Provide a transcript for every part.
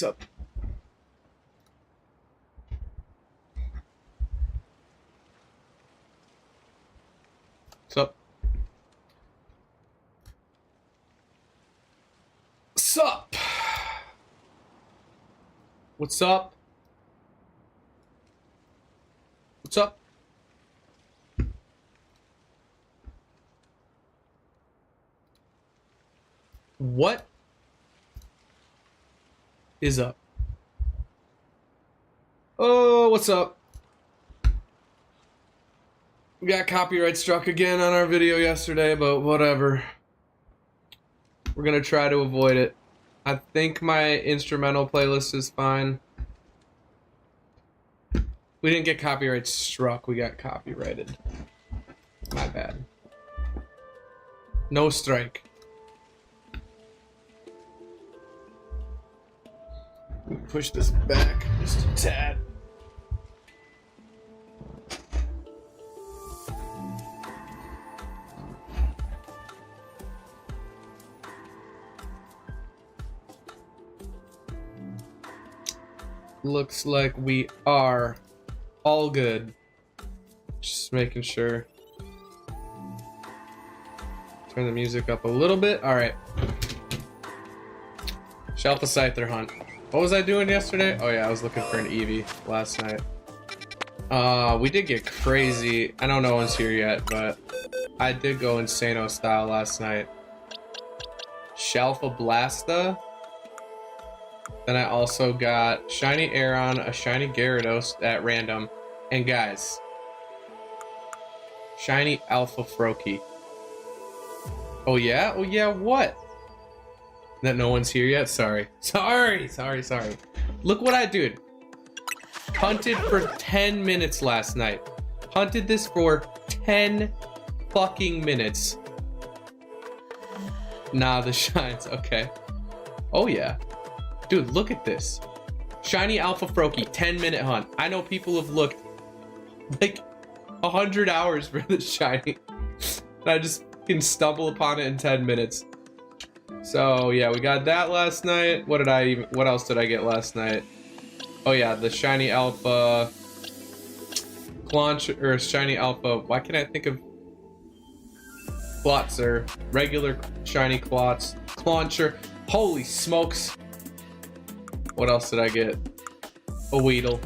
What's up? What's up? Sup? What's up? What's up? What is up? Oh, what's up? We got copyright struck again on our video yesterday, but whatever. We're gonna try to avoid it. I think my instrumental playlist is fine. We didn't get copyright struck, we got copyrighted. My bad. No strike. Push this back just a tad. Looks like we are all good. Just making sure. Turn the music up a little bit. All right. Shalpha Scyther hunt. What was I doing yesterday? Oh yeah, I was looking for an Eevee last night. We did get crazy. I know no one's here yet, but I did go Insano style last night. Shalpha Blasta. Then I also got Shiny Aeron, a Shiny Gyarados at random. And guys, Shiny Alpha Froakie. Oh yeah? Oh yeah, what? That no one's here yet? Sorry. Sorry. Look what I did. Hunted for 10 minutes last night. Hunted this for 10 fucking minutes. Nah, the shines. Okay. Oh yeah. Dude, look at this. Shiny Alpha Froakie, 10-minute hunt. I know people have looked like 100 hours for this shiny. And I just can stumble upon it in 10 minutes. So yeah, we got that last night. What else did I get last night? Oh yeah, the Shiny Alpha Claunch, or Shiny Alpha, why can't I think of Klotzer? Regular Shiny Clauncher. Holy smokes. What else did I get? A Weedle.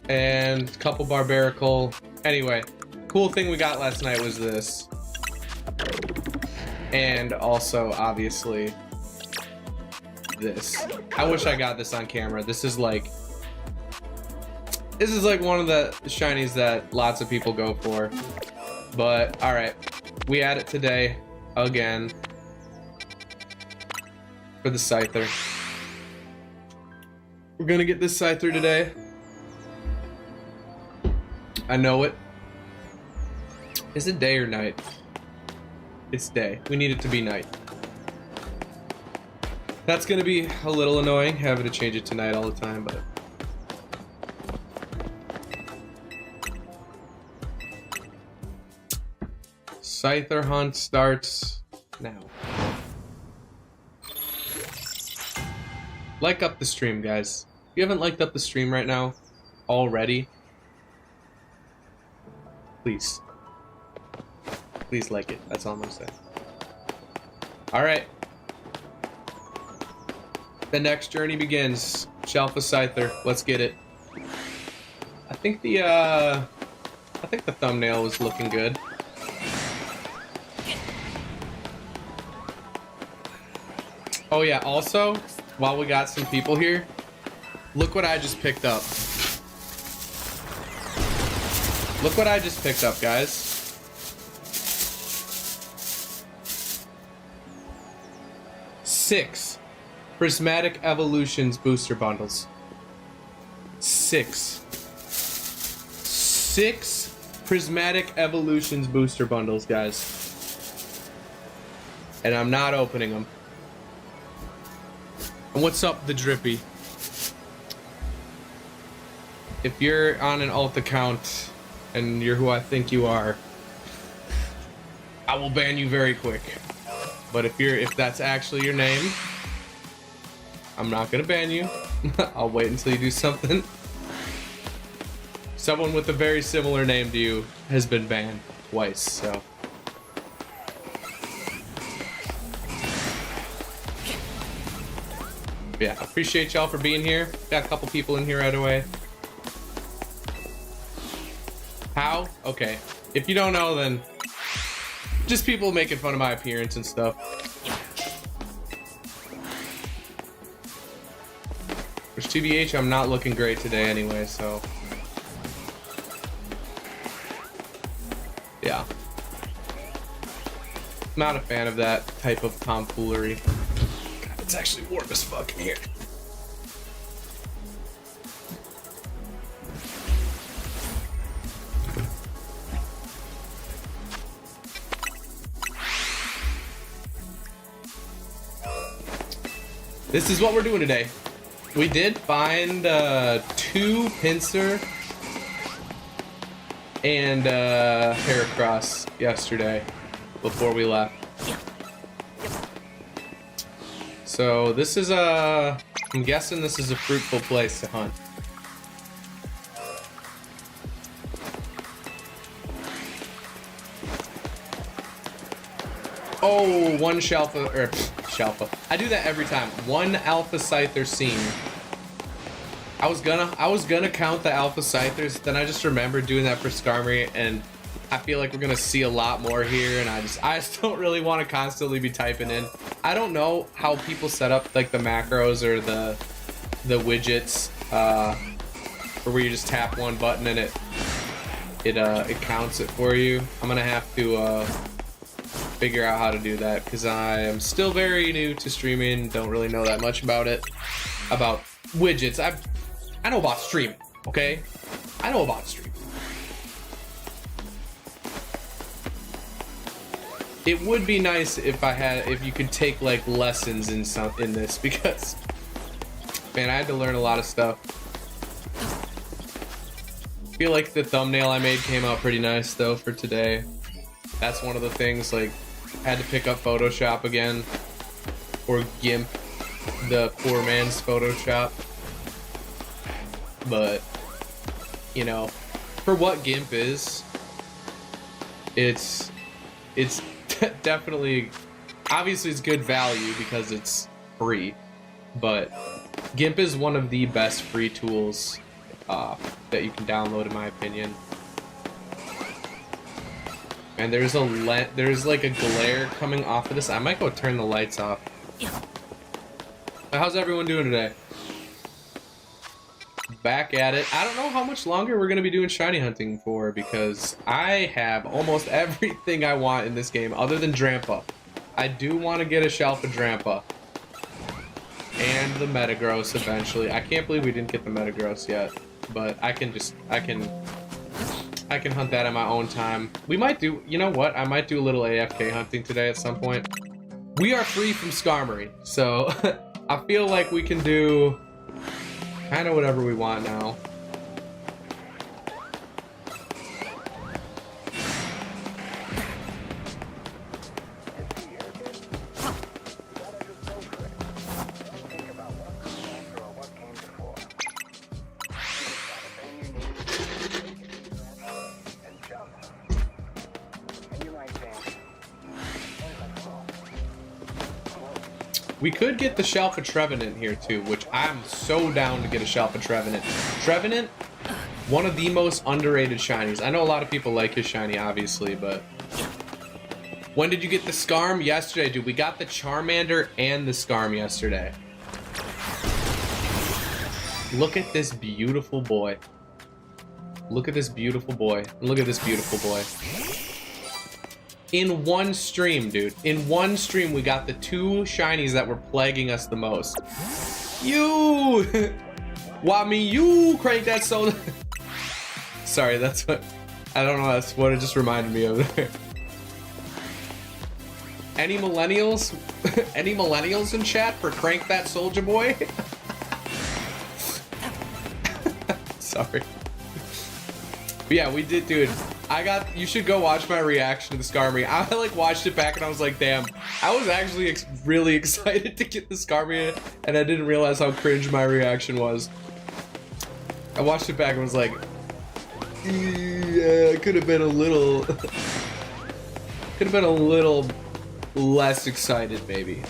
And a couple Barbaracle. Anyway, cool thing we got last night was this. And also, obviously, this. I wish I got this on camera. This is like one of the shinies that lots of people go for. But, alright. We had it today. Again. For the Scyther. We're gonna get this Scyther today. I know it. Is it day or night? It's day. We need it to be night. That's gonna be a little annoying, having to change it to night all the time, but... Scyther hunt starts now. Like up the stream, guys. If you haven't liked up the stream right now already, please like it. That's all I'm gonna say. Alright. The next journey begins. Shalpha Scyther. Let's get it. I think the thumbnail was looking good. Oh yeah, also, while we got some people here, look what I just picked up. Look what I just picked up, guys. 6 Prismatic Evolutions booster bundles. 6 Prismatic Evolutions booster bundles, guys. And I'm not opening them. And what's up, the Drippy? If you're on an alt account and you're who I think you are, I will ban you very quick. But if that's actually your name, I'm not gonna ban you. I'll wait until you do something. Someone with a very similar name to you has been banned twice, so. Yeah, appreciate y'all for being here. Got a couple people in here right away. How? Okay. If you don't know, then just people making fun of my appearance and stuff. Which, TBH, I'm not looking great today anyway, so. Yeah. Not a fan of that type of tomfoolery. God, it's actually warm as fuck in here. This is what we're doing today. We did find 2 pincer and Heracross yesterday before we left. So this is I'm guessing this is a fruitful place to hunt. Oh, 1 Shalpha, or Shalpha. I do that every time. 1 Alpha Scyther seen. I was gonna count the Alpha Scythers, then I just remembered doing that for Skarmory, and I feel like we're gonna see a lot more here, and I just don't really want to constantly be typing in. I don't know how people set up like the macros or the widgets, or where you just tap 1 button and it counts it for you. I'm gonna have to figure out how to do that because I am still very new to streaming. Don't really know that much about it, about widgets. I know about streaming, okay? I know about streaming. It would be nice if you could take like lessons in this, because man, I had to learn a lot of stuff. I feel like the thumbnail I made came out pretty nice though for today. That's one of the things, like, I had to pick up Photoshop again, or GIMP, the poor man's Photoshop. But, you know, for what GIMP is, it's definitely, obviously it's good value because it's free, but GIMP is one of the best free tools that you can download, in my opinion. And there's like a glare coming off of this. I might go turn the lights off. How's everyone doing today? Back at it. I don't know how much longer we're gonna be doing shiny hunting for, because I have almost everything I want in this game other than Drampa. I do want to get a Shalpha Drampa and the Metagross eventually. I can't believe we didn't get the Metagross yet, but I can hunt that at my own time. We might do, you know what? I might do a little AFK hunting today at some point. We are free from Skarmory, so I feel like we can do kind of whatever we want now. We could get the Shalpha Trevenant here too, which I'm so down to get a Shalpha Trevenant. Trevenant, one of the most underrated shinies. I know a lot of people like his shiny, obviously, but when did you get the Skarm? Yesterday, dude. We got the Charmander and the Skarm yesterday. Look at this beautiful boy. Look at this beautiful boy. Look at this beautiful boy. In one stream, dude. In one stream, we got the 2 shinies that were plaguing us the most. You! Why me? You crank that soda. Sorry, that's what... I don't know, that's what it just reminded me of there. Any millennials? Any millennials in chat for Crank That Soldier Boy? Sorry. But yeah, we did, dude. You should go watch my reaction to the Skarmory. I like watched it back and I was like, damn, I was actually really excited to get the Skarmory and I didn't realize how cringe my reaction was. I watched it back and was like, yeah, I could have been a little, less excited maybe.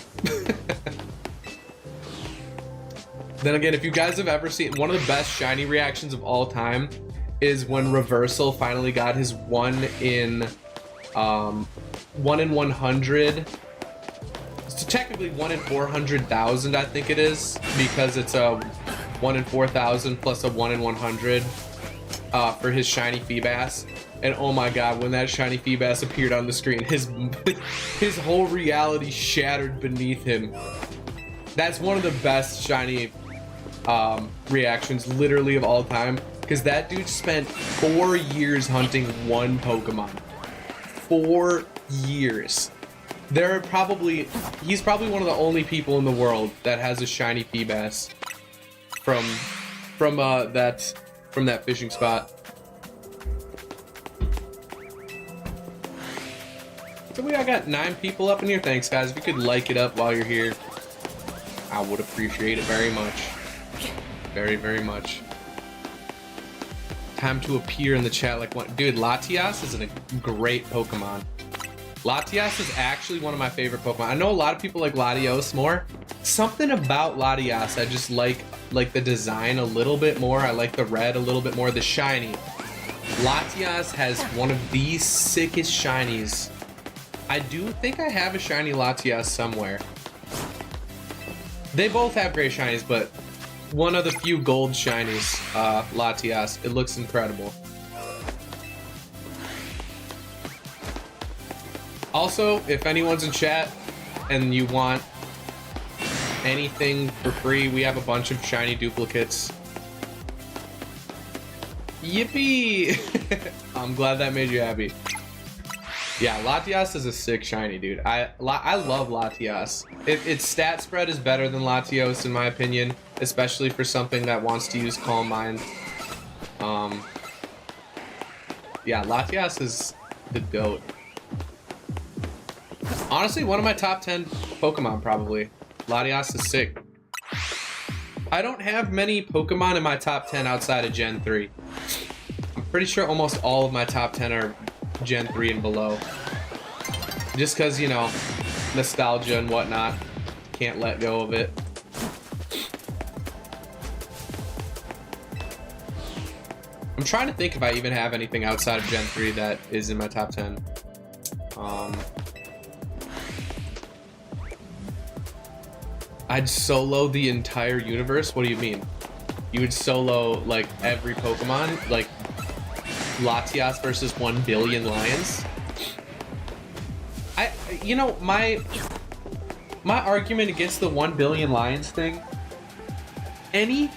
Then again, if you guys have ever seen, one of the best shiny reactions of all time is when Reversal finally got his 1 in 100. So technically 1 in 400,000, I think it is, because it's a 1 in 4,000 plus a 1 in 100 for his shiny Feebas. And oh my god, when that shiny Feebas appeared on the screen, his whole reality shattered beneath him. That's one of the best shiny reactions literally of all time. Because that dude spent 4 years hunting one Pokemon. 4 years. He's probably one of the only people in the world that has a shiny Feebas from that fishing spot. So I got 9 people up in here. Thanks, guys. If you could like it up while you're here, I would appreciate it very much. Very, very much. Time to appear in the chat like one. Dude, Latias is a great Pokemon. Latias is actually one of my favorite Pokemon. I know a lot of people like Latios more. Something about Latias, I just like the design a little bit more. I like the red a little bit more. The shiny. Latias has one of the sickest shinies. I do think I have a shiny Latias somewhere. They both have great shinies, but one of the few gold shinies, Latias. It looks incredible. Also, if anyone's in chat and you want anything for free, we have a bunch of shiny duplicates. Yippee! I'm glad that made you happy. Yeah, Latias is a sick shiny, dude. I love Latias. Its stat spread is better than Latios in my opinion, especially for something that wants to use Calm Mind. Yeah, Latias is the goat. Honestly, one of my top 10 Pokemon, probably. Latias is sick. I don't have many Pokemon in my top 10 outside of Gen 3. I'm pretty sure almost all of my top 10 are Gen 3 and below. Just because, you know, nostalgia and whatnot. Can't let go of it. I'm trying to think if I even have anything outside of Gen 3 that is in my top 10. I'd solo the entire universe? What do you mean? You would solo, like, every Pokemon? Like, Latias versus 1 billion lions? You know, my argument against the 1 billion lions thing, any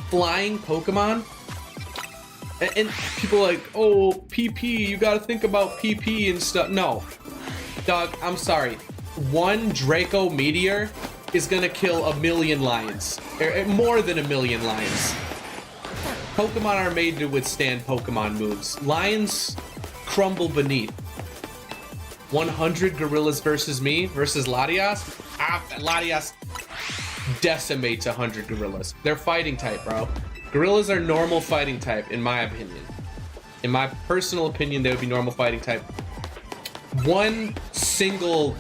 flying Pokemon, and people are like, oh, PP, you gotta think about PP and stuff. No, dog, I'm sorry. 1 Draco Meteor is gonna kill 1 million lions, or more than 1 million lions. Pokemon are made to withstand Pokemon moves. Lions crumble beneath. 100 gorillas versus me versus Latias. Latias decimates 100 gorillas. They're fighting type, bro. Gorillas are normal fighting type, in my opinion. In my personal opinion, they would be normal fighting type. 1 single,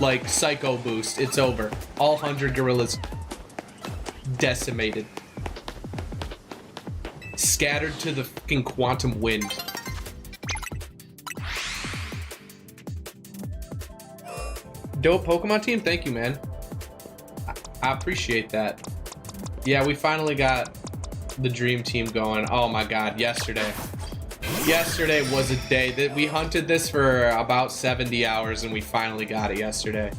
like, psycho boost, it's over. All 100 gorillas decimated. Scattered to the fucking quantum wind. Dope Pokemon team, thank you, man. I appreciate that. Yeah, we finally got the dream team going. Oh my god, yesterday. Yesterday was a day that we hunted this for about 70 hours and we finally got it yesterday.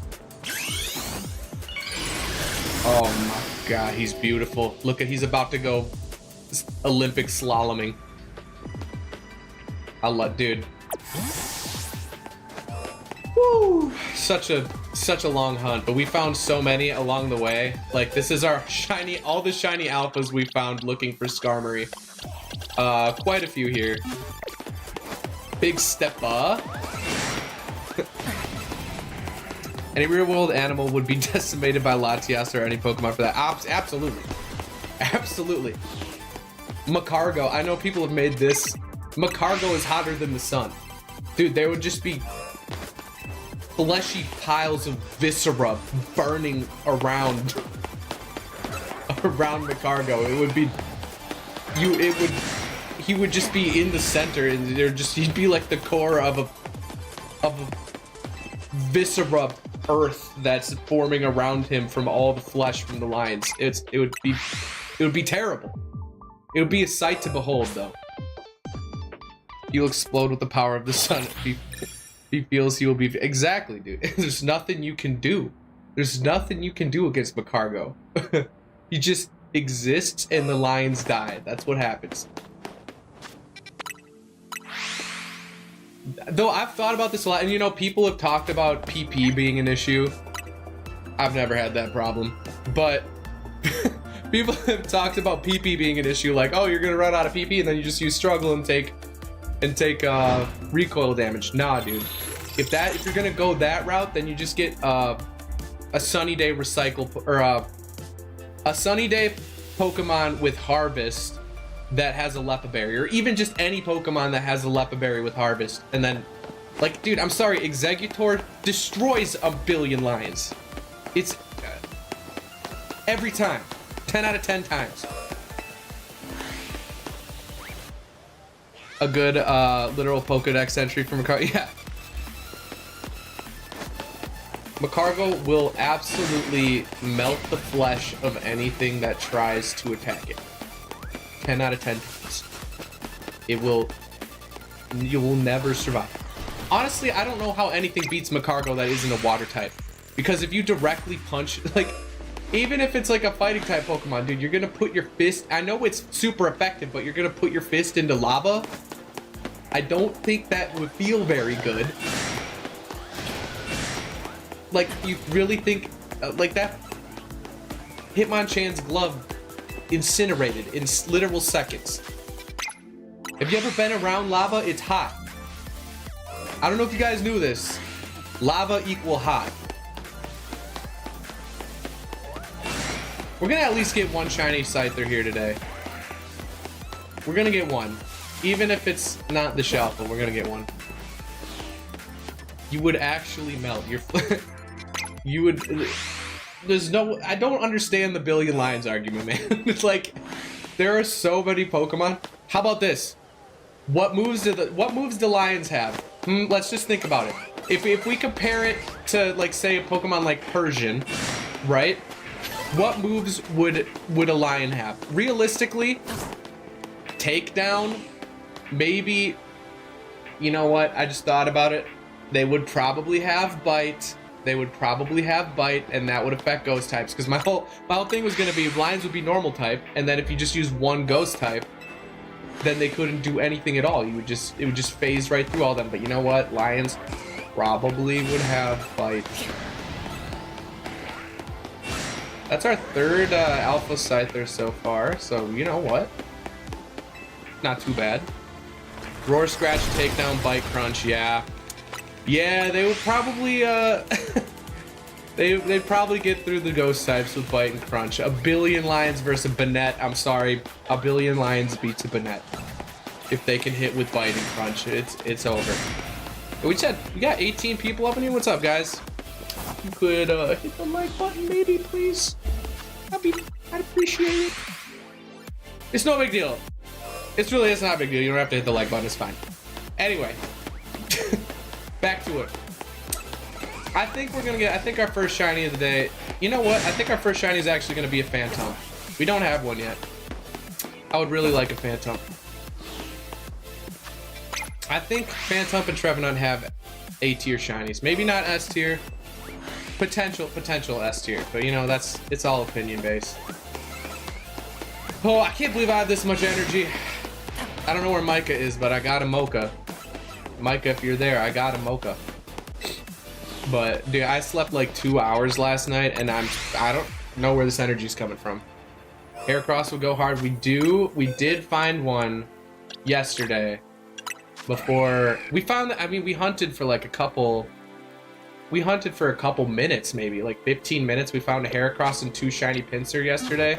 Oh my god, he's beautiful. Look at, he's about to go Olympic slaloming. I love, dude. Woo! Such a long hunt, but we found so many along the way. Like, this is our shiny, all the shiny alphas we found looking for Skarmory. Quite a few here. Big steppa. Any real-world animal would be decimated by Latias or any Pokemon for that. Absolutely. Absolutely. Macargo. I know people have made this. Macargo is hotter than the sun. Dude, there would just be fleshy piles of viscera burning around Macargo. It would be he would just be in the center, and he'd be like the core of a viscera earth that's forming around him from all the flesh from the lions. It would be terrible. It would be a sight to behold, though. He'll explode with the power of the sun. He feels he will be... Exactly, dude. There's nothing you can do. There's nothing you can do against Macargo. He just exists and the lions die. That's what happens. Though I've thought about this a lot, and you know, people have talked about PP being an issue. I've never had that problem. But people have talked about PP being an issue, like, oh, you're gonna run out of PP and then you just use struggle and take recoil damage. Nah, dude. If you're gonna go that route, then you just get a sunny day recycle, or a sunny day Pokemon with harvest that has a Leppa berry, or even just any Pokemon that has a Leppa berry with harvest. And then, like, dude, I'm sorry, Exeggutor destroys a billion lions. It's every time, 10 out of 10 times. A good literal Pokedex entry from Macargo. Yeah. Macargo will absolutely melt the flesh of anything that tries to attack it. 10 out of 10 times. You will never survive. Honestly, I don't know how anything beats Macargo that isn't a water type. Because if you directly punch, like, even if it's like a fighting type Pokemon, dude, you're gonna put your fist, I know it's super effective, but you're gonna put your fist into lava. I don't think that would feel very good. Like, you really think, like, that Hitmonchan's glove incinerated in literal seconds. Have you ever been around lava? It's hot. I don't know if you guys knew this. Lava equal hot. We're gonna at least get one shiny Scyther here today. We're gonna get one. Even if it's not the Shalpha, we're gonna get one. You would actually melt. You would... There's no... I don't understand the billion lions argument, man. It's like, there are so many Pokemon. How about this? What moves do the lions have? Let's just think about it. If we compare it to, like, say, a Pokemon like Persian, right? What moves would a lion have? Realistically, takedown, maybe... You know what? I just thought about it. They would probably have bite. They would probably have bite, and that would affect ghost types. Because my whole thing was gonna be lions would be normal type, and then if you just use one ghost type, then they couldn't do anything at all. It would just phase right through all them. But you know what? Lions probably would have bite. That's our third Alpha Scyther so far. So you know what? Not too bad. Roar, scratch, takedown, bite, crunch. Yeah. Yeah, they would probably, they'd probably get through the ghost types with bite and crunch. A billion lions versus a Banette. I'm sorry, a billion lions beats a Banette. If they can hit with bite and crunch, it's over. We got 18 people up in here. What's up, guys? You could hit the like button, maybe, please. I'd appreciate it. It's no big deal. It's not a big deal. You don't have to hit the like button. It's fine. Anyway. Back to it. I think our first shiny of the day. You know what? I think our first shiny is actually going to be a Phantom. We don't have one yet. I would really like a Phantom. I think Phantom and Trevenant have A tier shinies. Maybe not S tier. Potential S tier. But you know, it's all opinion based. Oh, I can't believe I have this much energy. I don't know where Micah is, but I got a Mocha. Micah, if you're there, I got a Mocha. But dude, I slept like 2 hours last night, and I don't know where this energy's coming from. Heracross will go hard. We did find one yesterday before we found that. I mean, we hunted for like a couple minutes, maybe like 15 minutes. We found a Heracross and 2 shiny Pinsir yesterday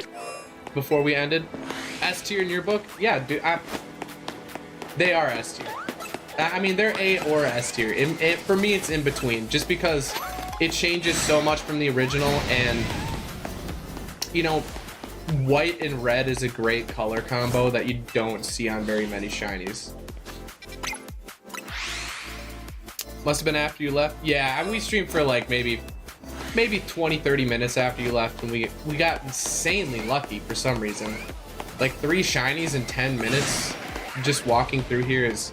before we ended. S tier in your book? Yeah, dude, they are S tier. I mean, they're A or S tier. For me, it's in between, just because it changes so much from the original, and you know, white and red is a great color combo that you don't see on very many shinies. Must have been after you left. Yeah, I mean, we streamed for like maybe 20-30 minutes after you left, and we got insanely lucky for some reason. Like 3 shinies in 10 minutes. Just walking through here is...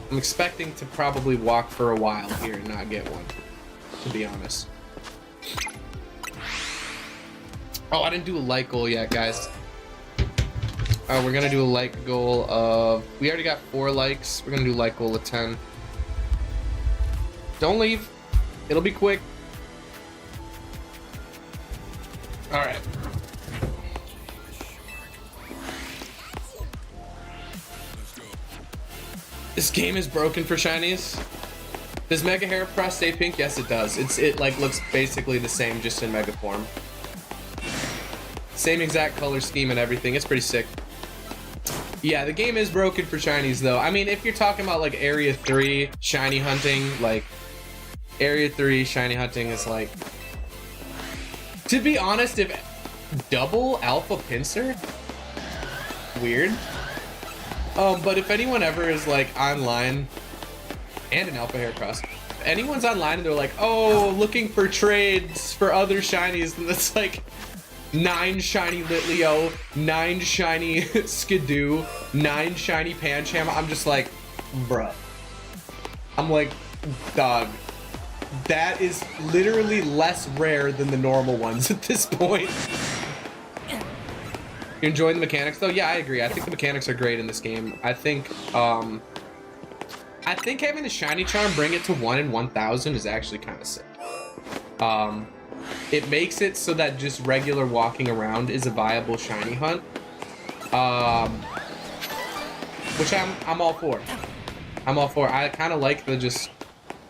I'm expecting to probably walk for a while here and not get one, to be honest. Oh, I didn't do a like goal yet, guys. We're gonna do a like goal of... We already got 4 likes. We're gonna do a like goal of 10. Don't leave. It'll be quick. All right. This game is broken for shinies. Does Mega Heracross stay pink? Yes, it does. It like looks basically the same, just in Mega form. Same exact color scheme and everything. It's pretty sick. Yeah, the game is broken for shinies though. I mean, if you're talking about like Area 3 shiny hunting, like Area 3 shiny hunting is like, to be honest, if double Alpha Pinsir, weird. But if anyone ever is like online, and an Alpha Heracross, if anyone's online and they're like, oh, looking for trades for other shinies, and it's like 9 shiny Litleo, 9 shiny Skidoo, 9 shiny Pancham, I'm just like, bruh. I'm like, dog, that is literally less rare than the normal ones at this point. You enjoying the mechanics though? Yeah, I agree. I think the mechanics are great in this game. I think having the shiny charm bring it to 1 in 1,000 is actually kind of sick. It makes it so that just regular walking around is a viable shiny hunt. Which I'm all for. I'm all for. I kind of like the just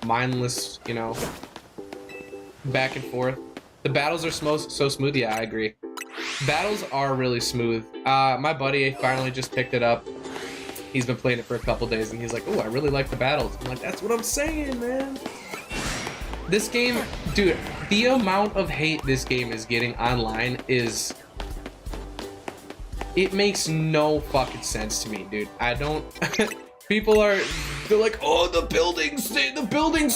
mindless, you know, back and forth. The battles are so smooth. Yeah, I agree. Battles are really smooth. My buddy finally just picked it up. He's been playing it for a couple days and he's like, oh, I really like the battles. I'm like, that's what I'm saying, man. This game, dude, the amount of hate this game is getting online is... It makes no fucking sense to me, dude. I don't... People are... They're like, oh, the buildings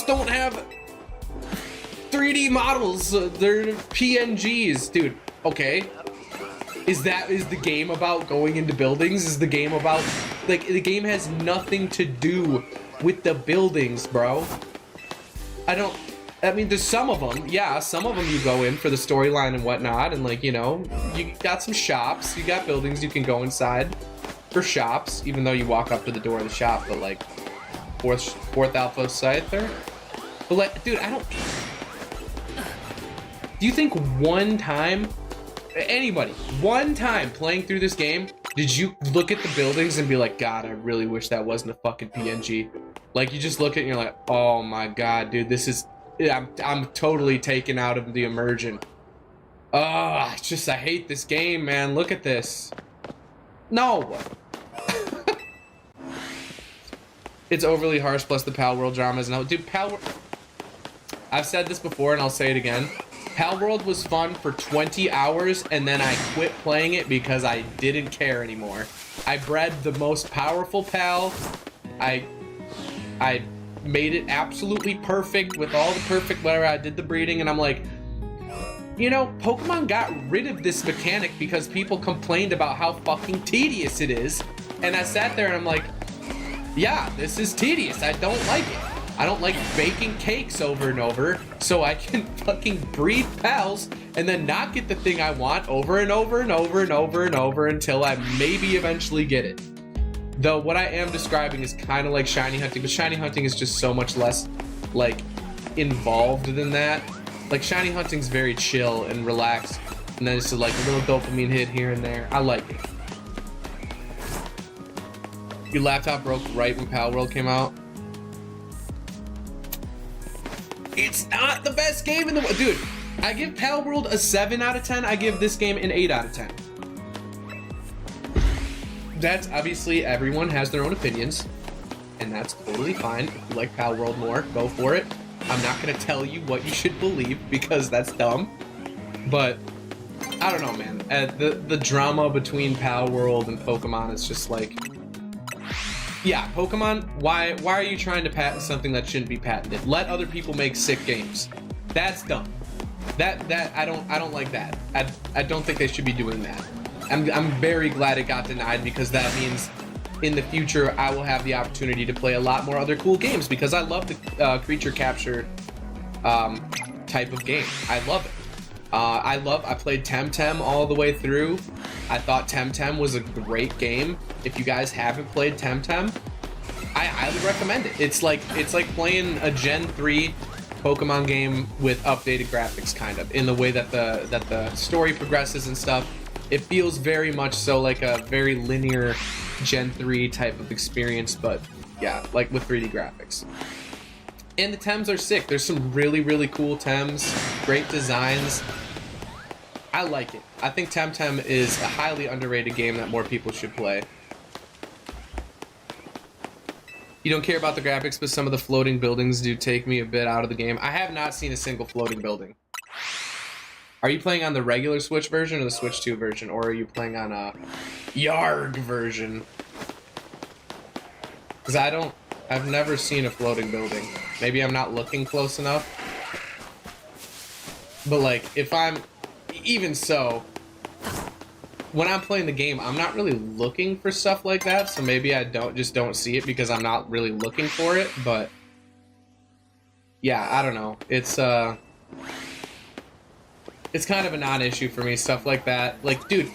don't have 3D models. They're PNGs. Dude, okay. Is the game about going into buildings? Is the game about... Like, the game has nothing to do with the buildings, bro. I mean, there's some of them. Yeah, some of them you go in for the storyline and whatnot. And, like, you know, you got some shops. You got buildings you can go inside for shops, even though you walk up to the door of the shop. But, like, fourth Alpha Scyther? But, like, dude, I don't... Do you think one time... Anybody, one time playing through this game, did you look at the buildings and be like, God, I really wish that wasn't a fucking PNG? Like, you just look at it and you're like, oh my God, dude, this is... I'm totally taken out of the immersion. Oh, it's just, I hate this game, man. Look at this. No. It's overly harsh, plus the Pal World drama is no. Dude, Pal World... I've said this before and I'll say it again. Pal World was fun for 20 hours and then I quit playing it because I didn't care anymore. I bred the most powerful pal. I made it absolutely perfect with all the perfect whatever. I did the breeding and I'm like, you know, Pokemon got rid of this mechanic because people complained about how fucking tedious it is. And I sat there and I'm like, yeah, this is tedious. I don't like it. I don't like baking cakes over and over so I can fucking breed pals and then not get the thing I want over and over and over and over and over until I maybe eventually get it. Though what I am describing is kind of like shiny hunting, but shiny hunting is just so much less like involved than that. Like shiny hunting's very chill and relaxed and then it's just like a little dopamine hit here and there. I like it. Your laptop broke right when Pal World came out. It's not the best game in the world. Dude, I give Pal World a 7 out of 10. I give this game an 8 out of 10. That's obviously, everyone has their own opinions, and that's totally fine. If you like Pal World more, go for it. I'm not gonna tell you what you should believe because that's dumb. But I don't know, man. The drama between Pal World and Pokemon is just like, yeah, Pokemon. Why are you trying to patent something that shouldn't be patented? Let other people make sick games. That's dumb. That I don't like that. I don't think they should be doing that. I'm very glad it got denied because that means in the future I will have the opportunity to play a lot more other cool games because I love the creature capture type of game. I love it. I played Temtem all the way through. I thought Temtem was a great game. If you guys haven't played Temtem, I highly recommend it. It's like playing a Gen 3 Pokemon game with updated graphics, kind of, in the way that the story progresses and stuff. It feels very much so like a very linear Gen 3 type of experience, but yeah, like with 3D graphics. And the Tems are sick. There's some really, really cool Tems, great designs. I like it. I think Temtem is a highly underrated game that more people should play. You don't care about the graphics, but some of the floating buildings do take me a bit out of the game. I have not seen a single floating building. Are you playing on the regular Switch version or the Switch 2 version? Or are you playing on a Yarg version? Because I've never seen a floating building. Maybe I'm not looking close enough. But like, even so, when I'm playing the game, I'm not really looking for stuff like that. So maybe I don't see it because I'm not really looking for it. But yeah, I don't know. It's kind of a non-issue for me, stuff like that. Like, dude,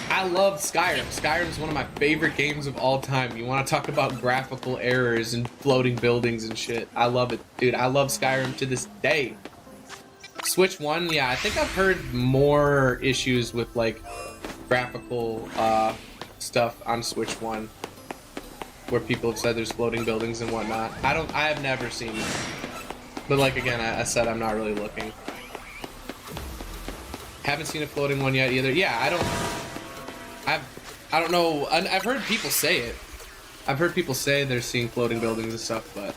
I love Skyrim. Skyrim is one of my favorite games of all time. You want to talk about graphical errors and floating buildings and shit. I love it, dude. I love Skyrim to this day. Switch 1, yeah, I think I've heard more issues with, like, graphical stuff on Switch 1, where people have said there's floating buildings and whatnot. I have never seen that. But, like, again, I said I'm not really looking. Haven't seen a floating one yet either. Yeah, I don't know. I've heard people say it. I've heard people say they're seeing floating buildings and stuff, but...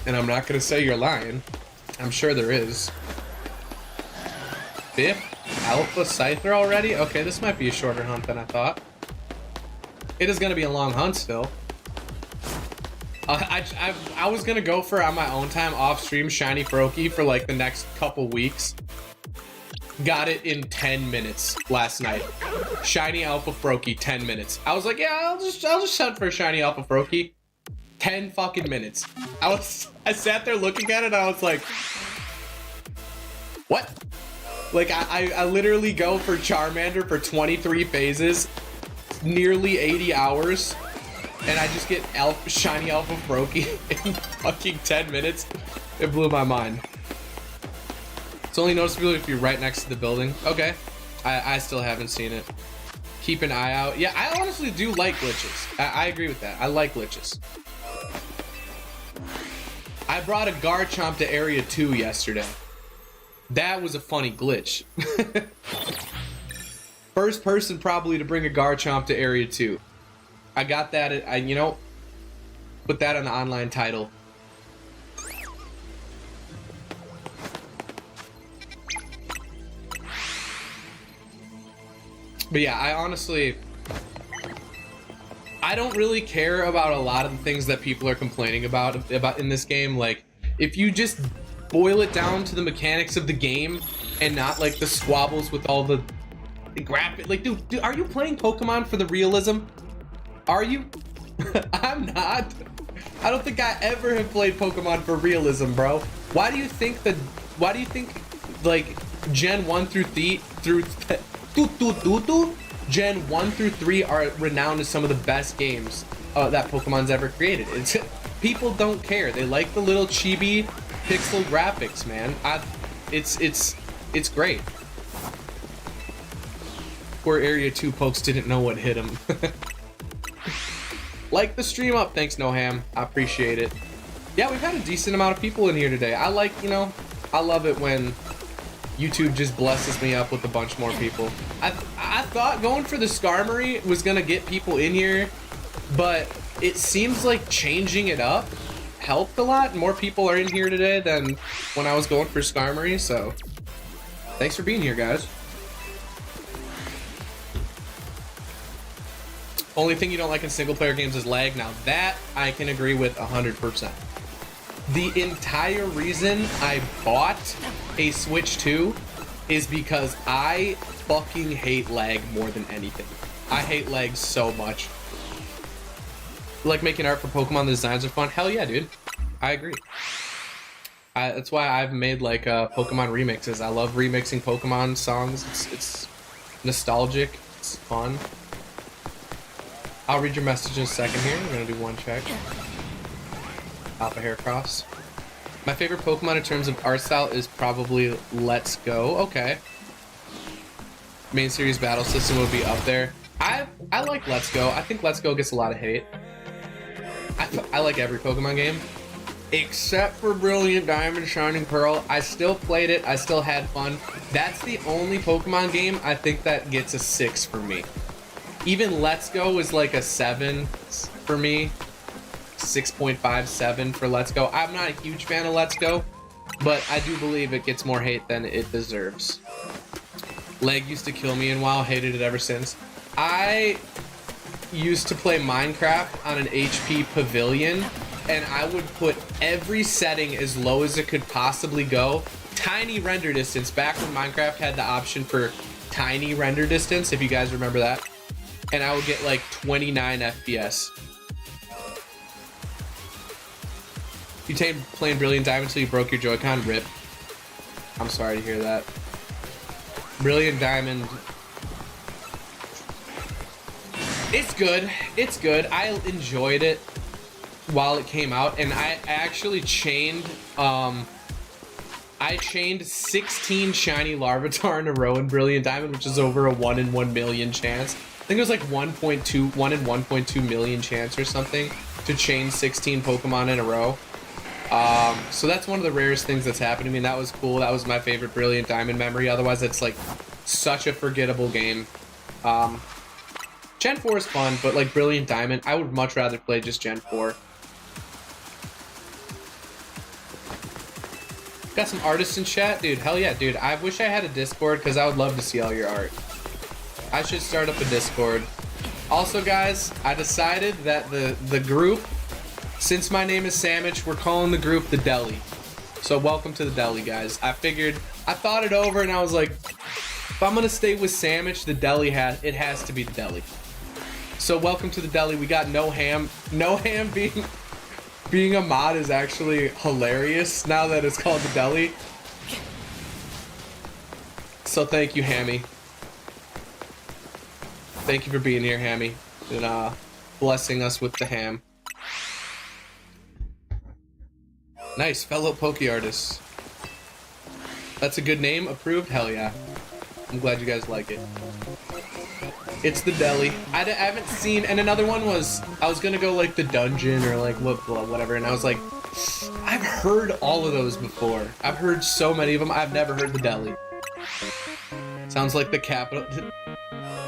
And I'm not gonna say you're lying. I'm sure there is. 5th Alpha Scyther already? Okay, this might be a shorter hunt than I thought. It is gonna be a long hunt still. I was gonna go for, on my own time, off-stream Shiny Froakie for like the next couple weeks. Got it in 10 minutes last night. Shiny Alpha Froakie, 10 minutes. I was like, yeah, I'll just hunt for a Shiny Alpha Froakie. 10 fucking minutes. I sat there looking at it, I was like, what? Like, I literally go for Charmander for 23 phases, nearly 80 hours, and I just get Shiny Alpha Froakie in fucking 10 minutes. It blew my mind. It's only noticeable if you're right next to the building. Okay. I still haven't seen it. Keep an eye out. Yeah, I honestly do like glitches. I agree with that. I like glitches. I brought a Garchomp to Area 2 yesterday. That was a funny glitch. First person probably to bring a Garchomp to Area 2. I got that, you know, put that on the online title. But yeah, I don't really care about a lot of the things that people are complaining about in this game. Like, if you just boil it down to the mechanics of the game and not like the squabbles with all the graphic, like, dude, are you playing Pokemon for the realism? Are you? I'm not. I don't think I ever have played Pokemon for realism, bro. Why do you think like Gen 1 through 3 Gen 1 through 3 are renowned as some of the best games that Pokemon's ever created? People don't care. They like the little chibi pixel graphics, man. It's great. poor Area 2 pokes didn't know what hit him. Like the stream up. Thanks, No Ham. I appreciate it. Yeah, we've had a decent amount of people in here today. I like, you know, I love it when YouTube just blesses me up with a bunch more people. I thought going for the Skarmory was gonna get people in here, but it seems like changing it up helped a lot. More people are in here today than when I was going for Skarmory, so thanks for being here, guys. Only thing you don't like in single player games is lag. Now that I can agree with 100%. The entire reason I bought a Switch 2 is because I fucking hate lag more than anything. I hate lag so much. Like making art for Pokemon, the designs are fun. Hell yeah, dude. I agree. That's why I've made like Pokemon remixes. I love remixing Pokemon songs. It's nostalgic. It's fun. I'll read your message in a second here. We're gonna do one check. Alpha Heracross. My favorite Pokemon in terms of art style is probably Let's Go. Okay. Main series battle system would be up there. I like Let's Go. I think Let's Go gets a lot of hate. I like every Pokemon game. Except for Brilliant Diamond, Shining Pearl. I still played it. I still had fun. That's the only Pokemon game I think that gets a 6 for me. Even Let's Go is like a 7 for me. 6.57 for Let's Go. I'm not a huge fan of Let's Go, but I do believe it gets more hate than it deserves. Leg used to kill me in WoW, hated it ever since. I used to play Minecraft on an HP Pavilion, and I would put every setting as low as it could possibly go. Tiny render distance, back when Minecraft had the option for tiny render distance, if you guys remember that. And I would get like 29 FPS. You playing Brilliant Diamond until you broke your Joy-Con? Rip. I'm sorry to hear that. Brilliant Diamond. It's good. It's good. I enjoyed it while it came out, and I actually chained I chained 16 shiny Larvitar in a row in Brilliant Diamond, which is over a 1 in 1 million chance. I think it was like 1 in 1.2 million chance or something to chain 16 Pokemon in a row. So that's one of the rarest things that's happened to me, and that was cool. That was my favorite Brilliant Diamond memory. Otherwise, it's like such a forgettable game. Gen 4 is fun, but like Brilliant Diamond, I would much rather play just Gen 4. Got some artists in chat? Dude, hell yeah, dude. I wish I had a Discord because I would love to see all your art. I should start up a Discord. Also, guys, I decided that the group, since my name is Sandwich, we're calling the group the Deli. So welcome to the Deli, guys. I thought it over and I was like, if I'm gonna stay with Sandwich, the Deli it has to be the Deli. So welcome to the Deli. We got No Ham. No Ham being a mod is actually hilarious now that it's called the Deli. So thank you, Hammy. Thank you for being here, Hammy, and blessing us with the ham. Nice, fellow Poke artists. That's a good name, approved? Hell yeah. I'm glad you guys like it. It's the Deli. I haven't seen, and another one was, I was gonna go like the dungeon or like whatever, and I was like, I've heard all of those before. I've heard so many of them, I've never heard the Deli. Sounds like the capital,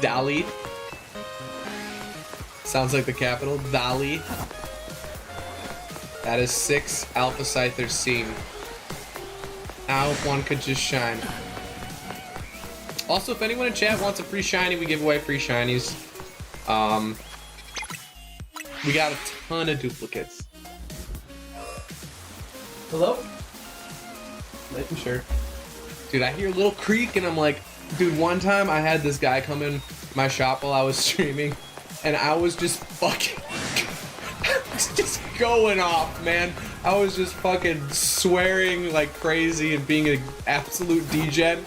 Dali. Sounds like the capital, Dali. That is 6 Alpha Scythers seen. Now if one could just shine. Also, if anyone in chat wants a free shiny, we give away free shinies. We got a ton of duplicates. Hello? Making sure. Dude, I hear a little creak and I'm like, dude, one time I had this guy come in my shop while I was streaming and I was just fucking just going off, man. I was just fucking swearing like crazy and being an absolute degen,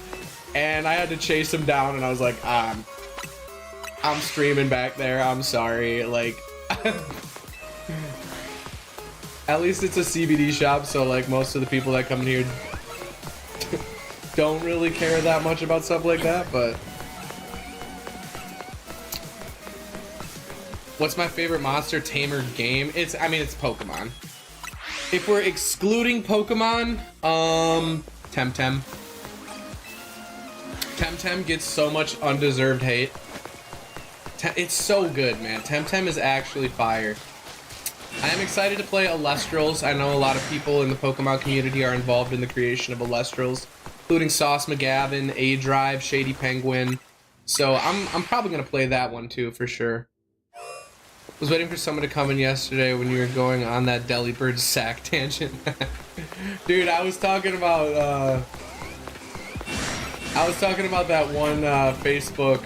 and I had to chase him down, and I was like, I'm streaming back there, I'm sorry, like, at least it's a CBD shop, so like most of the people that come in here don't really care that much about stuff like that, but What's my favorite monster tamer game? It's Pokemon. If we're excluding Pokemon, Temtem. Temtem gets so much undeserved hate. It's so good, man. Temtem is actually fire. I am excited to play Alestrals. I know a lot of people in the Pokemon community are involved in the creation of Alestrals, including Sauce McGavin, A-Drive, Shady Penguin. So I'm probably gonna play that one too, for sure. Was waiting for someone to come in yesterday when you were going on that Delibird sack tangent. Dude, I was talking about that one Facebook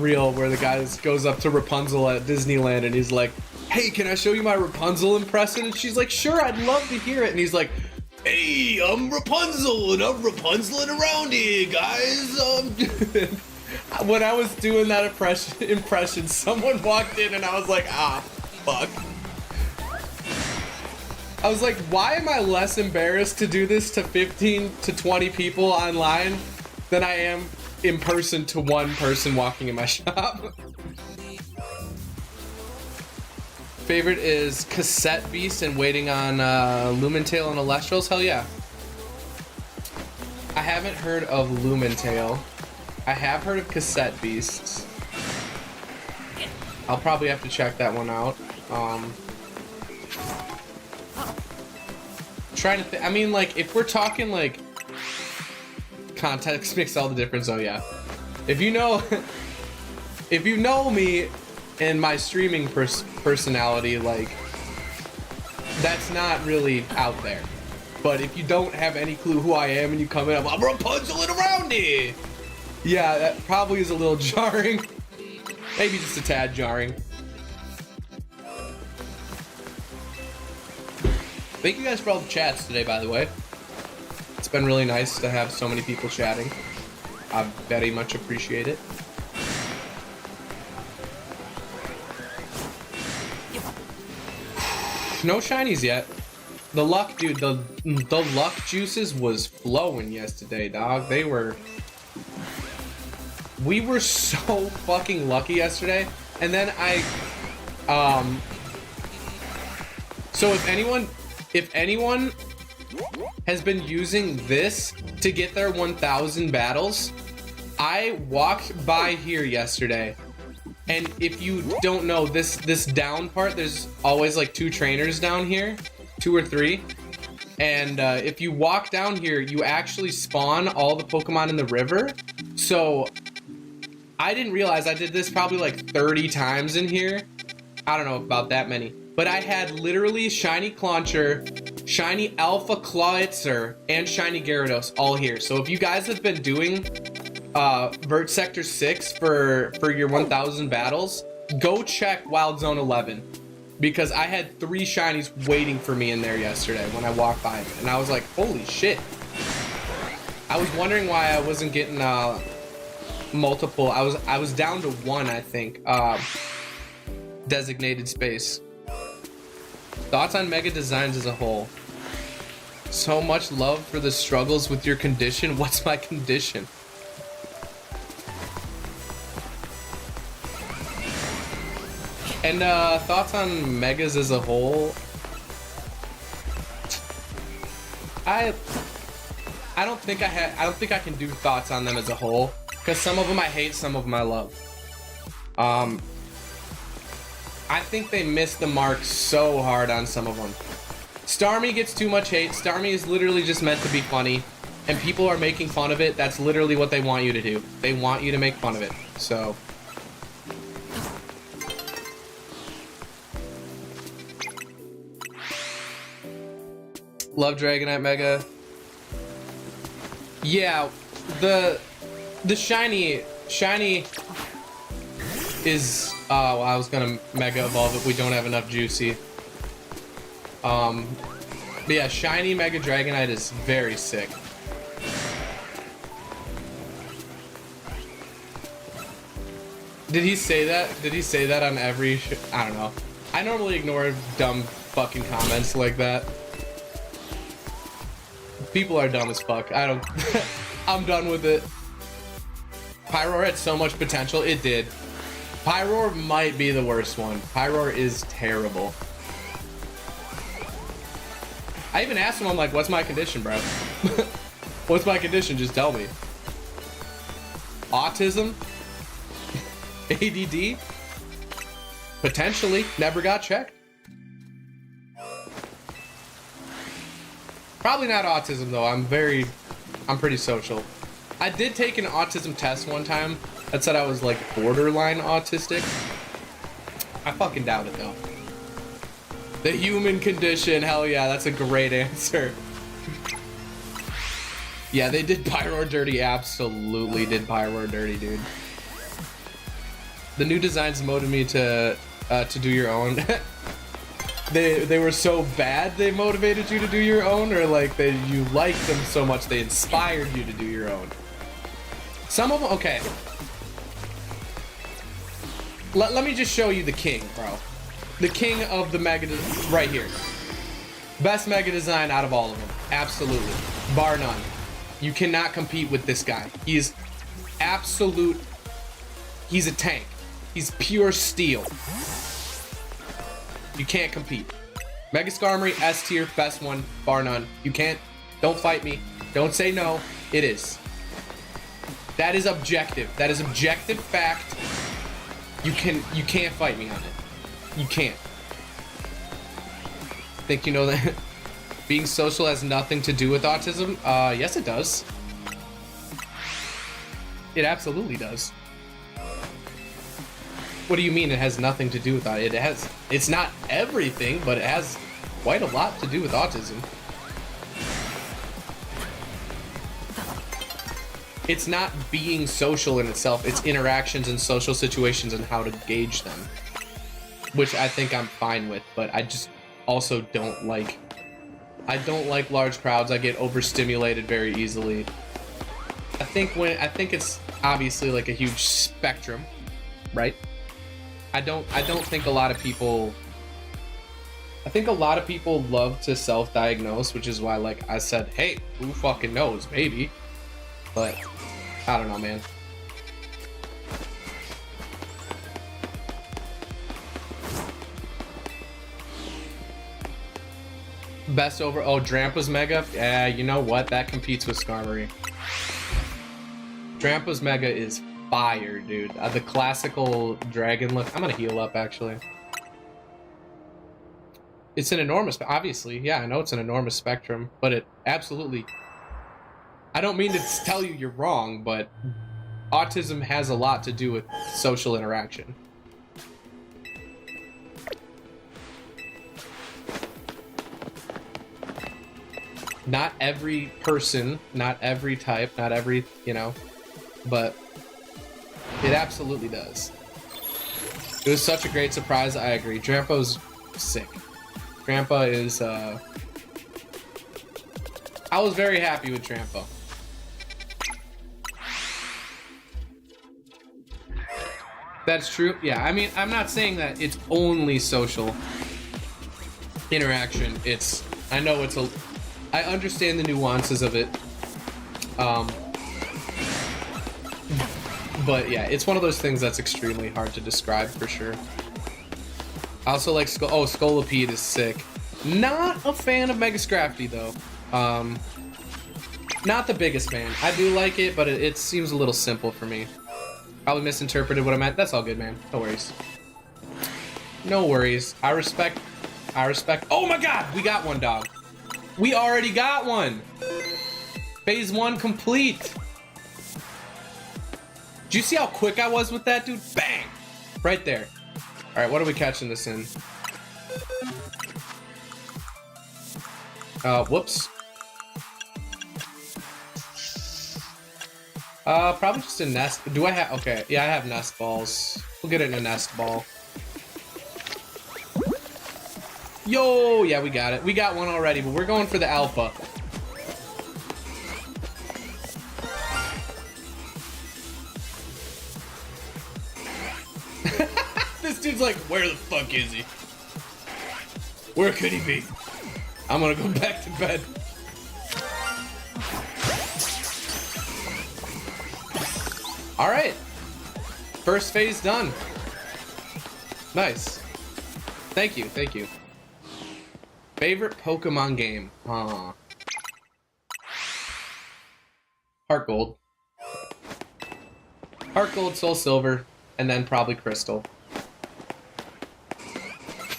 reel where the guy goes up to Rapunzel at Disneyland and he's like, "Hey, can I show you my Rapunzel impression?" And she's like, "Sure, I'd love to hear it." And he's like, "Hey, I'm Rapunzel and I'm Rapunzeling around here, guys." When I was doing that impression, someone walked in and I was like, ah, fuck. I was like, why am I less embarrassed to do this to 15 to 20 people online than I am in person to one person walking in my shop? Favorite is Cassette Beast and waiting on Lumentale and Alestrals. Hell yeah. I haven't heard of Lumentale. I have heard of Cassette Beasts. I'll probably have to check that one out. Trying to think. I mean, like, if we're talking like context makes all the difference. Oh yeah. If you know, if you know me and my streaming personality, like, that's not really out there. But if you don't have any clue who I am and you come in, I'm Rapunzeling around here. Yeah, that probably is a little jarring. Maybe just a tad jarring. Thank you guys for all the chats today, by the way. It's been really nice to have so many people chatting. I very much appreciate it. No shinies yet. The luck, dude, the luck juices was flowing yesterday, dog. We were so fucking lucky yesterday. And then so if anyone has been using this to get their 1,000 battles, I walked by here yesterday. And if you don't know, this down part, there's always like 2 trainers down here, 2 or 3. And if you walk down here, you actually spawn all the Pokemon in the river. So I didn't realize I did this probably like 30 times in here. I don't know about that many. But I had literally Shiny Clauncher, Shiny Alpha Clawitzer, and Shiny Gyarados all here. So if you guys have been doing Vert Sector 6 for your 1,000 battles, go check Wild Zone 11. Because I had 3 shinies waiting for me in there yesterday when I walked by. And I was like, holy shit. I was wondering why I wasn't getting multiple. I was down to 1, I think. Designated space. Thoughts on Mega Designs as a whole? So much love for the struggles with your condition. What's my condition? And thoughts on Megas as a whole? I don't think I can do thoughts on them as a whole, because some of them I hate, some of them I love. I think they missed the mark so hard on some of them. Starmie gets too much hate. Starmie is literally just meant to be funny, and people are making fun of it. That's literally what they want you to do. They want you to make fun of it. So love Dragonite Mega. Yeah, the shiny is well, I was gonna Mega Evolve if we don't have enough Juicy. But yeah, shiny Mega Dragonite is very sick. Did he say that? Did he say that on every I don't know. I normally ignore dumb fucking comments like that. People are dumb as fuck. I don't I'm done with it. Pyro had so much potential. It did. Pyroar might be the worst one. Pyroar is terrible. I even asked him, I'm like, what's my condition, bro? What's my condition? Just tell me. Autism? ADD? Potentially. Never got checked. Probably not autism though. I'm pretty social. I did take an autism test one time that said I was like borderline autistic. I fucking doubt it though. The human condition, hell yeah, that's a great answer. Yeah, they did Pyroar dirty, absolutely did Pyroar dirty, dude. The new designs motivated me to do your own. They were so bad they motivated you to do your own, or like you liked them so much they inspired you to do your own? Some of them, okay. Let me just show you the king, bro. The king of the mega, right here. Best mega design out of all of them, absolutely, bar none. You cannot compete with this guy. He's absolute, he's a tank. He's pure steel. You can't compete. Mega Skarmory, S tier, best one, bar none. You can't, don't fight me. Don't say no, it is. That is objective. That is objective fact. You can't fight me on it. You can't. Think you know that? Being social has nothing to do with autism? Yes it does. It absolutely does. What do you mean it has nothing to do with that? It's not everything, but it has quite a lot to do with autism. It's not being social in itself, it's interactions and social situations and how to gauge them. Which I think I'm fine with, but I just also don't like large crowds. I get overstimulated very easily. I think it's obviously like a huge spectrum, right? I don't think a lot of people, I think a lot of people love to self-diagnose, which is why, like I said, hey, who fucking knows, maybe. But I don't know, man. Best over, oh, Drampa's mega? Yeah, you know what? That competes with Skarmory. Drampa's mega is fire, dude. The classical dragon look. I'm gonna heal up, actually. It's an enormous, obviously. Yeah, I know it's an enormous spectrum, but it absolutely, I don't mean to tell you you're wrong, but autism has a lot to do with social interaction. Not every person, not every type, not every, you know, but it absolutely does. It was such a great surprise. I agree. Drampa's sick. Drampa is, I was very happy with Shalpha. That's true. Yeah, I mean, I'm not saying that it's only social interaction. It's, I know it's a, I understand the nuances of it. But yeah, it's one of those things that's extremely hard to describe for sure. I also like Scolipede is sick. Not a fan of Mega Scrafty though. Not the biggest fan. I do like it, but it seems a little simple for me. Probably misinterpreted what I meant. That's all good, man. No worries. No worries. I respect. Oh my god, we got one, dog. We already got one. Phase 1 complete. Did you see how quick I was with that, dude? Bang! Right there. All right, what are we catching this in? Whoops. Probably just a nest. Do I have, okay, yeah, I have nest balls. We'll get it in a nest ball. Yo, yeah, we got it. We got one already, but we're going for the alpha. This dude's like, where the fuck is he? Where could he be? I'm gonna go back to bed. All right, first phase done. Nice. Thank you, thank you. Favorite Pokemon game? Heart Gold. Heart Gold, Soul Silver, and then probably Crystal.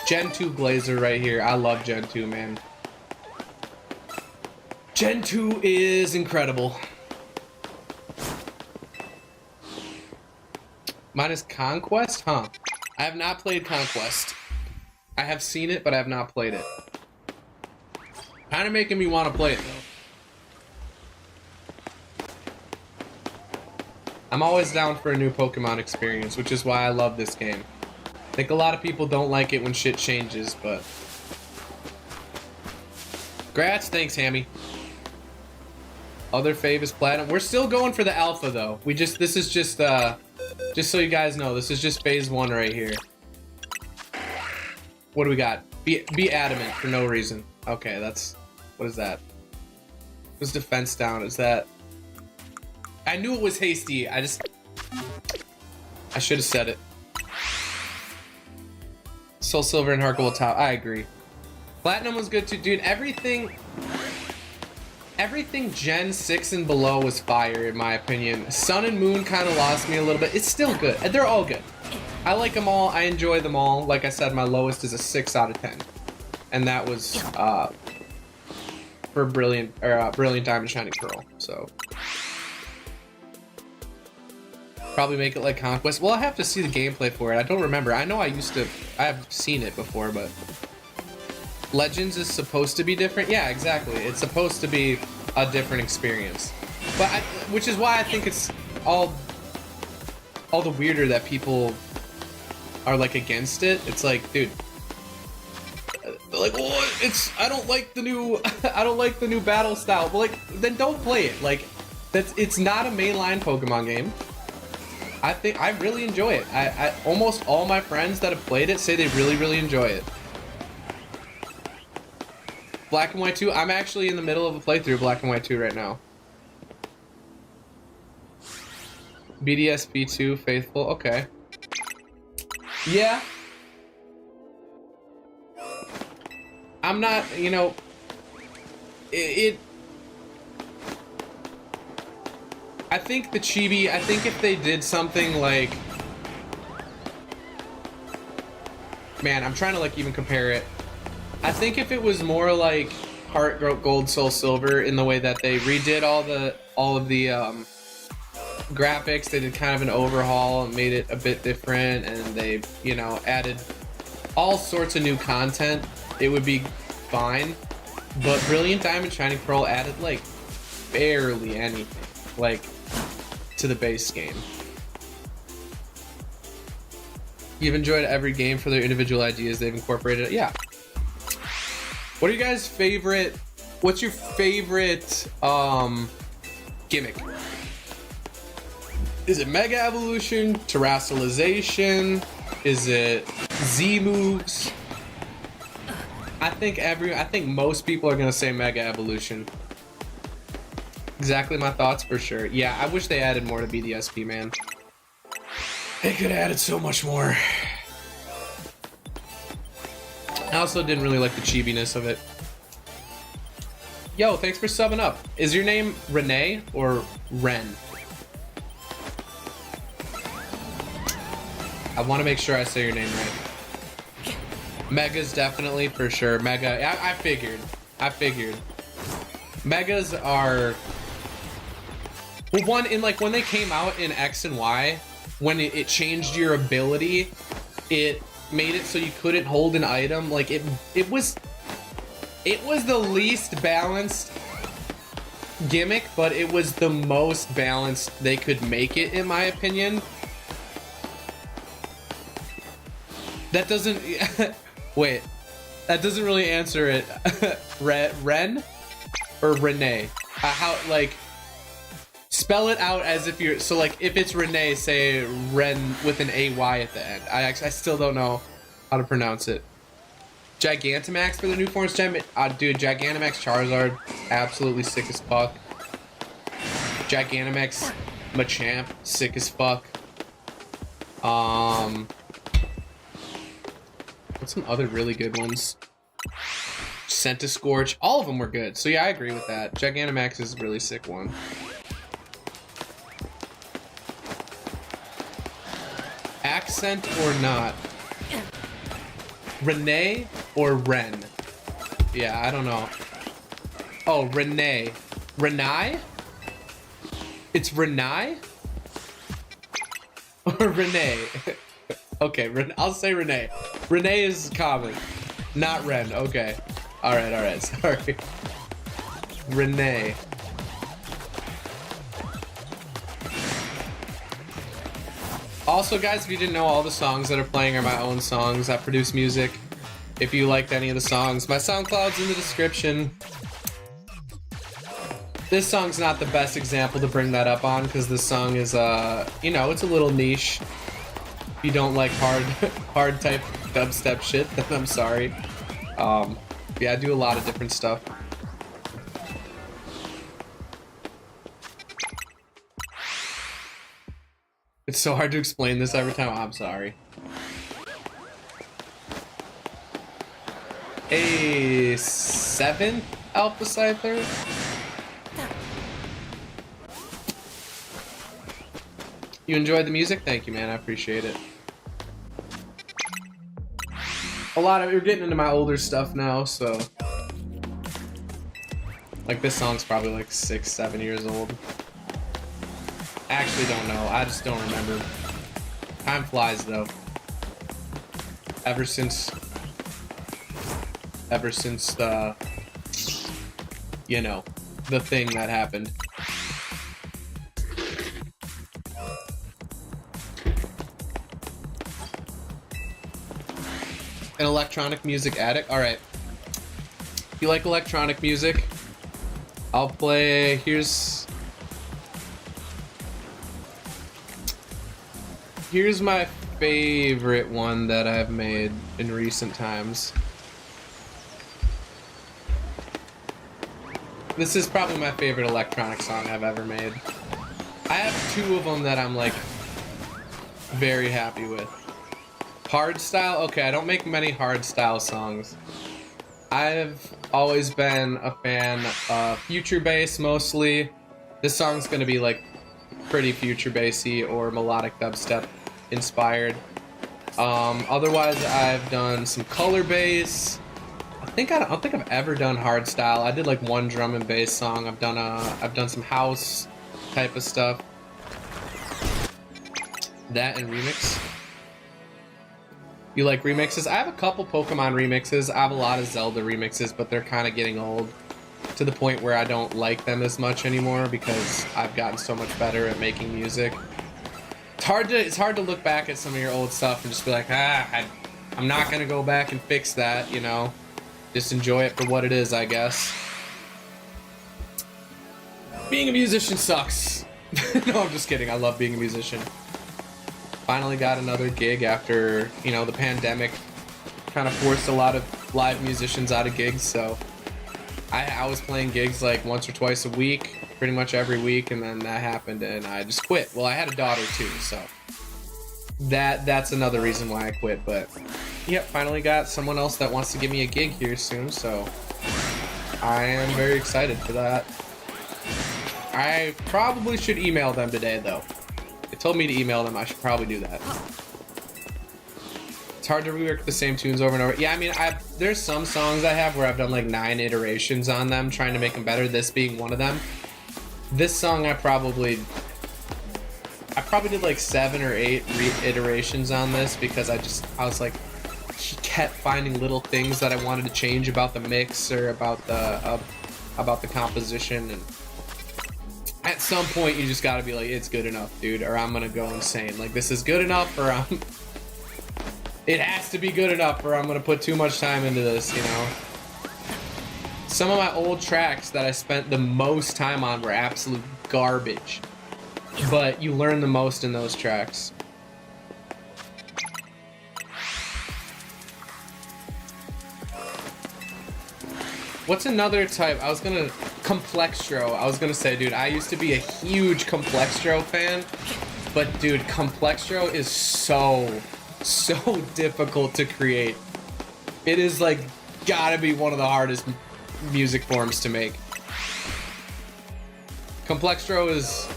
Gen 2 Glazer right here. I love Gen 2, man. Gen 2 is incredible. Mine is Conquest? Huh. I have not played Conquest. I have seen it, but I have not played it. Kind of making me want to play it, though. I'm always down for a new Pokemon experience, which is why I love this game. I think a lot of people don't like it when shit changes, but... Grats, thanks, Hammy. Other fave is Platinum. We're still going for the Alpha, though. This is just so you guys know, this is just phase 1 right here. What do we got? Be adamant for no reason. Okay, that's... What is that? What's defense down? Is that... I knew it was hasty. I should have said it. Soul Silver and Heart Gold top. I agree. Platinum was good too. Dude, everything Gen 6 and below was fire, in my opinion. Sun and Moon kind of lost me a little bit. It's still good. They're all good. I like them all. I enjoy them all. Like I said, my lowest is a 6 out of 10. And that was for Brilliant Diamond Shining Pearl. So... Probably make it like Conquest. Well, I have to see the gameplay for it. I don't remember. I know I have seen it before, but Legends is supposed to be different. Yeah, exactly. It's supposed to be a different experience. But which is why I think it's all the weirder that people are like against it. It's like, dude, they're like, well, I don't like the new battle style. But like, then don't play it. Like, it's not a mainline Pokemon game. I really enjoy it. I almost all my friends that have played it say they really, really enjoy it. Black and White 2, I'm actually in the middle of a playthrough of Black and White 2 right now. BDSP 2, Faithful, okay. Yeah. I'm not, you know, I think the chibi, I think if they did something like... Man, I'm trying to like even compare it. I think if it was more like Heart Gold, Soul Silver in the way that they redid all of the graphics, they did kind of an overhaul and made it a bit different, and they, you know, added all sorts of new content, it would be fine. But Brilliant Diamond Shining Pearl added like barely anything. Like, to the base game. You've enjoyed every game for their individual ideas they've incorporated. Yeah. What are you guys' favorite? What's your favorite gimmick? Is it Mega Evolution, Terrestrialization? Is it Z moves? I think most people are gonna say Mega Evolution. Exactly my thoughts for sure. Yeah, I wish they added more to BDSP, man. They could have added so much more. I also didn't really like the chibiness of it. Yo, thanks for subbing up. Is your name Renee or Ren? I want to make sure I say your name right. Megas definitely, for sure. Mega, I figured. Megas are... Well, one, in like when they came out in X and Y, when it changed your ability, it made it so you couldn't hold an item. Like it was the least balanced gimmick, but it was the most balanced they could make it, in my opinion. That doesn't wait. That doesn't really answer it. Ren or Renee? How, like, spell it out as if you're, so like if it's Renee, say Ren with an AY at the end. I still don't know how to pronounce it. Gigantamax for the new forms gem. Dude, Gigantamax Charizard, absolutely sick as fuck. Gigantamax Machamp, sick as fuck. What's some other really good ones? Scorch. All of them were good. So yeah, I agree with that. Gigantamax is a really sick one. Accent or not? Renee or Ren? Yeah, I don't know. Oh, Renee. Renai? It's Renai? Or Renee? Okay, I'll say Renee. Renee is common. Not Ren. Okay. Alright, sorry. Renee. Also, guys, if you didn't know, all the songs that are playing are my own songs. I produce music. If you liked any of the songs, my SoundCloud's in the description. This song's not the best example to bring that up on, because this song is, you know, it's a little niche. If you don't like hard type dubstep shit, then I'm sorry. Yeah, I do a lot of different stuff. It's so hard to explain this every time. I'm sorry. A 7th Alpha Scyther? You enjoyed the music? Thank you, man. I appreciate it. A lot of you're getting into my older stuff now, so like this song's probably like 6, 7 years old. Actually don't know. I just don't remember. Time flies though. Ever since the, you know, the thing that happened. An electronic music addict? Alright. If you like electronic music, I'll play, here's my favorite one that I've made in recent times. This is probably my favorite electronic song I've ever made. I have 2 of them that I'm like very happy with. Hardstyle? Okay, I don't make many hardstyle songs. I've always been a fan of future bass mostly. This song's gonna be like pretty future bassy or melodic dubstep inspired. Otherwise, I've done some color bass. I don't think I've ever done hardstyle. I did like one drum and bass song. I've done some house type of stuff. That and remix. You like remixes? I have a couple Pokemon remixes. I have a lot of Zelda remixes, but they're kind of getting old to the point where I don't like them as much anymore because I've gotten so much better at making music. It's hard to look back at some of your old stuff and just be like, I'm not gonna go back and fix that, you know? Just enjoy it for what it is, I guess. Being a musician sucks. No, I'm just kidding. I love being a musician. Finally got another gig after, you know, the pandemic kind of forced a lot of live musicians out of gigs, so I was playing gigs like once or twice a week, pretty much every week, and then that happened and I just quit. Well, I had a daughter too, so that's another reason why I quit, but yep, finally got someone else that wants to give me a gig here soon, so I am very excited for that. I probably should email them today though. They told me to email them. I should probably do that. It's hard to rework the same tunes over and over. Yeah, I mean, there's some songs I have where I've done like 9 iterations on them, trying to make them better, this being one of them. This song I probably did like 7 or 8 iterations on this because I was like, he kept finding little things that I wanted to change about the mix or about the composition, and at some point you just gotta be like, it's good enough, dude, or I'm gonna go insane. Like, this is good enough, or it has to be good enough, or I'm gonna put too much time into this, you know? Some of my old tracks that I spent the most time on were absolute garbage, but you learn the most in those tracks. What's another type? Complextro. I was gonna say, dude, I used to be a huge Complextro fan, but dude, Complextro is so difficult to create. It is like gotta be one of the hardest music forms to make. Complextro is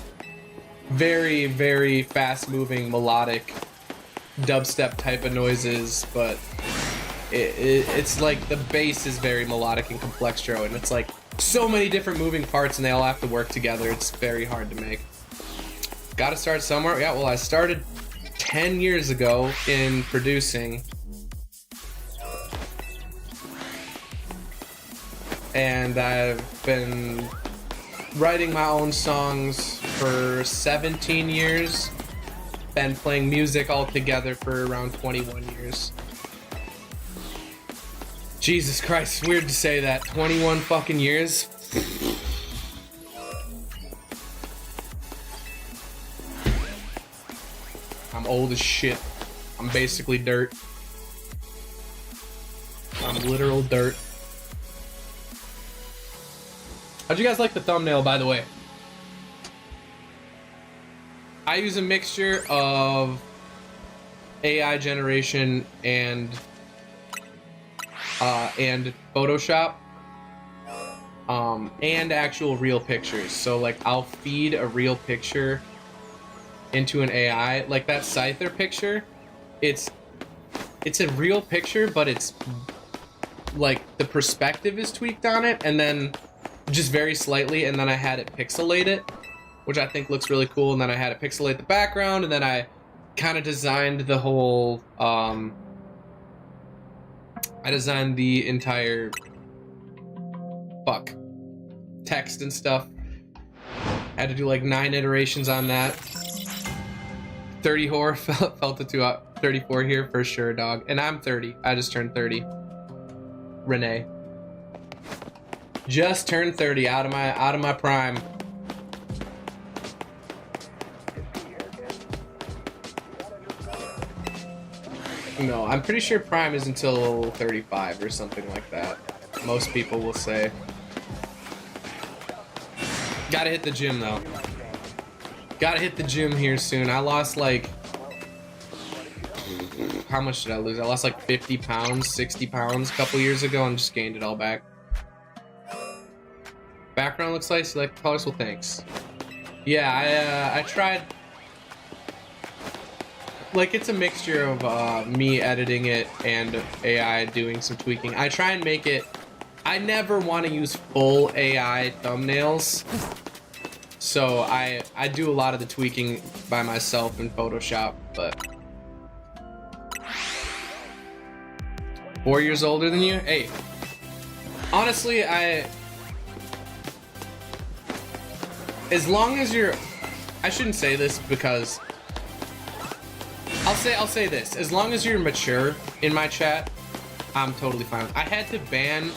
very, very fast-moving, melodic, dubstep type of noises, but it's like the bass is very melodic in Complextro, and it's like so many different moving parts, and they all have to work together. It's very hard to make. Gotta start somewhere. Yeah, well, I started 10 years ago in producing. And I've been writing my own songs for 17 years. Been playing music all together for around 21 years. Jesus Christ, weird to say that. 21 fucking years. I'm old as shit. I'm basically dirt. I'm literal dirt. How'd you guys like the thumbnail, by the way? I use a mixture of AI generation and Photoshop, and actual real pictures. So like I'll feed a real picture into an AI, like that Scyther picture. It's a real picture, but it's like the perspective is tweaked on it, and then just very slightly, and then I had it pixelate it, which I think looks really cool, and then I had it pixelate the background, and then I kind of designed the whole, I designed the entire, text and stuff. Had to do like 9 iterations on that. 30 horror, felt it too out. 34 here for sure, dog. And I'm 30, I just turned 30. Renee. Just turned 30, out of my prime. No, I'm pretty sure prime is until 35 or something like that. Most people will say. Gotta hit the gym though. Gotta hit the gym here soon. I lost like, how much did I lose? I lost like 50 pounds, 60 pounds a couple years ago, and just gained it all back. Background looks nice. You like the colors? Well, thanks. Yeah, I tried. Like, it's a mixture of me editing it and AI doing some tweaking. I try and make it. I never want to use full AI thumbnails, so I do a lot of the tweaking by myself in Photoshop. But 4 years older than you? Hey, honestly, as long as you're, I shouldn't say this because I'll say this. As long as you're mature in my chat, I'm totally fine. I had to ban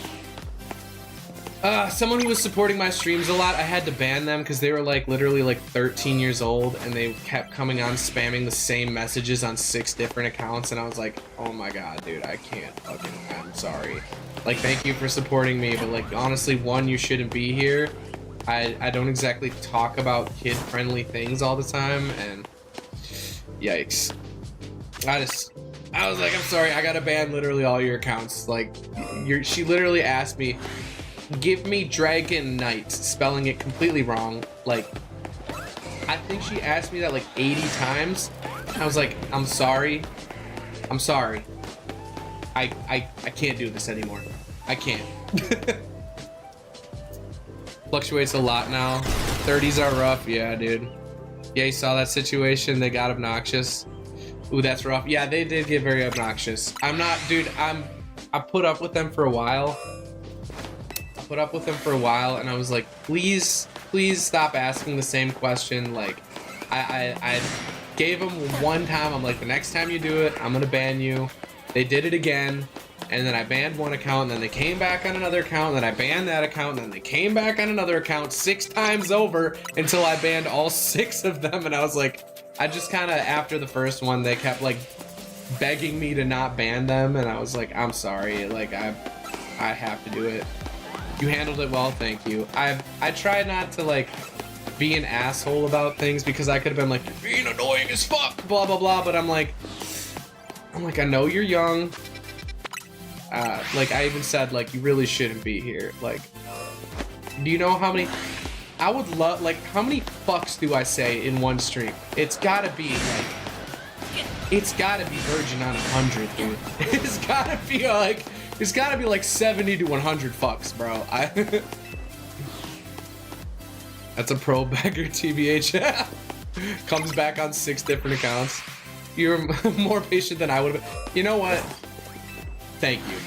someone who was supporting my streams a lot. I had to ban them because they were like literally like 13 years old, and they kept coming on spamming the same messages on 6 different accounts, and I was like, oh my god, dude, I can't fucking, I'm sorry. Like, thank you for supporting me, but like, honestly, one, you shouldn't be here. I don't exactly talk about kid-friendly things all the time, and yikes. I was like, I'm sorry, I gotta ban literally all your accounts. Like, she literally asked me, give me Dragon Knight, spelling it completely wrong. Like, I think she asked me that like 80 times. I was like, I'm sorry. I'm sorry. I can't do this anymore. I can't. Fluctuates a lot now. 30s are rough. Yeah, dude. Yeah, you saw that situation. They got obnoxious. Ooh, that's rough. Yeah, they did get very obnoxious. I'm not, dude, I put up with them for a while. And I was like, please stop asking the same question. Like, I gave them one time. I'm like, the next time you do it, I'm gonna ban you. They did it again, and then I banned one account, and then they came back on another account, and then I banned that account, and then they came back on another account 6 times over until I banned all 6 of them. And I was like, I just kind of, after the first one, they kept like begging me to not ban them, and I was like, I'm sorry, like I have to do it. You handled it well, thank you. I try not to like be an asshole about things, because I could have been like, you're being annoying as fuck, blah blah blah, but I'm like, I know you're young. Like, I even said, like, you really shouldn't be here. Like, do you know how many... I would love... Like, how many fucks do I say in one stream? It's gotta be, like... It's gotta be verging on 100, dude. It's gotta be, like... It's gotta be, like, 70 to 100 fucks, bro. That's a pro beggar, TBH. Comes back on 6 different accounts. You're more patient than I would have been. You know what? Thank you.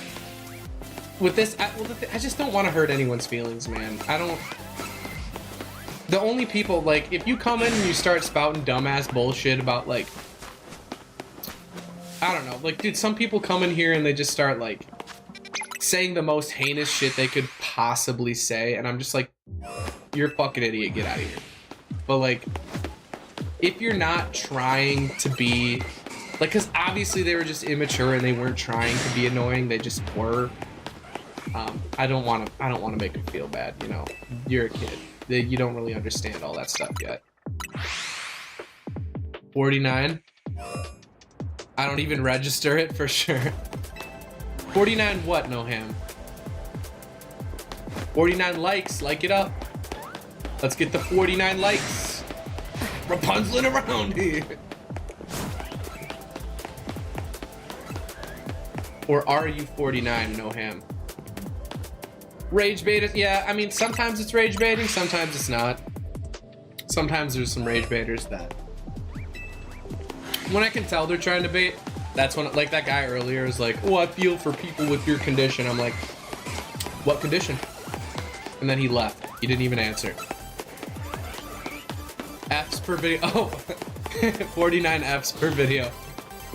With this, I just don't want to hurt anyone's feelings, man. I don't... The only people, like, if you come in and you start spouting dumbass bullshit about, like... I don't know. Like, dude, some people come in here and they just start, like, saying the most heinous shit they could possibly say, and I'm just like, you're a fucking idiot, get out of here. But, like, if you're not trying to be... Like, because obviously they were just immature and they weren't trying to be annoying, they just were. I don't want to make them feel bad, you know. You're a kid. You don't really understand all that stuff yet. 49. I don't even register it for sure. 49 what, no ham? 49 likes, like it up. Let's get the 49 likes. Rapunzeling around here. Or are you 49, no ham? Rage bait, yeah, I mean, sometimes it's rage baiting, sometimes it's not. Sometimes there's some rage baiters that... When I can tell they're trying to bait, that's when, like that guy earlier was like, oh, I feel for people with your condition. I'm like, what condition? And then he left. He didn't even answer. Fs per video. Oh, 49 Fs per video.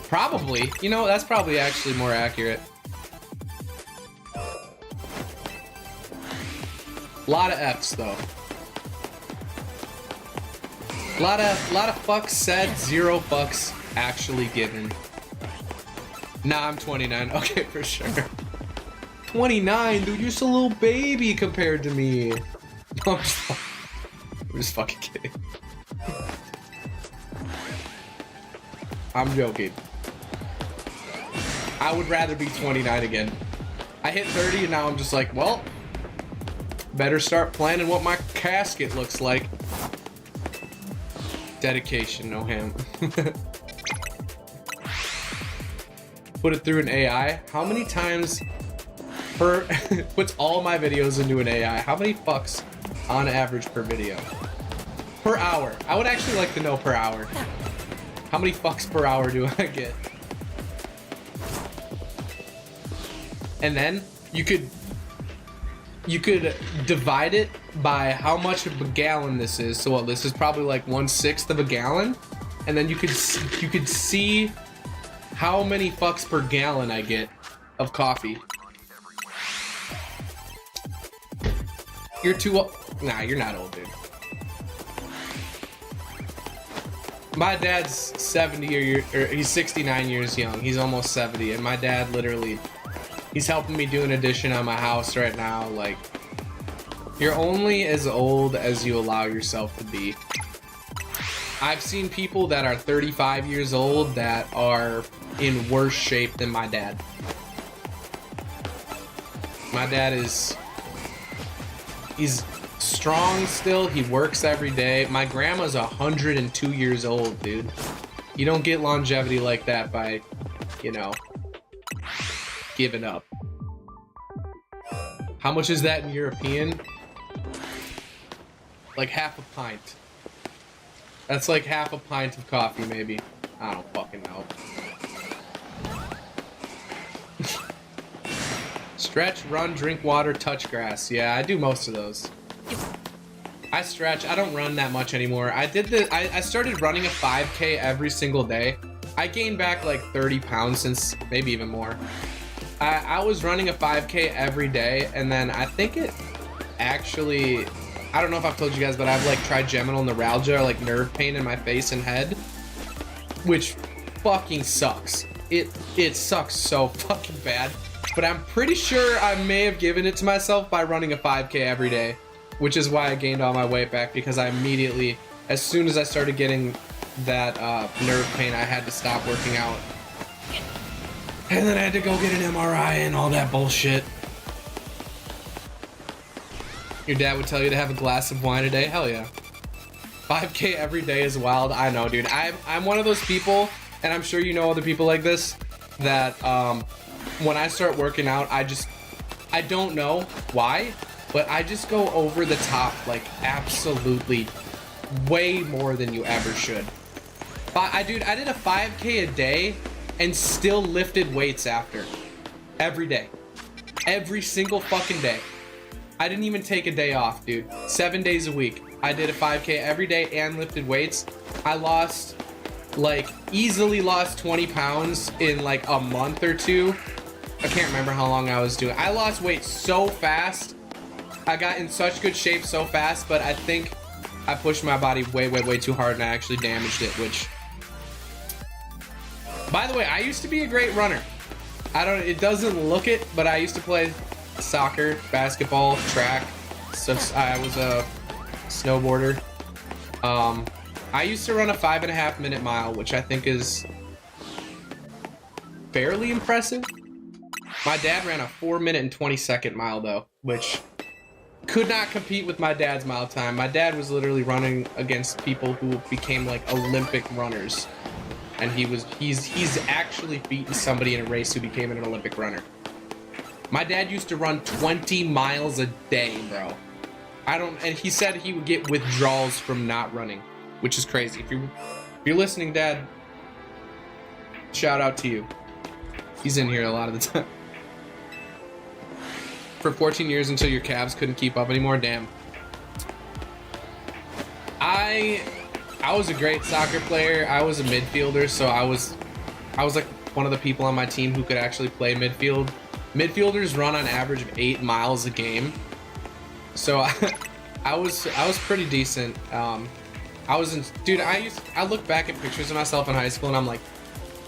Probably. You know, that's probably actually more accurate. A lot of Fs though. A lot of fucks said, 0 fucks actually given. Nah, I'm 29. Okay, for sure. 29, dude, you're just a little baby compared to me. I'm just fucking kidding. I'm joking. I would rather be 29 again. I hit 30 and now I'm just like, well, better start planning what my casket looks like. Dedication, no ham. Put it through an AI. How many times per puts all my videos into an AI? How many fucks on average per video? Per hour. I would actually like to know per hour. How many fucks per hour do I get? And then you could divide it by how much of a gallon this is. So what, this is probably like 1/6 of a gallon, and then you could see how many fucks per gallon I get of coffee. You're too old. Nah, you're not old, dude. My dad's 70 or he's 69 years young. He's almost 70, and my dad literally, he's helping me do an addition on my house right now. Like, you're only as old as you allow yourself to be. I've seen people that are 35 years old that are in worse shape than my dad. My dad he's strong still. He works every day. My grandma's 102 years old, dude. You don't get longevity like that by, you know, giving up. How much is that in European? Like half a pint. That's like half a pint of coffee, maybe. I don't fucking know. Stretch, run, drink water, touch grass. Yeah, I do most of those. I stretch. I don't run that much anymore. I started running a 5K every single day. I gained back like 30 pounds since, maybe even more. I was running a 5K every day, and then I think it actually, I don't know if I've told you guys, but I have like trigeminal neuralgia, or like nerve pain in my face and head, which fucking sucks. It sucks so fucking bad. But I'm pretty sure I may have given it to myself by running a 5K every day, which is why I gained all my weight back, because I immediately, as soon as I started getting that nerve pain, I had to stop working out. And then I had to go get an MRI and all that bullshit. Your dad would tell you to have a glass of wine a day? Hell yeah. 5K every day is wild. I know, dude. I'm one of those people, and I'm sure you know other people like this, that when I start working out, I don't know why, but I just go over the top, like absolutely way more than you ever should. Dude, I did a 5K a day and still lifted weights after. Every day. Every single fucking day. I didn't even take a day off, dude. 7 days a week. I did a 5K every day and lifted weights. I lost, like, easily lost 20 pounds in like a month or two. I can't remember how long I was doing. I lost weight so fast. I got in such good shape so fast, but I think I pushed my body way, way, way too hard and I actually damaged it, which... By the way, I used to be a great runner. It doesn't look it, but I used to play soccer, basketball, track. So I was a snowboarder. I used to run a 5.5 minute mile, which I think is fairly impressive. My dad ran a 4 minute and 20-second mile though, which could not compete with my dad's mile time. My dad was literally running against people who became like Olympic runners. And he's actually beaten somebody in a race who became an Olympic runner. My dad used to run 20 miles a day, bro. And he said he would get withdrawals from not running, which is crazy. If you're listening, Dad, shout out to you. He's in here a lot of the time. For 14 years until your calves couldn't keep up anymore, damn. I was a great soccer player. I was a midfielder, so I was like one of the people on my team who could actually play midfield. Midfielders run on average of 8 miles a game, so I was pretty decent. Dude, I look back at pictures of myself in high school and I'm like,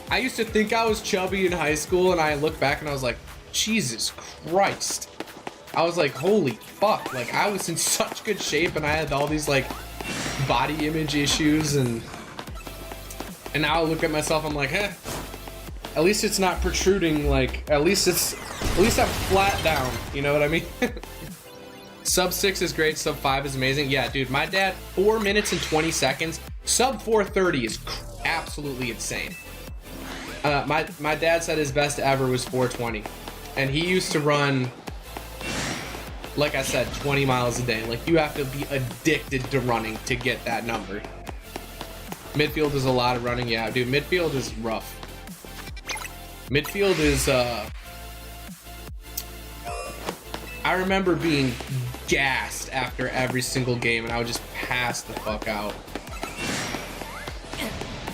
I used to think I was chubby in high school, and I look back and I was like, Jesus Christ. I was like, holy fuck, like I was in such good shape and I had all these like body image issues, and now I look at myself, I'm like, at least it's not protruding, like at least I'm flat down, you know what I mean? Sub 6 is great, sub 5 is amazing. Yeah, dude, my dad, 4 minutes and 20 seconds, sub 4:30 is absolutely insane. My dad said his best ever was 4:20, and he used to run, like I said, 20 miles a day. Like, you have to be addicted to running to get that number. Midfield is a lot of running. Yeah, dude, midfield is rough. Midfield is, I remember being gassed after every single game, and I would just pass the fuck out.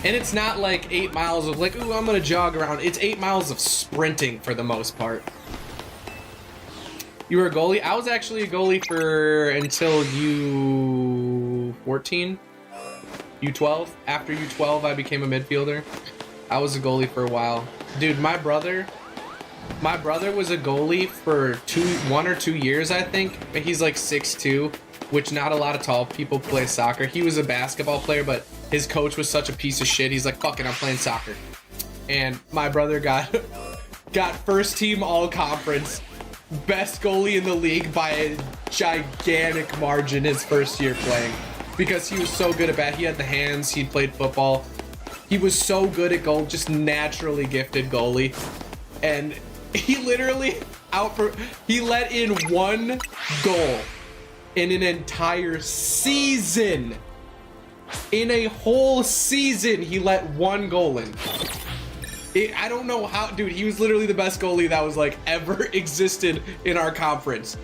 And it's not like 8 miles of like, ooh, I'm gonna jog around. It's 8 miles of sprinting for the most part. You were a goalie? I was actually a goalie for until U14, U12. After U12, I became a midfielder. I was a goalie for a while. Dude, my brother was a goalie for 1 or 2 years, I think. He's like 6'2", which not a lot of tall people play soccer. He was a basketball player, but his coach was such a piece of shit. He's like, fuck it, I'm playing soccer. And my brother got first team all conference. Best goalie in the league by a gigantic margin his first year playing, because he was so good at bat. He had the hands, he played football. He was so good at goal, just naturally gifted goalie. And he literally he let in 1 goal in an entire season. In a whole season, he let 1 goal in. I don't know how, dude, he was literally the best goalie that was like ever existed in our conference.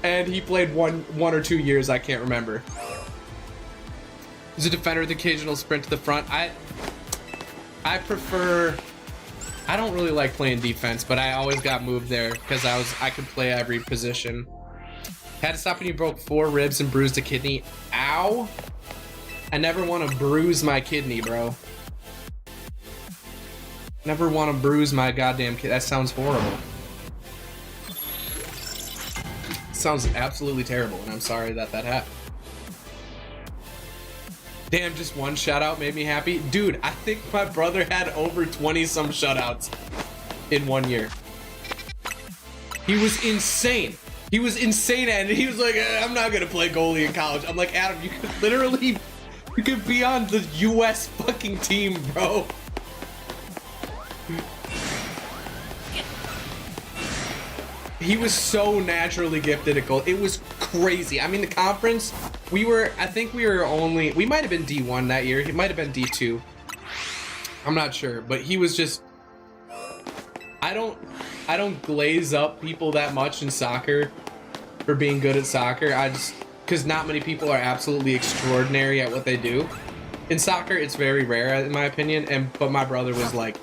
And he played one or 2 years, I can't remember. He's a defender with occasional sprint to the front. I don't really like playing defense, but I always got moved there because I could play every position. Had to stop when you broke 4 ribs and bruised a kidney. Ow. I never want to bruise my kidney, bro. Never want to bruise my goddamn kid. That sounds horrible. Sounds absolutely terrible, and I'm sorry that happened. Damn, just 1 shutout made me happy. Dude, I think my brother had over 20 some shutouts. in 1 year. He was insane. He was insane, and he was like, I'm not gonna play goalie in college. I'm like, Adam, you could literally, you could be on the US fucking team, bro. He was so naturally gifted at goal. It was crazy. I mean, the conference, I think we might have been D1 that year. He might have been D2. I'm not sure, but he was just, I don't glaze up people that much in soccer for being good at soccer. Because not many people are absolutely extraordinary at what they do. In soccer, it's very rare, in my opinion, but my brother was like,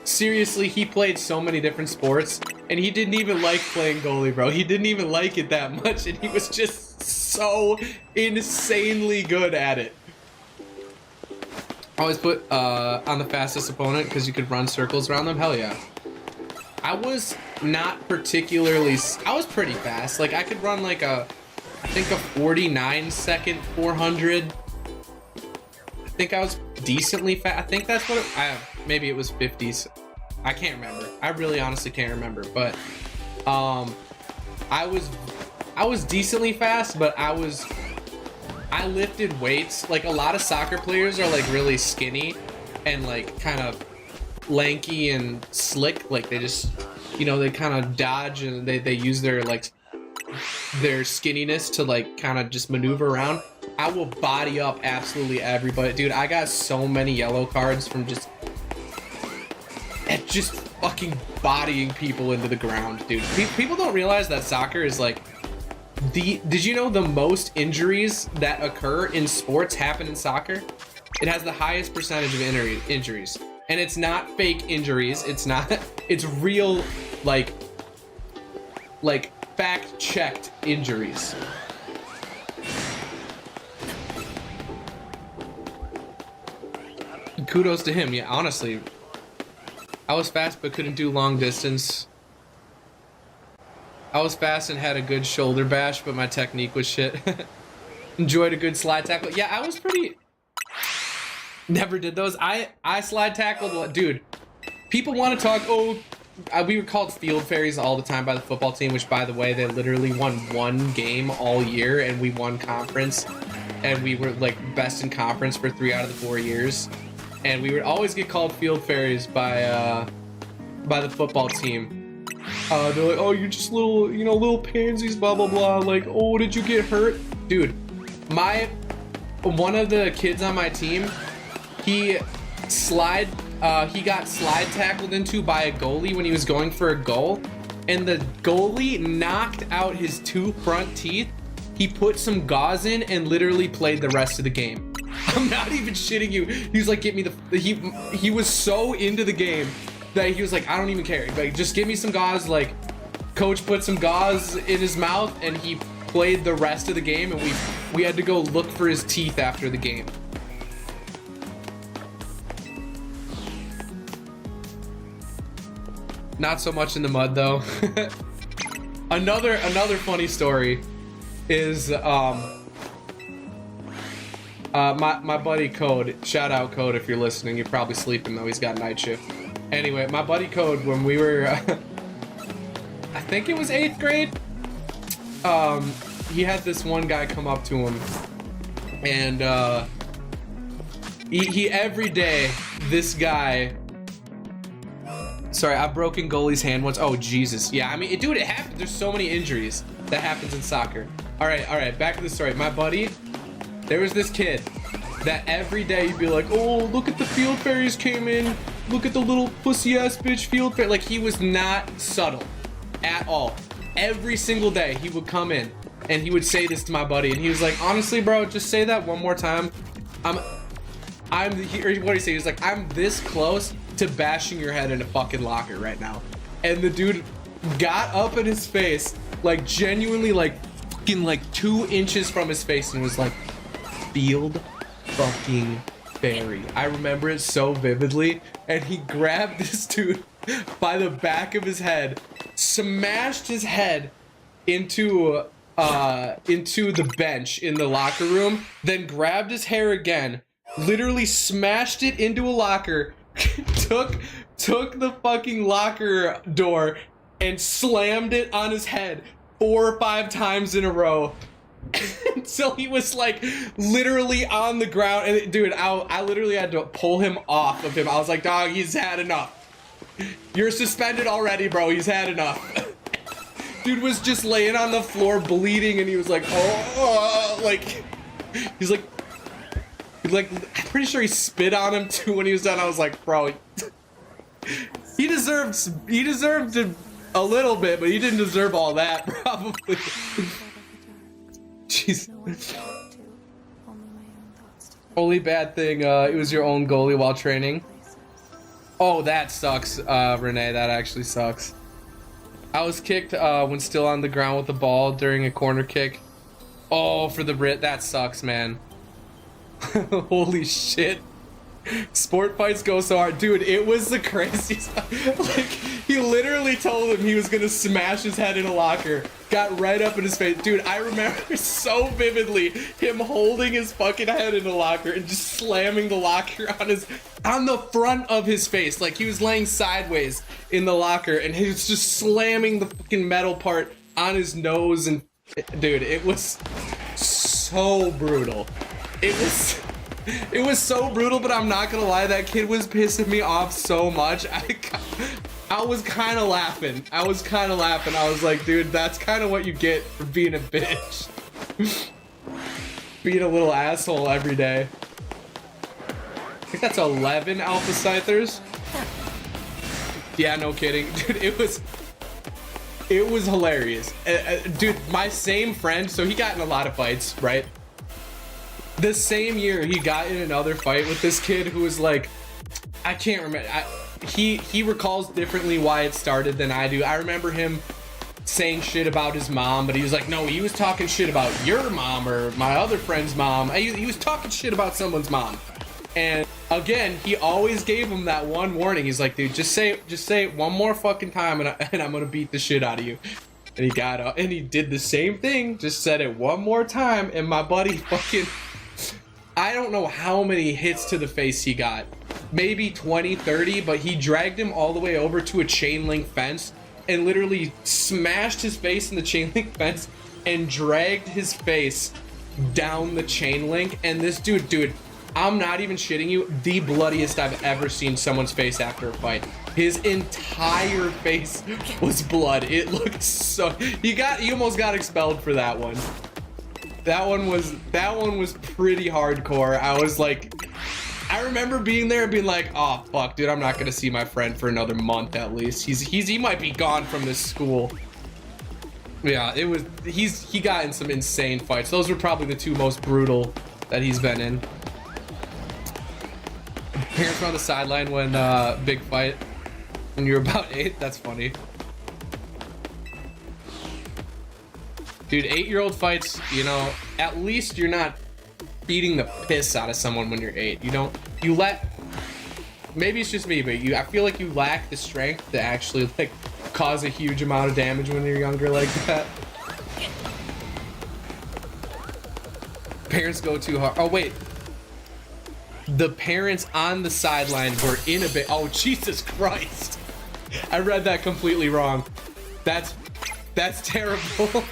seriously, he played so many different sports, and he didn't even like playing goalie, bro. He didn't even like it that much, and he was just so insanely good at it. Always put on the fastest opponent because you could run circles around them. Hell yeah. I was not particularly, I was pretty fast. Like, I could run like I think a 49-second 400. I think I was decently fast. I think that's what maybe it was 50s. I can't remember. I really honestly can't remember. But I was decently fast, but I lifted weights. Like, a lot of soccer players are like really skinny and like kind of lanky and slick. Like, they just, you know, they kind of dodge and they use their like their skinniness to like kind of just maneuver around. I will body up absolutely everybody. Dude, I got so many yellow cards from just fucking bodying people into the ground, dude. People don't realize that soccer is like did you know the most injuries that occur in sports happen in soccer? It has the highest percentage of injuries. And it's not fake injuries. It's real, like fact-checked injuries. Kudos to him. Yeah, honestly, I was fast but couldn't do long distance. I was fast and had a good shoulder bash, but my technique was shit. Enjoyed a good slide tackle. Yeah, I was pretty... Never did those. I slide tackled... Dude, people want to talk... Oh, we were called field fairies all the time by the football team, which, by the way, they literally won one game all year, and we won conference. And we were, like, best in conference for 3 out of the 4 years. And we would always get called field fairies by the football team. They're like, oh, you're just little, you know, little pansies, blah, blah, blah. Like, oh, did you get hurt? Dude, one of the kids on my team, he got slide tackled into by a goalie when he was going for a goal. And the goalie knocked out his 2 front teeth. He put some gauze in and literally played the rest of the game. I'm not even shitting you. He was like, get me he was so into the game that he was like, I don't even care. Like, just give me some gauze. Like, coach put some gauze in his mouth and he played the rest of the game, and we had to go look for his teeth after the game. Not so much in the mud though. Another funny story is my buddy Code, shout out Code if you're listening. You're probably sleeping though, he's got night shift. Anyway, my buddy Code, when we were I think it was 8th grade, he had this one guy come up to him, and he every day, this guy, sorry, I've broken goalie's hand once. Oh Jesus, yeah, I mean, dude, it happens. There's so many injuries that happens in soccer. All right, back to the story. My buddy, there was this kid that every day you'd be like, oh, look at the field fairies came in. Look at the little pussy ass bitch field fairy. Like, he was not subtle at all. Every single day he would come in and he would say this to my buddy, and he was like, honestly, bro, just say that one more time. What did he say? He was like, I'm this close to bashing your head in a fucking locker right now. And the dude got up in his face, like genuinely like fucking like 2 inches from his face, and was like, field fucking fairy. I remember it so vividly. And he grabbed this dude by the back of his head, smashed his head into the bench in the locker room, then grabbed his hair again, literally smashed it into a locker, took took the fucking locker door and slammed it on his head 4 or 5 times in a row until he was like literally on the ground. And dude, I literally had to pull him off of him. I was like, dog, he's had enough. You're suspended already, bro. He's had enough. Dude was just laying on the floor bleeding, and he was like, oh, like, he's like, I'm pretty sure he spit on him too when he was done. I was like, bro, he deserved a little bit, but he didn't deserve all that, probably. Jeez. Only bad thing, it was your own goalie while training. Oh, that sucks, Renee. That actually sucks. I was kicked when still on the ground with the ball during a corner kick. Oh, for the Brit. That sucks, man. Holy shit. Sport fights go so hard. Dude, it was the craziest. Like, he literally told him he was gonna smash his head in a locker. Got right up in his face. Dude, I remember so vividly him holding his fucking head in a locker and just slamming the locker on the front of his face. Like, he was laying sideways in the locker and he was just slamming the fucking metal part on his nose. And dude, it was so brutal. It was so brutal, but I'm not gonna lie, that kid was pissing me off so much. I was kind of laughing. I was like, dude, that's kind of what you get for being a bitch. Being a little asshole every day. I think that's 11 Alpha Scythers. Yeah, no kidding. Dude, it was hilarious. Dude, my same friend, so he got in a lot of fights, right? The same year, he got in another fight with this kid who was like, I can't remember. He recalls differently why it started than I do. I remember him saying shit about his mom, but he was like, no, he was talking shit about your mom or my other friend's mom. He was talking shit about someone's mom. And again, he always gave him that one warning. He's like, dude, just say it one more fucking time and I'm gonna beat the shit out of you. And he got up and he did the same thing, just said it one more time, and my buddy fucking, I don't know how many hits to the face he got. Maybe 20, 30, but he dragged him all the way over to a chain link fence and literally smashed his face in the chain link fence and dragged his face down the chain link. And this dude, I'm not even shitting you, the bloodiest I've ever seen someone's face after a fight. His entire face was blood. It looked so, he almost got expelled for that one. That one was pretty hardcore. I was like, I remember being there and being like, oh fuck, dude, I'm not gonna see my friend for another month at least. He might be gone from this school. Yeah, he got in some insane fights. Those were probably the 2 most brutal that he's been in. Parents were on the sideline when big fight when you were about 8. That's funny. Dude, 8-year-old fights, you know, at least you're not beating the piss out of someone when you're 8. Maybe it's just me, but I feel like you lack the strength to actually like cause a huge amount of damage when you're younger like that. Parents go too hard. Oh wait, the parents on the sideline were in a bit. Oh Jesus Christ, I read that completely wrong. That's terrible.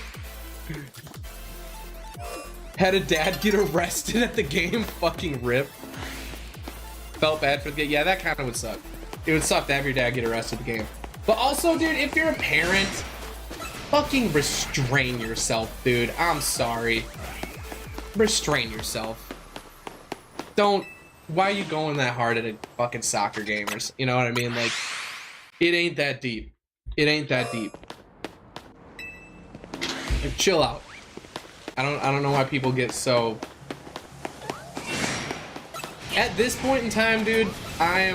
Had a dad get arrested at the game? Fucking rip. Felt bad for the game. Yeah, that kind of would suck. It would suck to have your dad get arrested at the game. But also, dude, if you're a parent, fucking restrain yourself, dude. I'm sorry. Restrain yourself. Why are you going that hard at a fucking soccer game? Or, you know what I mean? Like, it ain't that deep. It ain't that deep. Like, chill out. I don't know why people get so... At this point in time, dude, I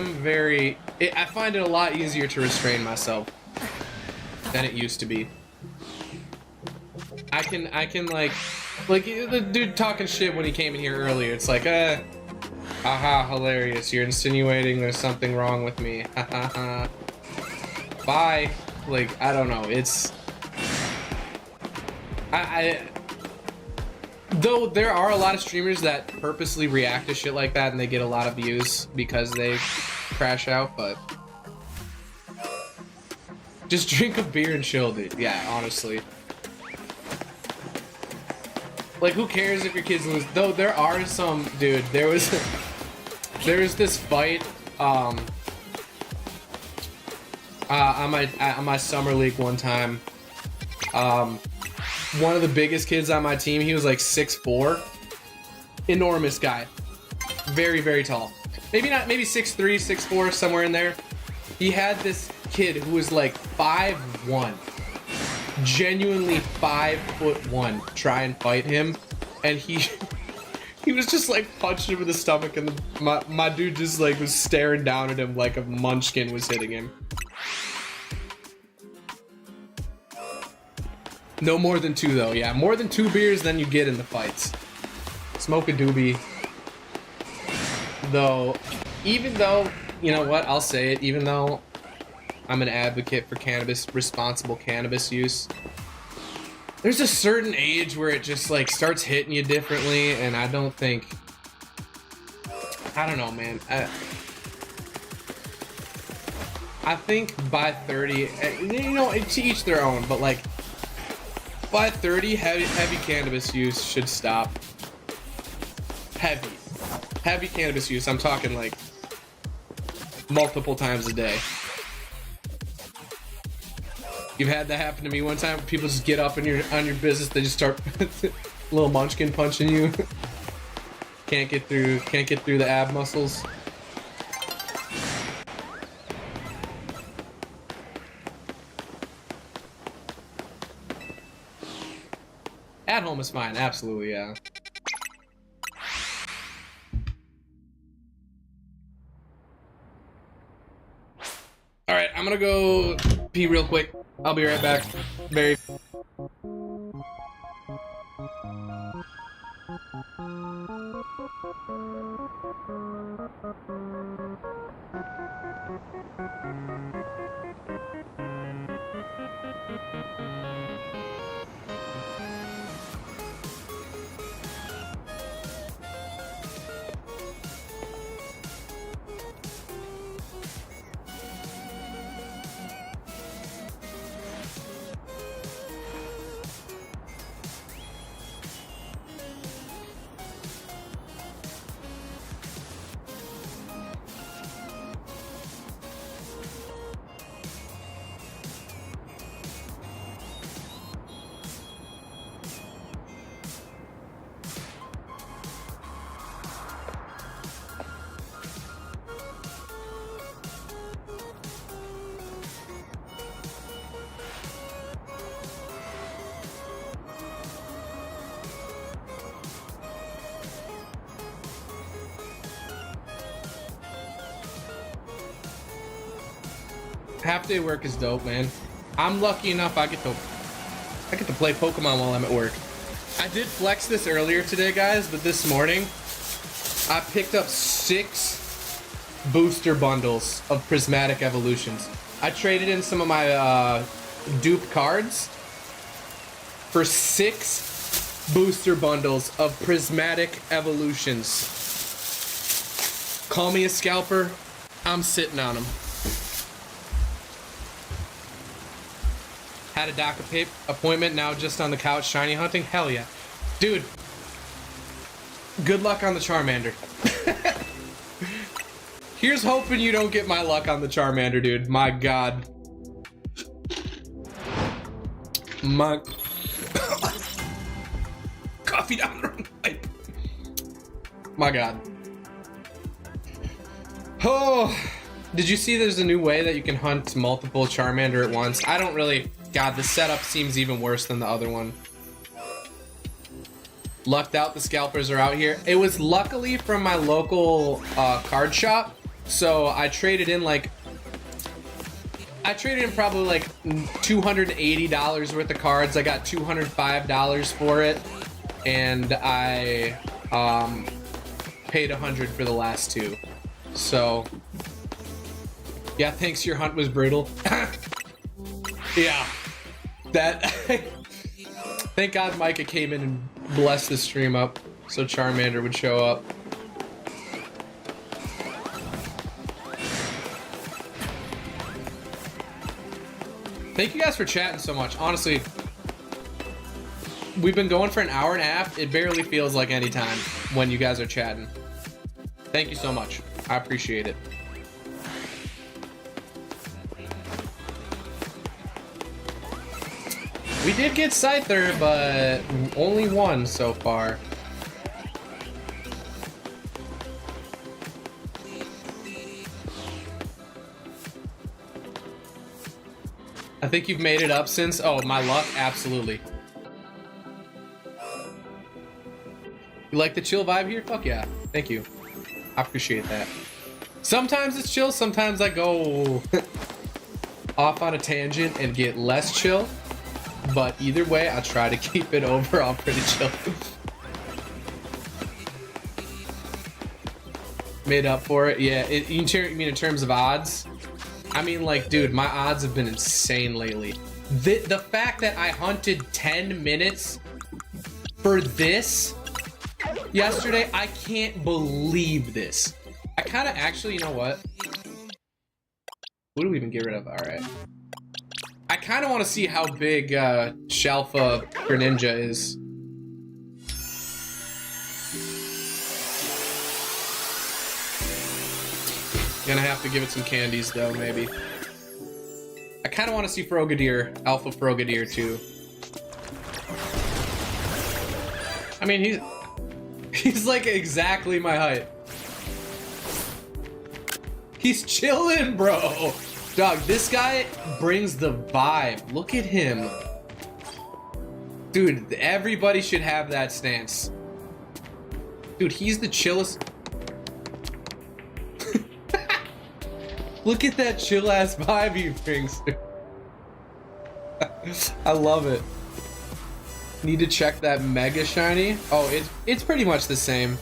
find it a lot easier to restrain myself than it used to be. I can like the dude talking shit when he came in here earlier. It's like, haha, hilarious. You're insinuating there's something wrong with me. Haha. Bye. Like, I don't know. It's... Though there are a lot of streamers that purposely react to shit like that and they get a lot of views because they crash out, but Just drink a beer and chill, dude. Yeah, honestly. Like, who cares if your kids lose? Though there are some, dude. There was this fight on my summer league one time. One of the biggest kids on my team, he was like 6'4", enormous guy, very, very tall. Maybe 6'3", 6'4", somewhere in there. He had this kid who was like 5'1", genuinely 5'1", try and fight him, and he was just like punching him in the stomach, and my dude just like was staring down at him like a munchkin was hitting him. No more than 2 though. Yeah, more than 2 beers than you get in the fights. Smoke a doobie. Though, even though, you know what, I'll say it, even though I'm an advocate for responsible cannabis use, there's a certain age where it just like starts hitting you differently, and I don't know, man. I think by 30, you know, to each their own, but like by 30, heavy cannabis use should stop. Heavy cannabis use. I'm talking like multiple times a day. You've had that happen to me one time. People just get up on your business. They just start little munchkin punching you. Can't get through the ab muscles. At home is fine. Absolutely, yeah. All right, I'm gonna go pee real quick. I'll be right back. Very. Half day work is dope, man. I'm lucky enough I get to play Pokemon while I'm at work. I did flex this earlier today, guys, but this morning I picked up 6 booster bundles of Prismatic Evolutions. I traded in some of my dupe cards for 6 booster bundles of Prismatic Evolutions. Call me a scalper, I'm sitting on them. Had a doc appointment, now just on the couch shiny hunting. Hell yeah. Dude, good luck on the Charmander. Here's hoping you don't get my luck on the Charmander, dude. My god. My coffee down the wrong pipe. My god. Oh, did you see there's a new way that you can hunt multiple Charmander at once? I don't really... God, the setup seems even worse than the other one. Lucked out, the scalpers are out here. It was luckily from my local card shop, so I traded in probably like $280 worth of cards. I got $205 for it, and I paid $100 for the last 2. So yeah, thanks. Your hunt was brutal. Yeah. That thank God Micah came in and blessed the stream up so Charmander would show up. Thank you guys for chatting so much. Honestly, we've been going for an hour and a half. It barely feels like any time when you guys are chatting. Thank you so much. I appreciate it. We did get Scyther, but only one so far. I think you've made it up since. Oh, my luck? Absolutely. You like the chill vibe here? Fuck yeah. Thank you. I appreciate that. Sometimes it's chill, sometimes I go off on a tangent and get less chill. But either way, I try to keep it overall pretty chill. Made up for it? Yeah, you mean in terms of odds? I mean, like, dude, my odds have been insane lately. The fact that I hunted 10 minutes for this yesterday, I can't believe this. I kind of actually, you know what? Who do we even get rid of? All right. I kind of want to see how big Shalpha Greninja is. Gonna have to give it some candies though, maybe. I kind of want to see Frogadier, Alpha Frogadier too. I mean, he's like exactly my height. He's chilling, bro. Dog, this guy brings the vibe. Look at him. Dude, everybody should have that stance. Dude, he's the chillest. Look at that chill ass vibe he brings. I love it. Need to check that mega shiny. Oh, it's pretty much the same.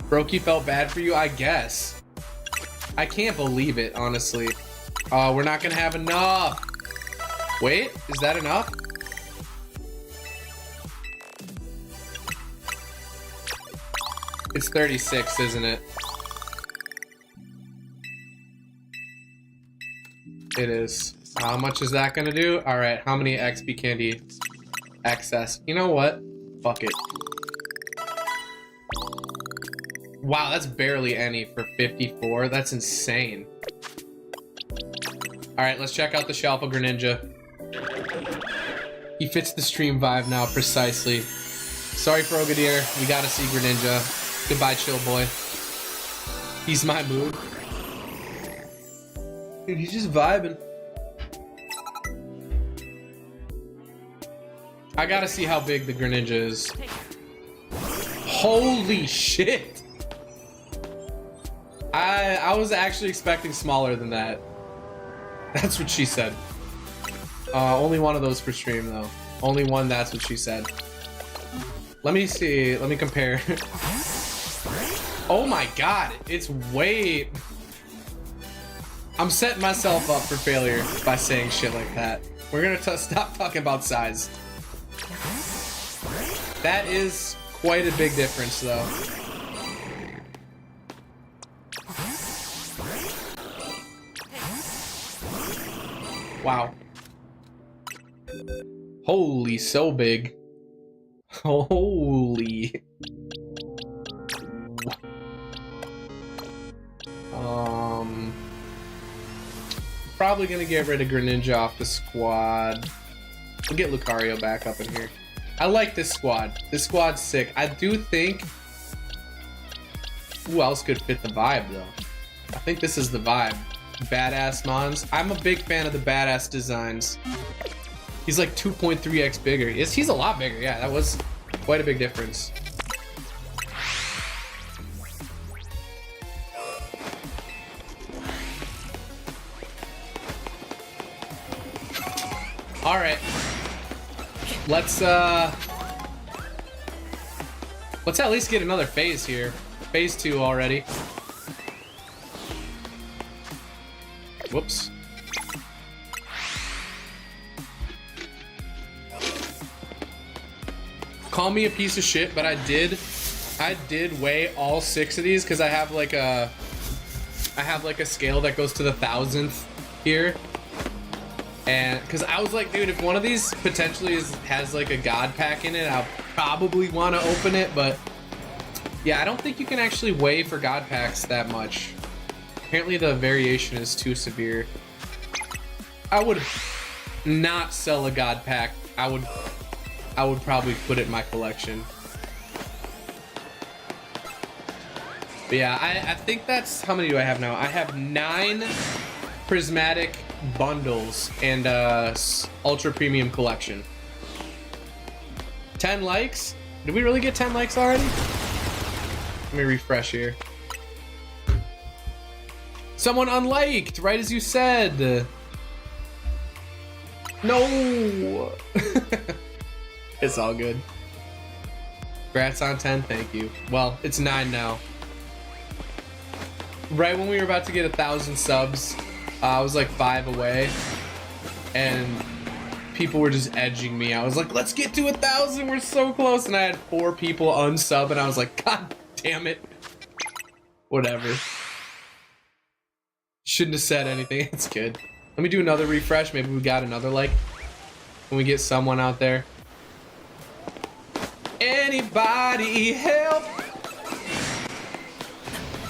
Brokey felt bad for you, I guess. I can't believe it, honestly. Oh, we're not gonna have enough. Wait, is that enough? It's 36, isn't it? It is. How much is that gonna do? All right, how many XP candy excess? You know what? Fuck it. Wow, that's barely any for 54. That's insane. All right, let's check out the Shalpha Greninja. He fits the stream vibe now precisely. Sorry, Frogadier. We gotta see Greninja. Goodbye, chill boy. He's my mood. Dude, he's just vibing. I gotta see how big the Greninja is. Holy shit! I was actually expecting smaller than that. That's what she said. Only one of those per stream though. Only one, that's what she said. Let me see, let me compare. Oh my god, it's way... I'm setting myself up for failure by saying shit like that. We're gonna stop talking about size. That is quite a big difference though. Wow. Holy, so big. Holy. Probably gonna get rid of Greninja off the squad. We'll get Lucario back up in here. I like this squad. This squad's sick. I do think... Who else could fit the vibe though? I think this is the vibe. Badass Mons. I'm a big fan of the badass designs. He's like 2.3x bigger. Yes, he's a lot bigger. Yeah, that was quite a big difference. All right. Let's at least get another phase here. Phase 2 already. Whoops. Call me a piece of shit, but I did weigh all 6 of these because I have like a scale that goes to the 1,000th here. And because I was like, dude, if one of these potentially has like a god pack in it, I'll probably want to open it. But yeah, I don't think you can actually weigh for god packs that much. Apparently the variation is too severe. I would not sell a god pack. I would probably put it in my collection. But yeah, I think that's, how many do I have now? I have 9 prismatic bundles and ultra premium collection. 10 likes? Did we really get 10 likes already? Let me refresh here. Someone unliked, right as you said. No. It's all good. Congrats on 10, thank you. Well, it's 9 now. Right when we were about to get 1,000 subs, I was like 5 away, and people were just edging me. I was like, let's get to 1,000, we're so close. And I had 4 people unsub, and I was like, God damn it. Whatever. Shouldn't have said anything, it's good. Let me do another refresh, maybe we got another like. When we get someone out there. Anybody help?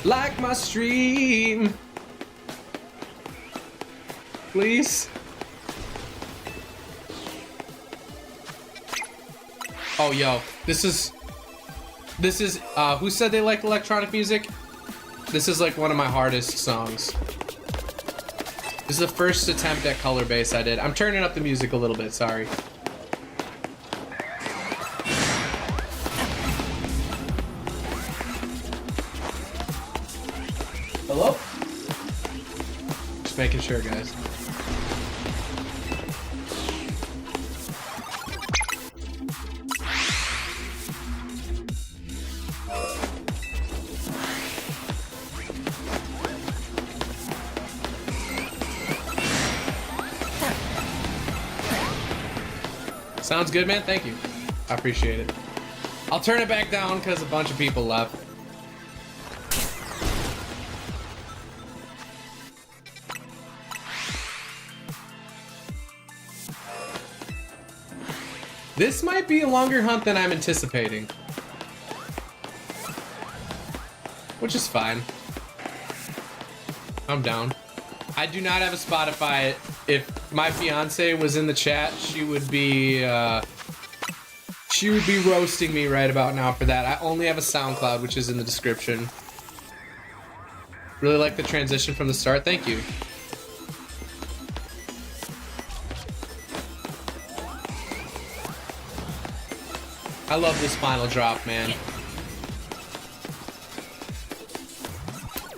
Like my stream. Please. Oh, yo, this is who said they like electronic music? This is like one of my hardest songs. This is the first attempt at color bass I did. I'm turning up the music a little bit, sorry. Hello? Just making sure, guys. Sounds good, man. Thank you. I appreciate it. I'll turn it back down because a bunch of people left. This might be a longer hunt than I'm anticipating. Which is fine. I'm down. I do not have a Spotify. If my fiance was in the chat, she would be roasting me right about now for that. I only have a SoundCloud, which is in the description. Really like the transition from the start. Thank you. I love this final drop, man.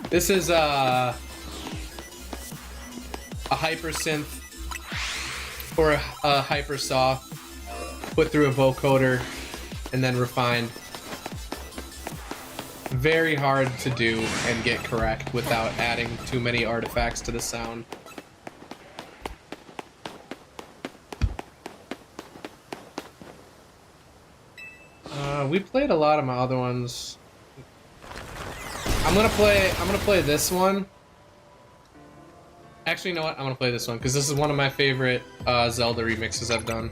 This is a hyper synth or a hyper saw put through a vocoder and then refined. Very hard to do and get correct without adding too many artifacts to the sound. We played a lot of my other ones. I'm gonna play this one. Actually, you know what? I'm gonna play this one because this is one of my favorite Zelda remixes I've done.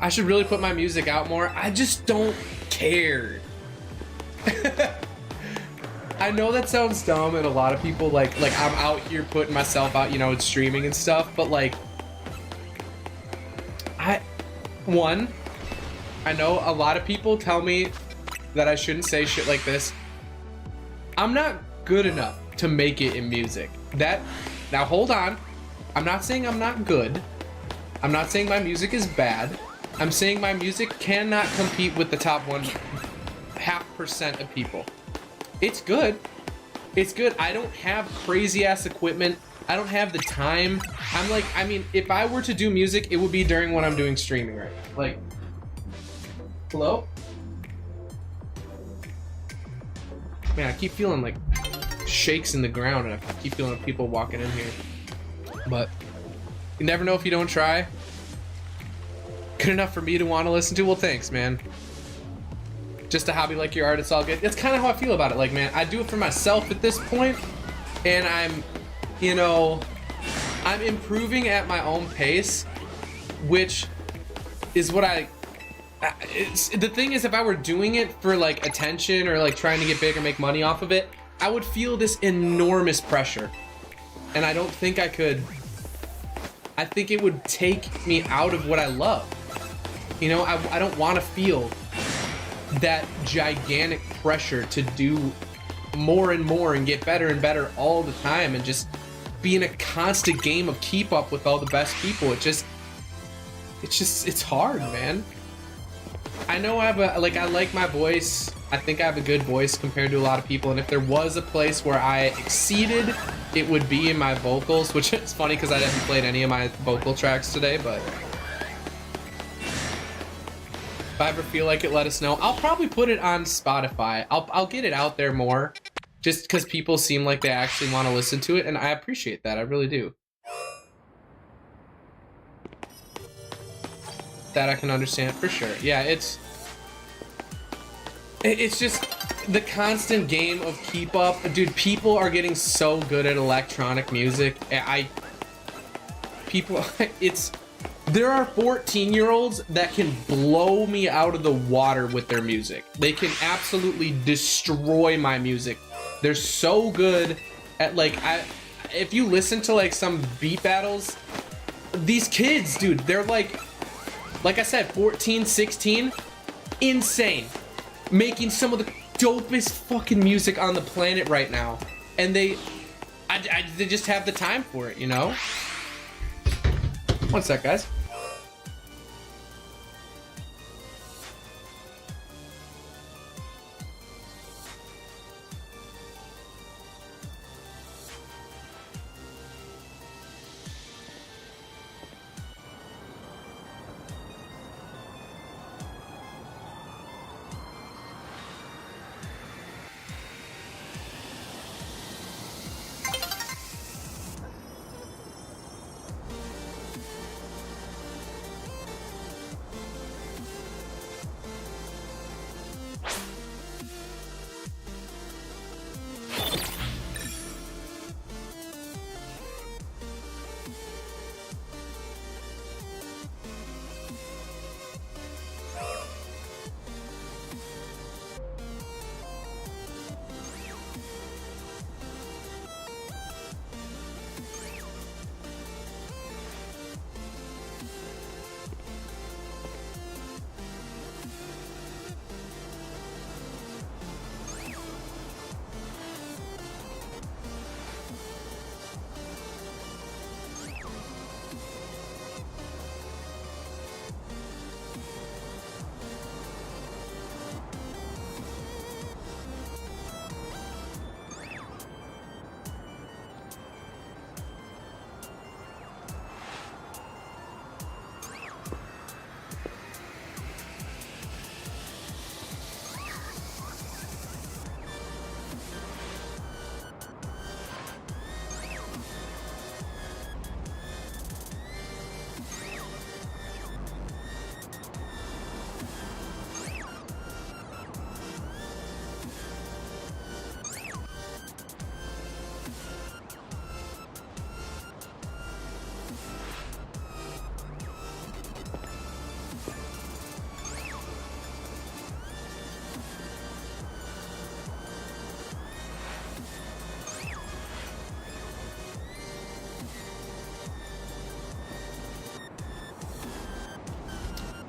I should really put my music out more. I just don't care. I know that sounds dumb, and a lot of people like I'm out here putting myself out, you know, and streaming and stuff. But like, I know a lot of people tell me that I shouldn't say shit like this. I'm not good enough to make it in music. Now hold on. I'm not saying I'm not good. I'm not saying my music is bad. I'm saying my music cannot compete with the top 1.5% of people. It's good. It's good. I don't have crazy ass equipment. I don't have the time. I mean, if I were to do music, it would be during when I'm doing streaming right now. Like, hello? Man, I keep feeling like shakes in the ground, and I keep feeling people walking in here. But you never know if you don't try. Good enough for me to want to listen to? Well, thanks, man. Just a hobby like your art, it's all good. That's kind of how I feel about it. Like, man, I do it for myself at this point, and I'm, you know, I'm improving at my own pace, which is what the thing is, if I were doing it for like attention or like trying to get big or make money off of it, I would feel this enormous pressure. And I don't think I could. I think it would take me out of what I love. You know, I don't want to feel that gigantic pressure to do more and more and get better and better all the time and just be in a constant game of keep up with all the best people. It's hard, man. I know I like my voice. I think I have a good voice compared to a lot of people, and if there was a place where I exceeded, it would be in my vocals, which is funny because I haven't played any of my vocal tracks today, but if I ever feel like it, let us know. I'll probably put it on Spotify. I'll get it out there more, just because people seem like they actually want to listen to it, and I appreciate that. I really do. That I can understand for sure. Yeah, it's just the constant game of keep up. Dude, people are getting so good at electronic music. There are 14-year-olds that can blow me out of the water with their music. They can absolutely destroy my music. They're so good at if you listen to like some beat battles, these kids, dude, they're like I said, 14, 16, insane. Making some of the dopest fucking music on the planet right now. And they just have the time for it, you know? One sec, guys.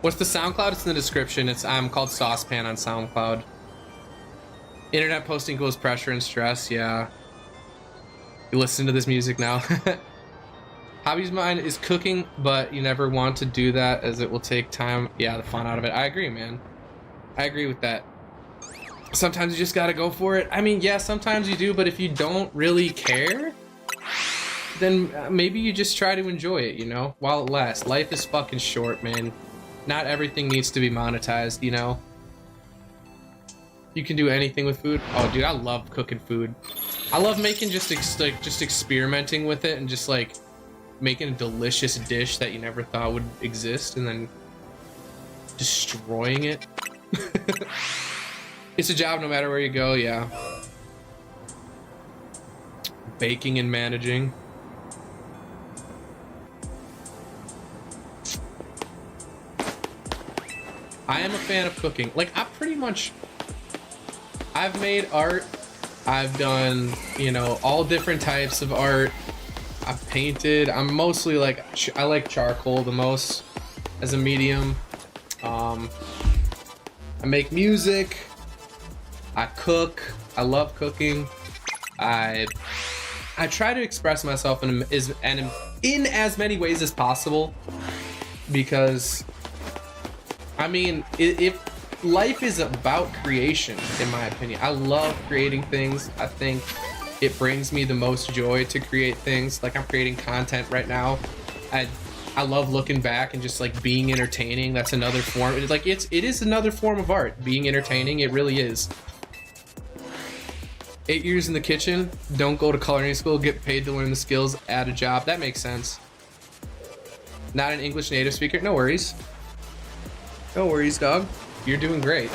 What's the SoundCloud? It's in the description. I'm called Saucepan on SoundCloud. Internet posting equals pressure and stress. Yeah. You listen to this music now. Hobbies of mine is cooking, but you never want to do that as it will take time. Yeah, the fun out of it. I agree, man. I agree with that. Sometimes you just gotta go for it. I mean, yeah, sometimes you do, but if you don't really care, then maybe you just try to enjoy it, you know, while it lasts. Life is fucking short, man. Not everything needs to be monetized, you know? You can do anything with food. Oh, dude, I love cooking food. I love making just experimenting with it and just like making a delicious dish that you never thought would exist and then destroying it. It's a job no matter where you go, yeah. Baking and managing. I am a fan of cooking. Like, I've made art. I've done, you know, all different types of art. I've painted. I'm mostly like, I like charcoal the most as a medium. I make music. I cook. I love cooking. I try to express myself in as many ways as possible, because I mean, if life is about creation, in my opinion. I love creating things. I think it brings me the most joy to create things. Like, I'm creating content right now. I love looking back and just like being entertaining. That's another form. It is another form of art. Being entertaining, it really is. 8 years in the kitchen, don't go to culinary school, get paid to learn the skills, add a job. That makes sense. Not an English native speaker, no worries. No worries, dog. You're doing great.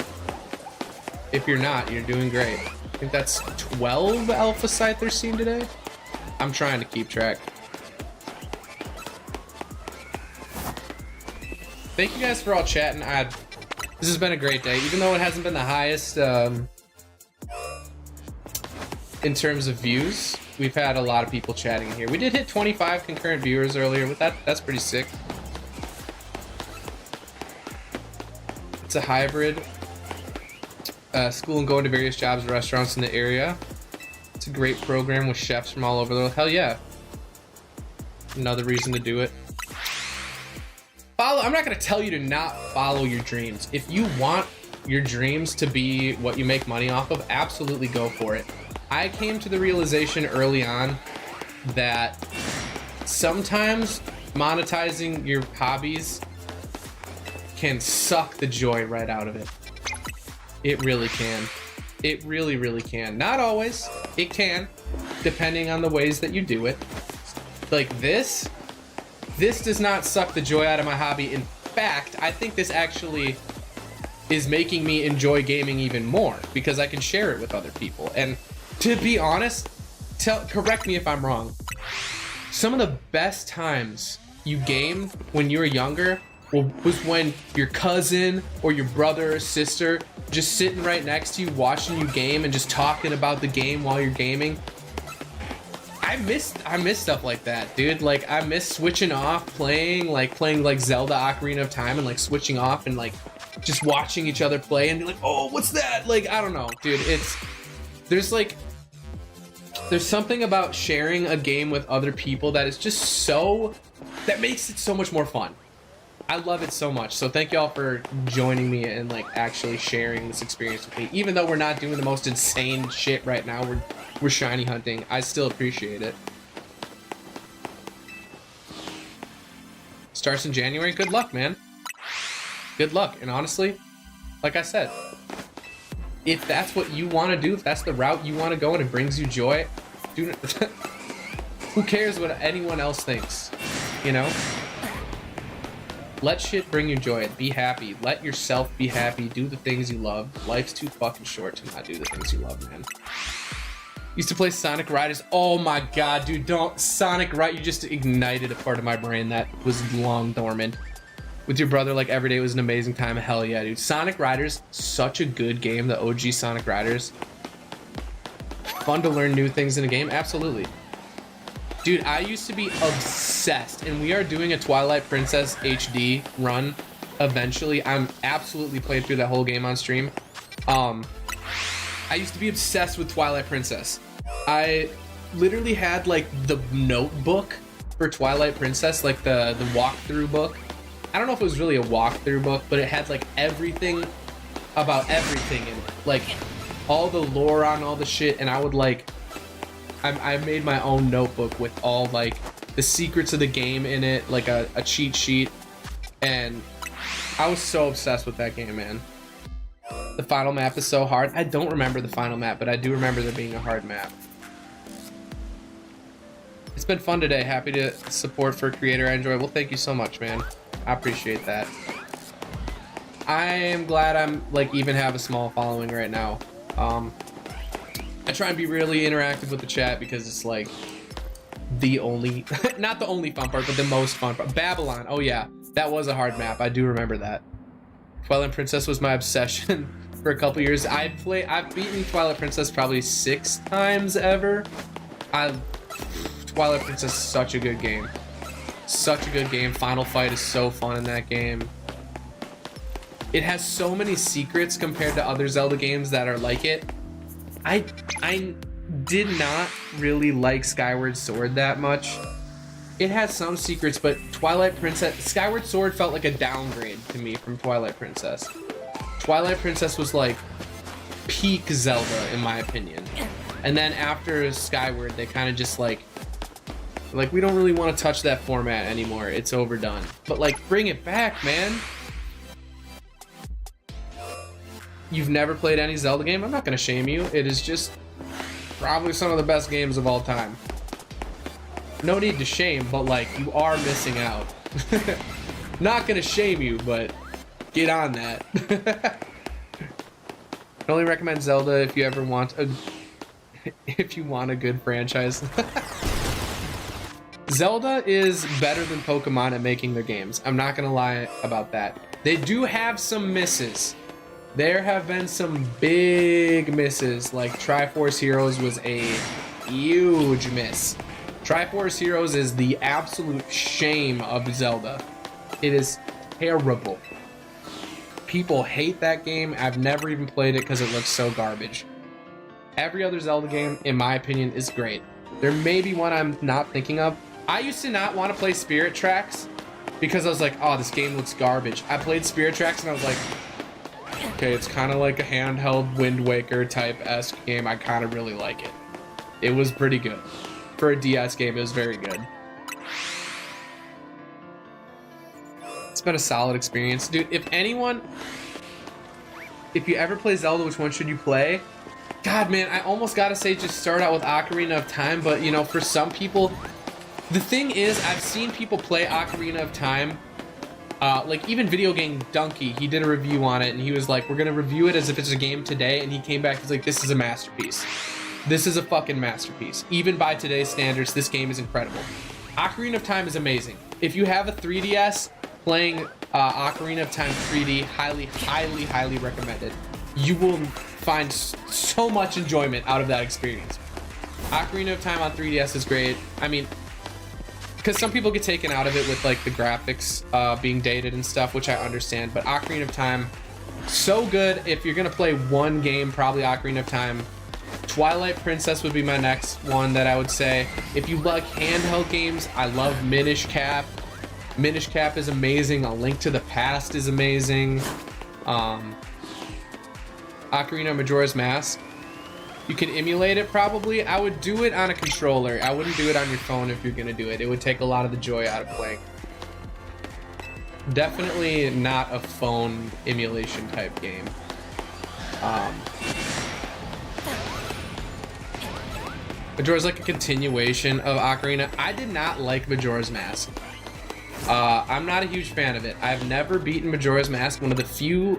If you're not, you're doing great. I think that's 12 Alpha Scyther seen today. I'm trying to keep track. Thank you guys for all chatting. This has been a great day, even though it hasn't been the highest in terms of views. We've had a lot of people chatting in here. We did hit 25 concurrent viewers earlier, but that's pretty sick. It's a hybrid school and going to various jobs and restaurants in the area. It's a great program with chefs from all over the world. Hell yeah. Another reason to do it. I'm not gonna tell you to not follow your dreams. If you want your dreams to be what you make money off of, absolutely go for it. I came to the realization early on that sometimes monetizing your hobbies can suck the joy right out of it. It really can. It really, really can. Not always. It can, depending on the ways that you do it. Like this does not suck the joy out of my hobby. In fact, I think this actually is making me enjoy gaming even more, because I can share it with other people. And to be honest, correct me if I'm wrong, some of the best times you gamed when you were younger was when your cousin or your brother or sister just sitting right next to you, watching you game and just talking about the game while you're gaming. I miss stuff like that, dude. Like, I miss switching off, playing like Zelda Ocarina of Time, and like switching off and like just watching each other play and be like, oh, what's that? Like, I don't know, dude. There's something about sharing a game with other people that is just that makes it so much more fun. I love it so much. So thank y'all for joining me and like actually sharing this experience with me. Even though we're not doing the most insane shit right now, we're shiny hunting. I still appreciate it. Starts in January. Good luck, man. Good luck. And honestly, like I said, if that's what you want to do, if that's the route you want to go and it brings you joy, who cares what anyone else thinks, you know? Let shit bring you joy. Be happy. Let yourself be happy. Do the things you love. Life's too fucking short to not do the things you love, man. Used to play Sonic Riders. Oh my god, dude, don't. Sonic Riders, you just ignited a part of my brain that was long dormant. With your brother, like, every day was an amazing time. Hell yeah, dude. Sonic Riders, such a good game. The OG Sonic Riders. Fun to learn new things in a game. Absolutely. Dude, I used to be obsessed, and we are doing a Twilight Princess HD run eventually. I'm absolutely playing through that whole game on stream. I used to be obsessed with Twilight Princess. I literally had like the notebook for Twilight Princess, like the walkthrough book. I don't know if it was really a walkthrough book, but it had like everything about everything in it, like all the lore on all the shit. And I would like, I made my own notebook with all like the secrets of the game in it, like a cheat sheet, and I was so obsessed with that game, man. The final map is so hard. I don't remember the final map, but I do remember there being a hard map. It's been fun today. Happy to support for a creator I enjoy. Well, thank you so much, man. I appreciate that. I am glad I'm like even have a small following right now. I try and be really interactive with the chat because it's like the only, not the only fun part, but the most fun part. Babylon. Oh yeah, that was a hard map. I do remember that. Twilight Princess was my obsession for a couple years. I've beaten Twilight Princess probably 6 times ever. Twilight Princess is such a good game. Such a good game. Final Fight is so fun in that game. It has so many secrets compared to other Zelda games that are like it. I did not really like Skyward Sword that much. It has some secrets, but Twilight Princess, Skyward Sword felt like a downgrade to me from Twilight Princess. Twilight Princess was like peak Zelda in my opinion. And then after Skyward, they kind of just like we don't really want to touch that format anymore. It's overdone. But like, bring it back, man. You've never played any Zelda game? I'm not gonna shame you. It is just probably some of the best games of all time. No need to shame, but like, you are missing out. Not gonna shame you, but get on that. I only recommend Zelda if you ever want a good franchise. Zelda is better than Pokemon at making their games. I'm not gonna lie about that. They do have some misses. There have been some big misses, like Triforce Heroes was a huge miss. Triforce Heroes is the absolute shame of Zelda. It is terrible. People hate that game. I've never even played it because it looks so garbage. Every other Zelda game, in my opinion, is great. There may be one I'm not thinking of. I used to not want to play Spirit Tracks because I was like, oh, this game looks garbage. I played Spirit Tracks and I was like, okay, it's kind of like a handheld Wind Waker type-esque game. I kind of really like it. It was pretty good. For a DS game, it was very good. It's been a solid experience. Dude, if you ever play Zelda, which one should you play? God, man, I almost gotta say just start out with Ocarina of Time, but, you know, for some people... The thing is, I've seen people play Ocarina of Time. Like, even Video Game Donkey, he did a review on it, and he was like, we're gonna review it as if it's a game today, and he came back, he's like, this is a masterpiece. This is a fucking masterpiece. Even by today's standards, this game is incredible. Ocarina of Time is amazing. If you have a 3DS, playing Ocarina of Time 3D, highly, highly, highly recommended. You will find so much enjoyment out of that experience. Ocarina of Time on 3DS is great. I mean, because some people get taken out of it with like the graphics being dated and stuff, which I understand, but Ocarina of Time, so good. If you're gonna play one game, probably Ocarina of Time. Twilight Princess would be my next one that I would say. If you like handheld games, I love Minish Cap. Minish Cap is amazing. A Link to the Past is amazing. Ocarina of Majora's Mask. You can emulate it probably. I would do it on a controller. I wouldn't do it on your phone if you're gonna do it. It would take a lot of the joy out of playing. Definitely not a phone emulation type game. Majora's like a continuation of Ocarina. I did not like Majora's Mask. I'm not a huge fan of it. I've never beaten Majora's Mask. One of the few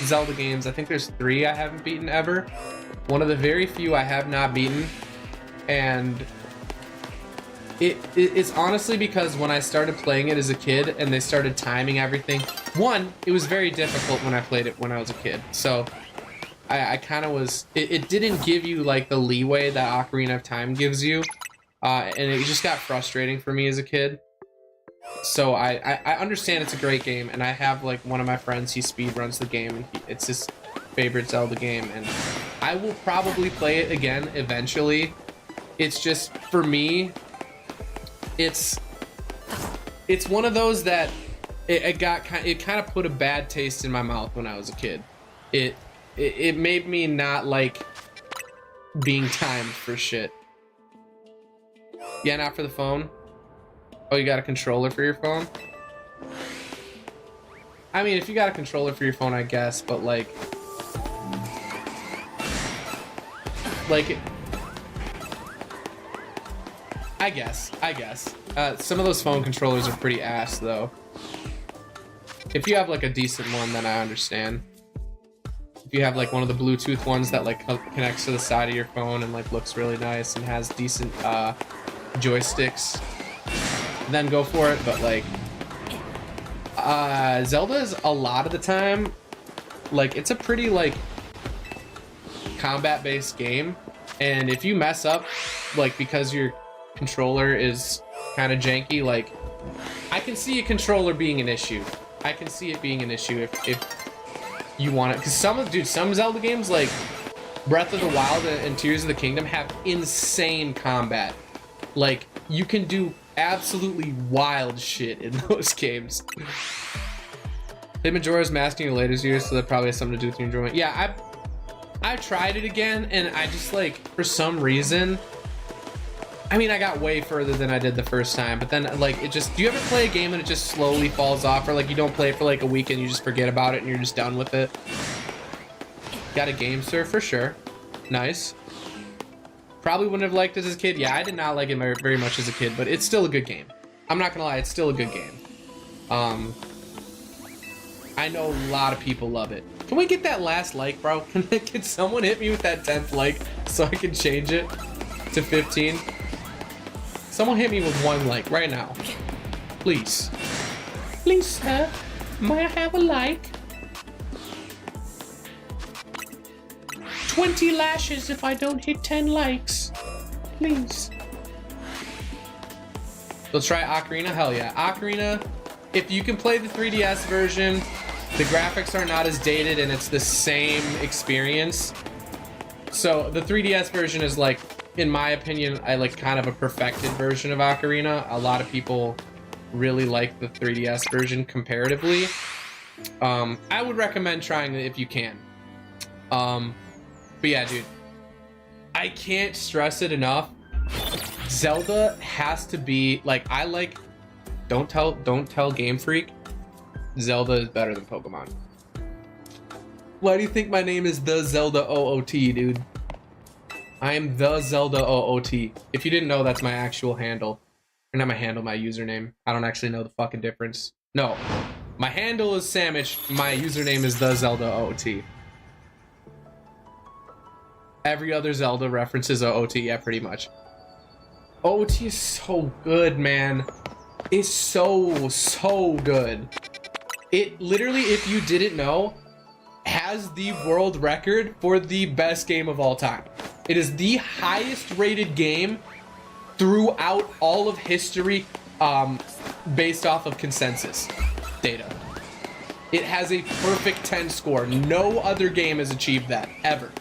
Zelda games, I think there's 3 I haven't beaten ever. One of the very few I have not beaten. And it's honestly because when I started playing it as a kid and they started timing everything, one, it was very difficult when I played it when I was a kid. So I kind of was, it didn't give you like the leeway that Ocarina of Time gives you. And it just got frustrating for me as a kid. So I understand it's a great game, and I have like one of my friends, he speedruns the game, and it's his favorite Zelda game, and I will probably play it again eventually. It's just, for me, it's one of those that it kind of put a bad taste in my mouth when I was a kid. It made me not like being timed for shit. Yeah, not for the phone. Oh, you got a controller for your phone? I mean, if you got a controller for your phone, I guess, but like I guess. Some of those phone controllers are pretty ass, though. If you have like a decent one, then I understand. If you have like one of the Bluetooth ones that like connects to the side of your phone and like looks really nice and has decent joysticks, then go for it. But like Zelda's a lot of the time Like, it's a pretty, like, combat-based game. And if you mess up, like, because your controller is kind of janky, like, I can see a controller being an issue. I can see it being an issue if you want it. Because some Zelda games, like Breath of the Wild and Tears of the Kingdom, have insane combat. Like, you can do absolutely wild shit in those games. The Majora's Mask in your latest years, so that probably has something to do with your enjoyment. Yeah, I tried it again, and I just, like, for some reason, I mean, I got way further than I did the first time, but then, like, it just, do you ever play a game and it just slowly falls off, or, like, you don't play it for, like, a week and you just forget about it and you're just done with it? Got a game, sir, for sure. Nice. Probably wouldn't have liked it as a kid. Yeah, I did not like it very much as a kid, but it's still a good game. I'm not gonna lie, it's still a good game. I know a lot of people love it. Can we get that last like, bro? Can someone hit me with that 10th like so I can change it to 15? Someone hit me with 1 like right now. Please. Please, sir. May I have a like? 20 lashes if I don't hit 10 likes. Please. Let's try Ocarina. Hell yeah. Ocarina, if you can play the 3DS version, the graphics are not as dated and it's the same experience. So the 3DS version is, like, in my opinion, I like kind of a perfected version of Ocarina. A lot of people really like the 3DS version comparatively. I would recommend trying it if you can. But yeah, dude, I can't stress it enough. Zelda has to be, like, don't tell Game Freak, Zelda is better than Pokemon. Why do you think my name is the Zelda OOT, dude? I am the Zelda OOT. If you didn't know, that's my actual handle. Or not my handle, my username. I don't actually know the fucking difference. No, my handle is Sandwich. My username is the Zelda OOT. Every other Zelda references OOT, yeah, pretty much. OOT is so good, man. It's so good. It literally, if you didn't know, has the world record for the best game of all time. It is the highest rated game throughout all of history, based off of consensus data. It has a perfect 10 score. No other game has achieved that, ever.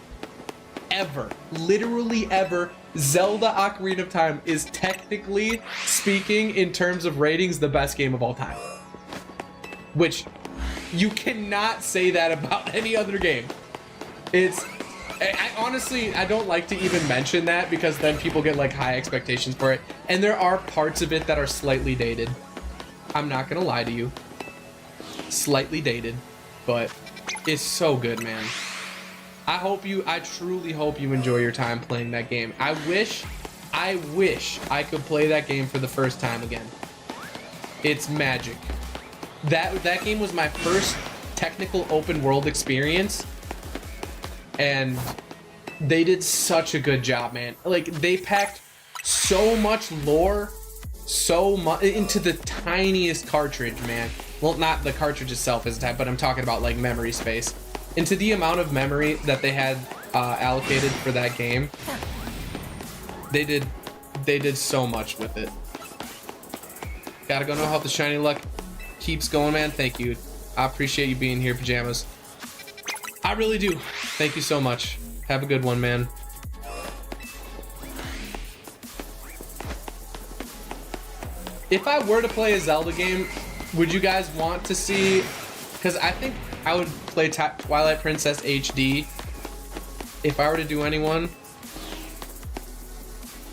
Ever. Literally ever. Zelda Ocarina of Time is, technically speaking, in terms of ratings, the best game of all time. Which, you cannot say that about any other game. I honestly, I don't like to even mention that, because then people get, like, high expectations for it. And there are parts of it that are slightly dated. I'm not gonna lie to you. Slightly dated. But it's so good, man. I truly hope you enjoy your time playing that game. I wish I could play that game for the first time again. It's magic. That game was my first technical open world experience, and they did such a good job, man. Like, they packed so much lore, so much into the tiniest cartridge, man. Well, not the cartridge itself is type, but I'm talking about, like, memory space. Into the amount of memory that they had allocated for that game, they did so much with it. Gotta go know how the shiny luck keeps going, man. Thank you. I appreciate you being here, Pajamas. I really do. Thank you so much. Have a good one, man. If I were to play a Zelda game, would you guys want to see... Because I think I would play Twilight Princess HD if I were to do anyone.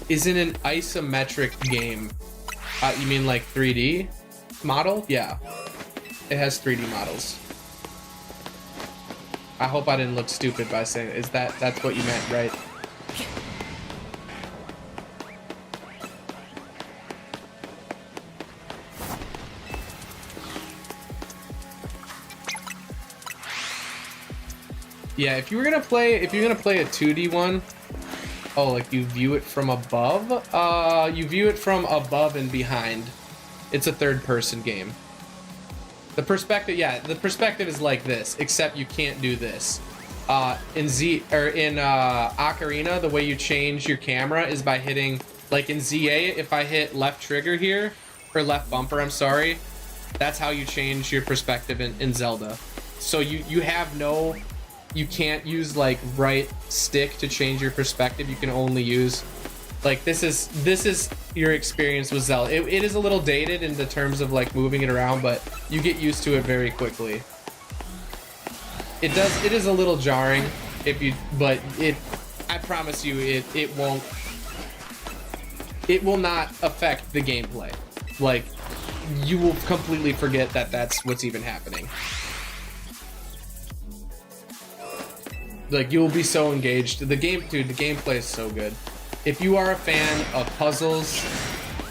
Is it an isometric game? You mean like 3D model? Yeah. It has 3D models. I hope I didn't look stupid by saying it. That's what you meant, right? Yeah, if you're gonna play a 2D one, oh, like you view it from above? You view it from above and behind. It's a third-person game. The perspective, yeah, the perspective is like this, except you can't do this. In Ocarina, the way you change your camera is by hitting, like in ZA, if I hit left trigger here, or left bumper, I'm sorry, that's how you change your perspective in Zelda. So you have no, you can't use like right stick to change your perspective. You can only use, like, this is your experience with Zelda. It is a little dated in the terms of like moving it around, but you get used to it very quickly. It is a little jarring if you, but I promise you it will not affect the gameplay. Like, you will completely forget that that's what's even happening. Like, you'll be so engaged. The gameplay is so good. If you are a fan of puzzles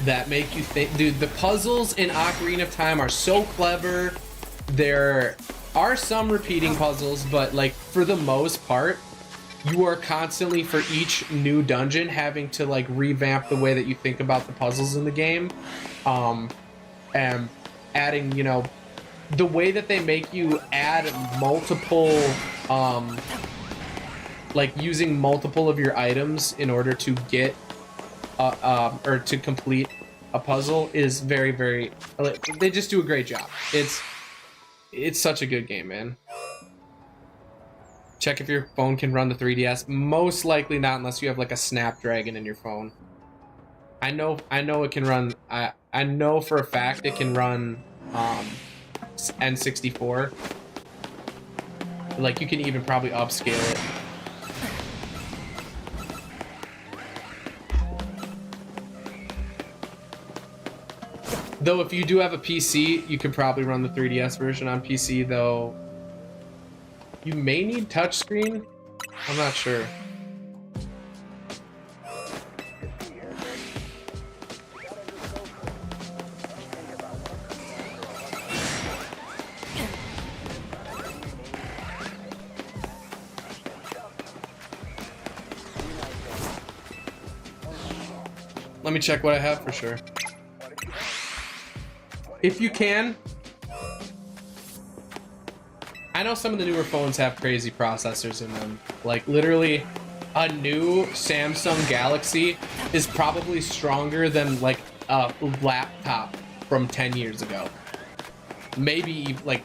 that make you think, dude, the puzzles in Ocarina of Time are so clever. There are some repeating puzzles, but like for the most part, you are constantly, for each new dungeon, having to like revamp the way that you think about the puzzles in the game, and adding, you know, the way that they make you add multiple, like using multiple of your items in order to get, or to complete a puzzle is very, very, they just do a great job. It's such a good game, man. Check if your phone can run the 3DS. Most likely not, unless you have like a Snapdragon in your phone. I know it can run. I know for a fact it can run N64. Like, you can even probably upscale it. Though if you do have a PC, you can probably run the 3DS version on PC, though you may need touchscreen. I'm not sure. Let me check what I have for sure. If you can. I know some of the newer phones have crazy processors in them. Like, literally, a new Samsung Galaxy is probably stronger than like a laptop from 10 years ago. Maybe like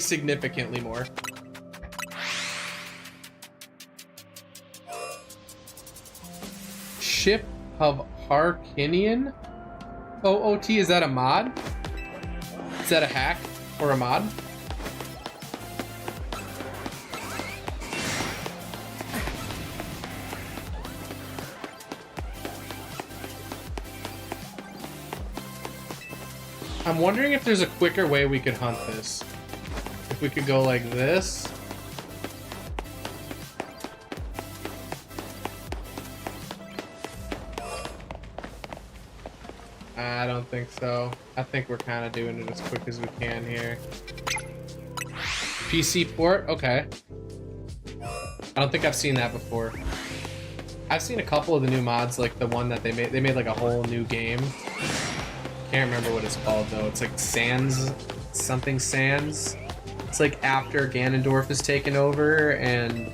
significantly more. Ship of Harkinian? OOT, is that a mod? Is that a hack or a mod? I'm wondering if there's a quicker way we could hunt this. If we could go like this. I don't think so. I think we're kind of doing it as quick as we can here. PC port? Okay. I don't think I've seen that before. I've seen a couple of the new mods, like the one that they made like a whole new game. Can't remember what it's called though. It's like Sands, something Sands. It's like after Ganondorf is taken over and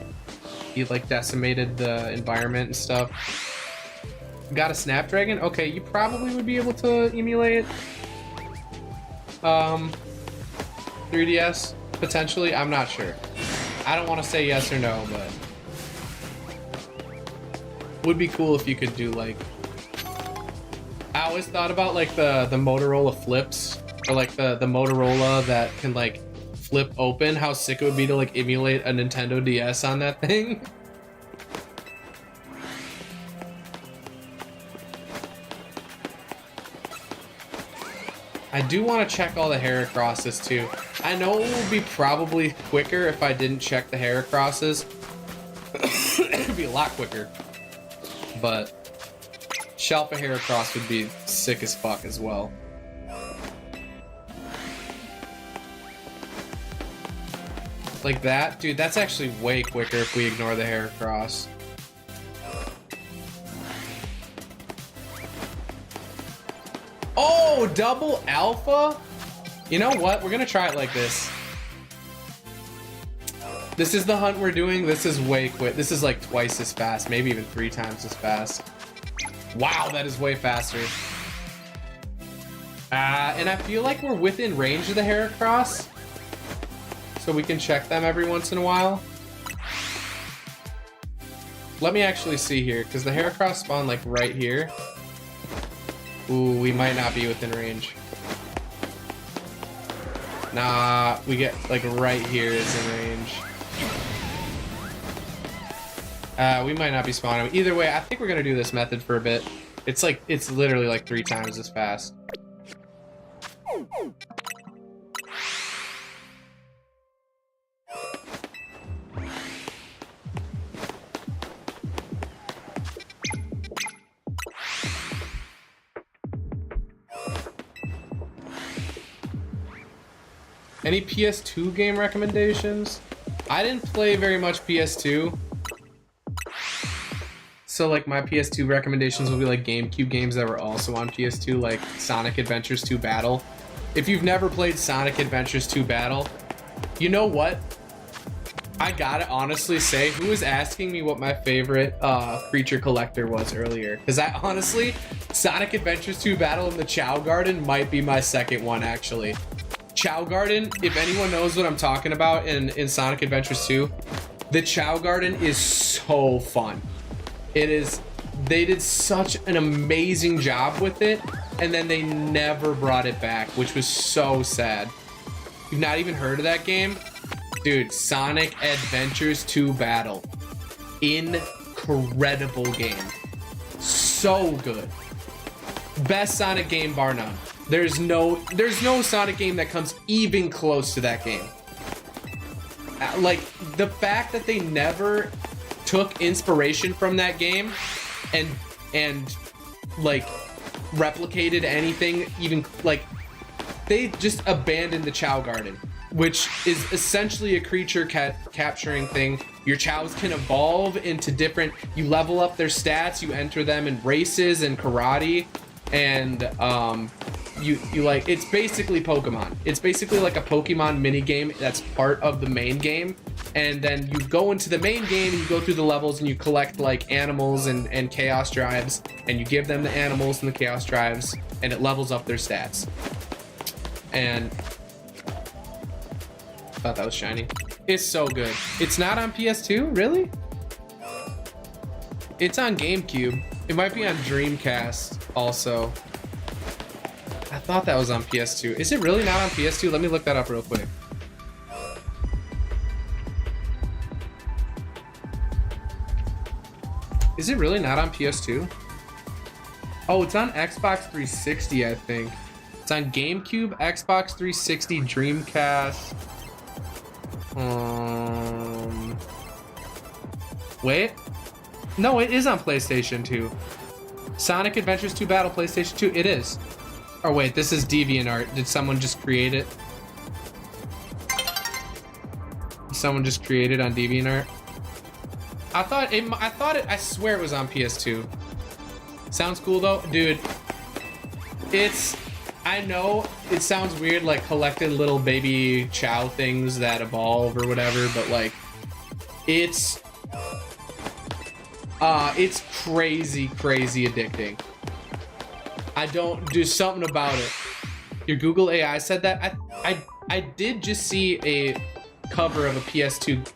he like decimated the environment and stuff. Got a Snapdragon? Okay, you probably would be able to emulate 3DS potentially. I'm not sure. I don't want to say yes or no, but would be cool if you could do like, I always thought about like the Motorola flips, or like the Motorola that can like flip open, how sick it would be to like emulate a Nintendo DS on that thing. I do want to check all the Heracrosses too. I know it would be probably quicker if I didn't check the Heracrosses. It would be a lot quicker. But Shalpha Heracross would be sick as fuck as well. Like that? Dude, that's actually way quicker if we ignore the Heracross. Oh, double alpha? You know what? We're gonna try it like this. This is the hunt we're doing. This is way quick. This is like twice as fast, maybe even 3 times as fast. Wow, that is way faster. And I feel like we're within range of the Heracross, so we can check them every once in a while. Let me actually see here, because the Heracross spawn like right here. Ooh, we might not be within range. Nah, we get like right here is in range. We might not be spawning. Either way, I think we're gonna do this method for a bit. It's literally like 3 times as fast. Any PS2 game recommendations? I didn't play very much PS2. So like my PS2 recommendations will be like GameCube games that were also on PS2, like Sonic Adventures 2 Battle. If you've never played Sonic Adventures 2 Battle, you know what? I gotta honestly say, who was asking me what my favorite creature collector was earlier? Because I honestly, Sonic Adventures 2 Battle in the Chow Garden might be my second one actually. Chow Garden, if anyone knows what I'm talking about in Sonic Adventures 2, the Chow Garden is so fun. It is, they did such an amazing job with it, and then they never brought it back, which was so sad. You've not even heard of that game? Dude, Sonic Adventures 2 Battle. Incredible game. So good. Best Sonic game bar none. There's no Sonic game that comes even close to that game. Like, the fact that they never took inspiration from that game and like replicated anything, even like they just abandoned the Chow Garden, which is essentially a creature capturing thing. Your chows can evolve into different, you level up their stats, you enter them in races and karate, and you like, it's basically Pokemon. It's basically like a Pokemon mini game that's part of the main game. And then you go into the main game and you go through the levels and you collect like animals and chaos drives, and you give them the animals and the chaos drives, and it levels up their stats. And I thought that was shiny. It's so good. It's not on PS2, really? It's on GameCube. It might be on Dreamcast also. I thought that was on PS2. Is it really not on PS2? Let me look that up real quick. Is it really not on PS2? Oh, it's on Xbox 360, I think. It's on GameCube, Xbox 360, Dreamcast. Wait. No, it is on PlayStation 2. Sonic Adventures 2 Battle, PlayStation 2. It is. Oh wait, this is DeviantArt. Did someone just create it? Someone just created on DeviantArt? I swear it was on PS2. Sounds cool though, dude. I know it sounds weird, like collecting little baby chow things that evolve or whatever, but like, it's crazy addicting. I don't do something about it. Your Google AI said that. I did just see a cover of a PS2.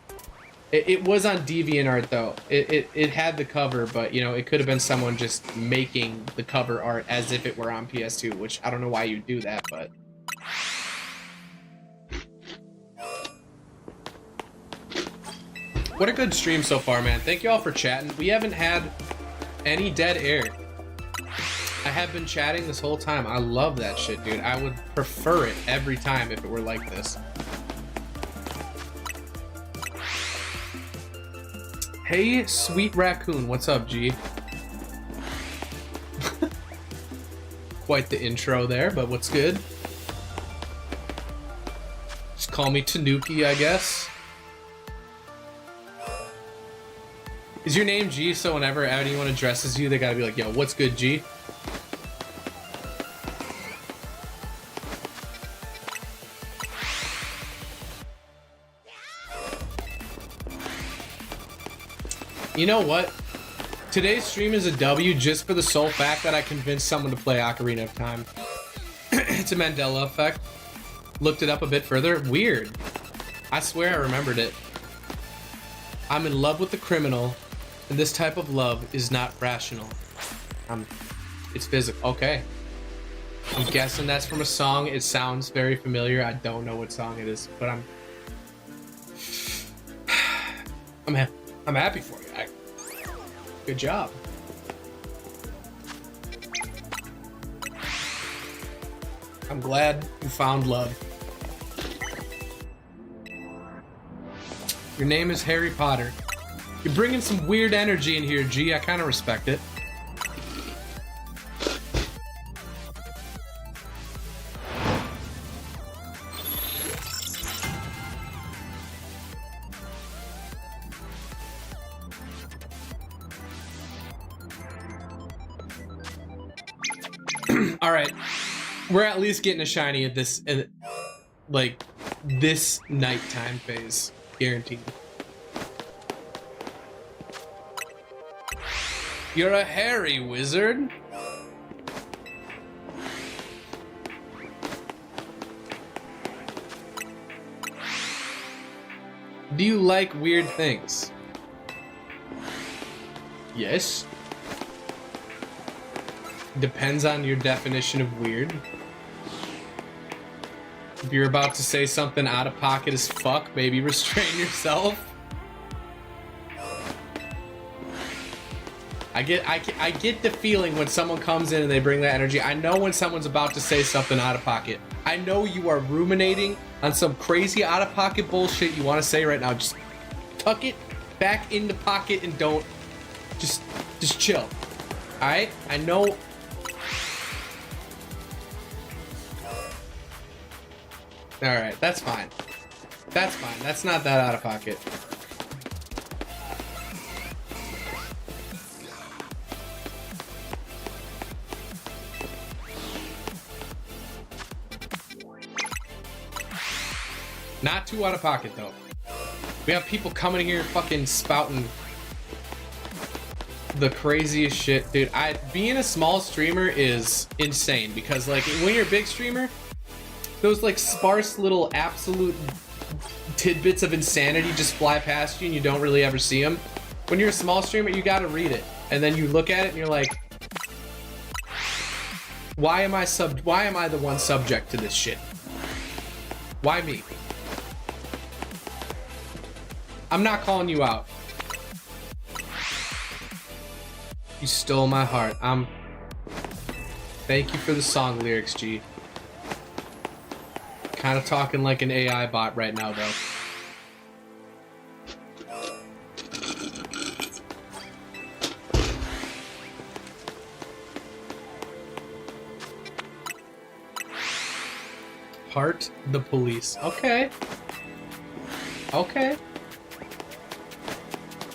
It was on DeviantArt though. It had the cover, but you know, it could have been someone just making the cover art as if it were on PS2, which I don't know why you do that, but. What a good stream so far, man. Thank you all for chatting. We haven't had any dead air. I have been chatting this whole time. I love that shit, dude. I would prefer it every time if it were like this. Hey, sweet raccoon. What's up, G? Quite the intro there, but what's good? Just call me Tanuki, I guess. Is your name G, so whenever anyone addresses you, they gotta be like, yo, what's good, G? You know what? Today's stream is a W just for the sole fact that I convinced someone to play Ocarina of Time. It's a Mandela effect. Looked it up a bit further. Weird. I swear I remembered it. I'm in love with the criminal, and this type of love is not rational. It's physical. Okay. I'm guessing that's from a song. It sounds very familiar. I don't know what song it is, but I'm happy for you. Good job. I'm glad you found love. Your name is Harry Potter. You're bringing some weird energy in here, G. I kind of respect it. All right, we're at least getting a shiny at this, like, this nighttime phase, guaranteed. You're a hairy wizard. Do you like weird things? Yes. Depends on your definition of weird. If you're about to say something out of pocket as fuck, maybe restrain yourself. I get the feeling when someone comes in and they bring that energy. I know when someone's about to say something out of pocket. I know you are ruminating on some crazy out of pocket bullshit you want to say right now. Just tuck it back in the pocket and don't just chill. All right? I know. All right, that's fine. That's fine. That's not that out of pocket. Not too out of pocket, though. We have people coming here fucking spouting the craziest shit. Dude, being a small streamer is insane because, like, when you're a big streamer, those, like, sparse little absolute tidbits of insanity just fly past you and you don't really ever see them. When you're a small streamer, you gotta read it. And then you look at it and you're like, why am I the one subject to this shit? Why me? I'm not calling you out. You stole my heart. Thank you for the song lyrics, G. Kind of talking like an AI bot right now, though. Heart the police. Okay. Okay.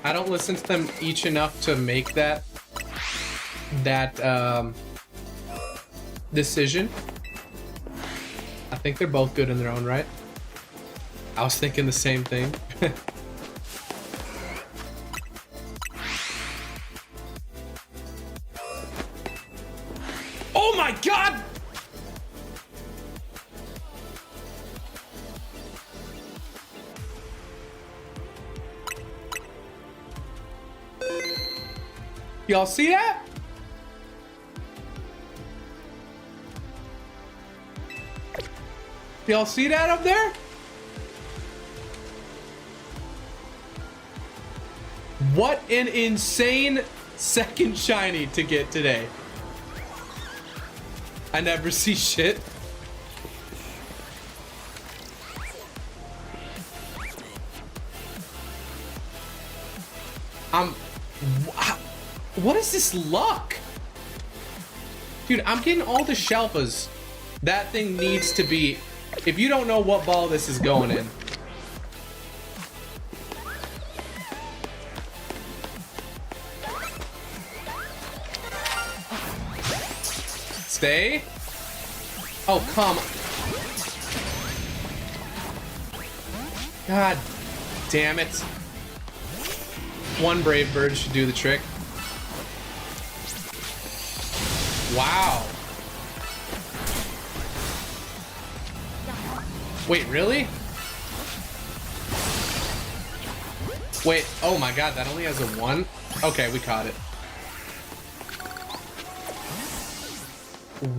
I don't listen to them each enough to make that decision. I think they're both good in their own right. I was thinking the same thing. Oh my god! Y'all see that? Y'all see that up there? What an insane second shiny to get today. I never see shit. What is this luck? Dude, I'm getting all the Shalphas. That thing needs to be... If you don't know what ball this is going in... Stay. Oh, come on. God damn it. One brave bird should do the trick. Wow. Wait, really? Wait, oh my god, that only has a 1? Okay, we caught it.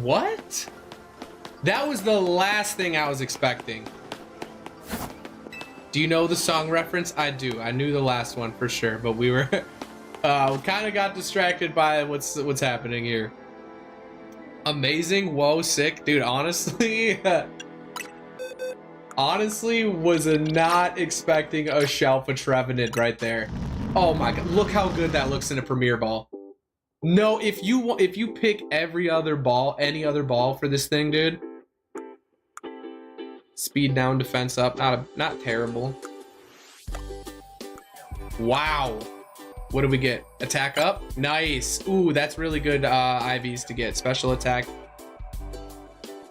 What? That was the last thing I was expecting. Do you know the song reference? I do. I knew the last one for sure, but we were kind of got distracted by what's happening here. Amazing. Whoa, sick. Dude, honestly, honestly was not expecting a Shalpha Trevenant right there. Oh my god, look how good that looks in a Premier Ball. No, if you pick every other ball, any other ball for this thing, dude. Speed down, defense up, not terrible. Wow. What do we get? Attack up? Nice. Ooh, that's really good IVs to get. Special attack.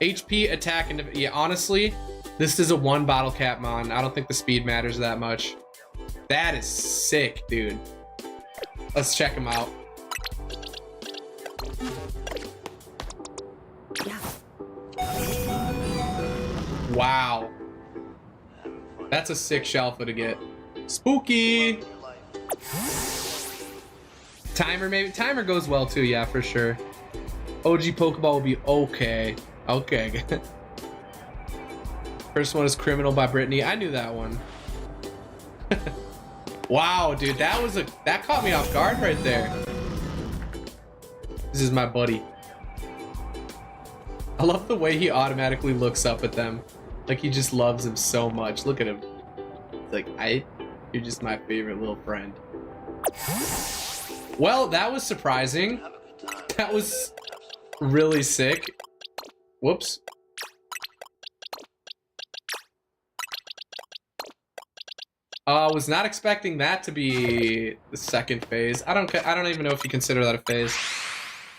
HP, attack, and yeah, honestly, this is a 1 bottle cap mon. I don't think the speed matters that much. That is sick, dude. Let's check him out. Wow. That's a sick Shalpha to get. Spooky. Timer, maybe. Timer goes well too, yeah, for sure. OG Pokeball will be okay. Okay. First one is Criminal by Britney. I knew that one. Wow, dude, that caught me off guard right there. This is my buddy. I love the way he automatically looks up at them. Like he just loves him so much. Look at him. It's like, you're just my favorite little friend. Well, that was surprising. That was really sick. Whoops. Was not expecting that to be the second phase. I don't even know if you consider that a phase.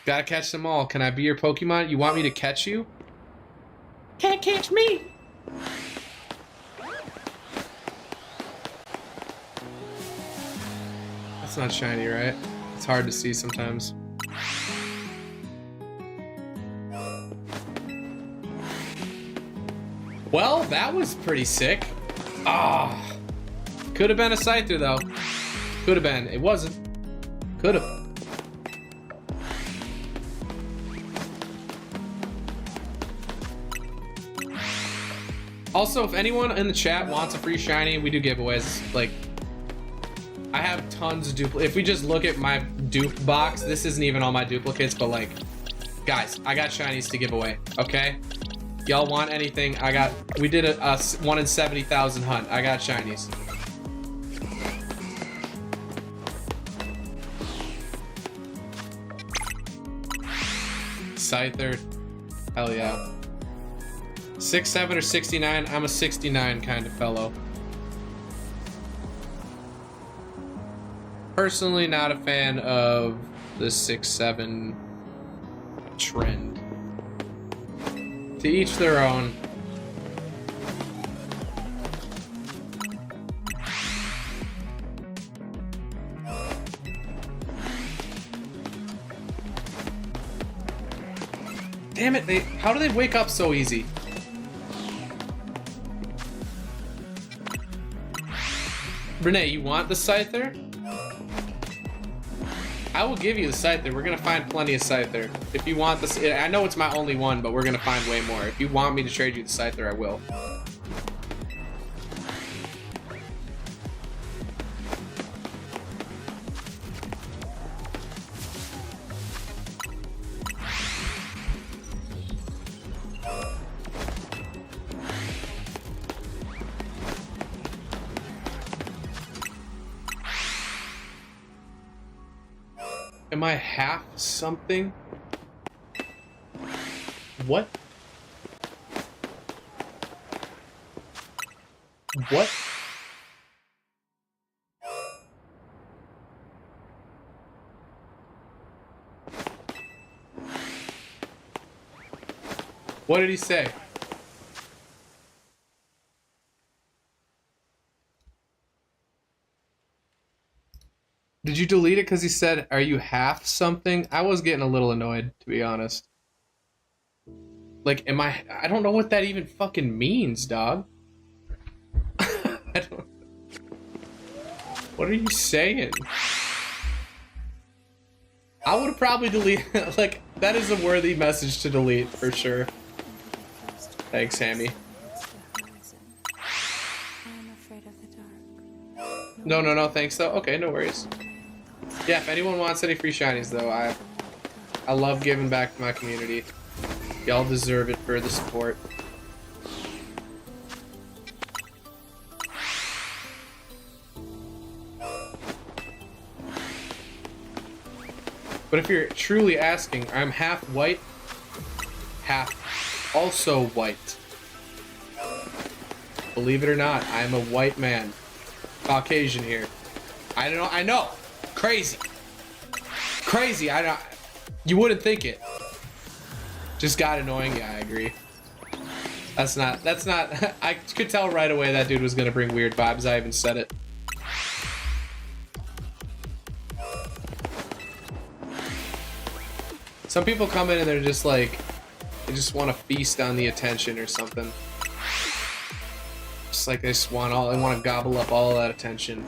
Gotta catch them all. Can I be your Pokemon? You want me to catch you? Can't catch me. That's not shiny, right? It's hard to see sometimes. Well, that was pretty sick. Ah. Could have been a Scyther though. Could have been. It wasn't. Could have. Also, if anyone in the chat wants a free shiny, we do giveaways. Like, I have tons of duplicates. If we just look at my dupe box, this isn't even all my duplicates, but like, guys, I got shinies to give away. Okay, y'all want anything? We did a 1 in 70,000 hunt. I got shinies. Scyther, hell yeah. 6'7" or 69. I'm a 69 kind of fellow. Personally, not a fan of the 6'7" trend. To each their own. Damn it, how do they wake up so easy? Renee, you want the Scyther? I will give you the Scyther. We're gonna find plenty of Scyther. If you want this, I know it's my only one, but we're gonna find way more. If you want me to trade you the Scyther, I will. Am I half something? What? What? What did he say? Did you delete it because he said, "Are you half something?" I was getting a little annoyed, to be honest. Like, am I? I don't know what that even fucking means, dog. I don't. What are you saying? I would have probably deleted. Like, that is a worthy message to delete for sure. Thanks, Sammy. No, thanks though. Okay, no worries. Yeah, if anyone wants any free shinies though, I love giving back to my community. Y'all deserve it for the support. But if you're truly asking, I'm half white, half also white. Believe it or not, I'm a white man. Caucasian here. I know. Crazy. Crazy. You wouldn't think it. Just got annoying. Yeah, I agree. That's not I could tell right away that dude was gonna bring weird vibes. I even said it. Some people come in and they're just like, they just want to feast on the attention or something. Just like they want to gobble up all that attention.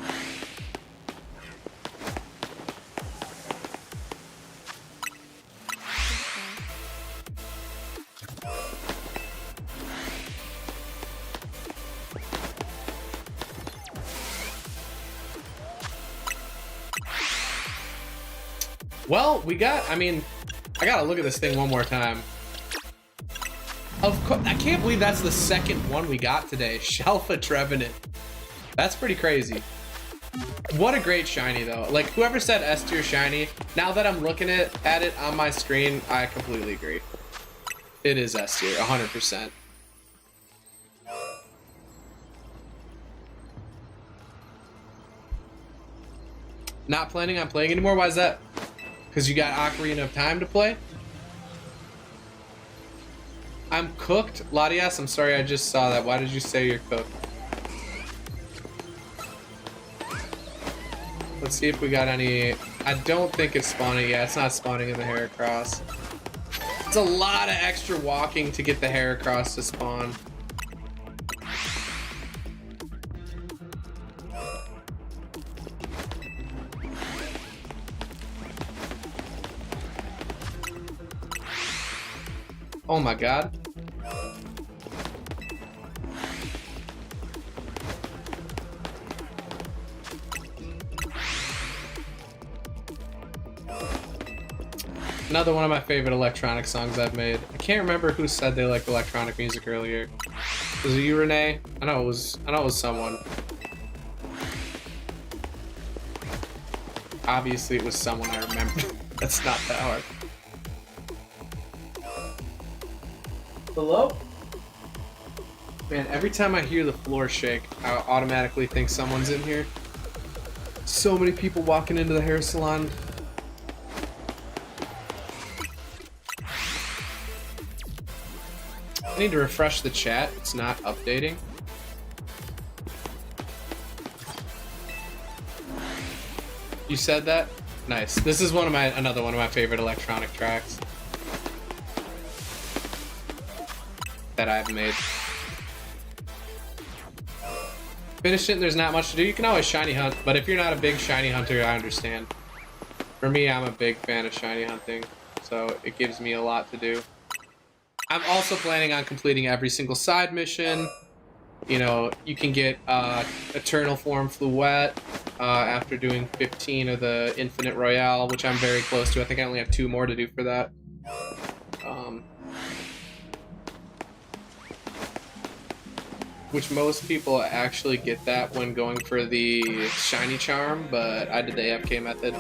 Well, I gotta look at this thing one more time. Of course, I can't believe that's the second one we got today. Shalpha Trevenant. That's pretty crazy. What a great shiny though. Like, whoever said S tier shiny, now that I'm looking at it on my screen, I completely agree. It is S tier, 100%. Not planning on playing anymore? Why is that? Because you got Ocarina of Time to play? I'm cooked? Latias, I'm sorry, I just saw that. Why did you say you're cooked? Let's see if we got any... I don't think it's spawning. Yeah, it's not spawning in the Heracross. It's a lot of extra walking to get the Heracross to spawn. Oh my god. Another one of my favorite electronic songs I've made. I can't remember who said they liked electronic music earlier. Was it you, Renee? I know it was someone. Obviously it was someone I remember. That's not that hard. Hello? Man, every time I hear the floor shake, I automatically think someone's in here. So many people walking into the hair salon. I need to refresh the chat. It's not updating. You said that? Nice. This is another one of my favorite electronic tracks that I've made. Finish it and there's not much to do. You can always shiny hunt, but if you're not a big shiny hunter, I understand. For me, I'm a big fan of shiny hunting, so it gives me a lot to do. I'm also planning on completing every single side mission. You know, you can get Eternal Form Fluette after doing 15 of the Infinite Royale, which I'm very close to. I think I only have 2 more to do for that. Which most people actually get that when going for the shiny charm, but I did the AFK method.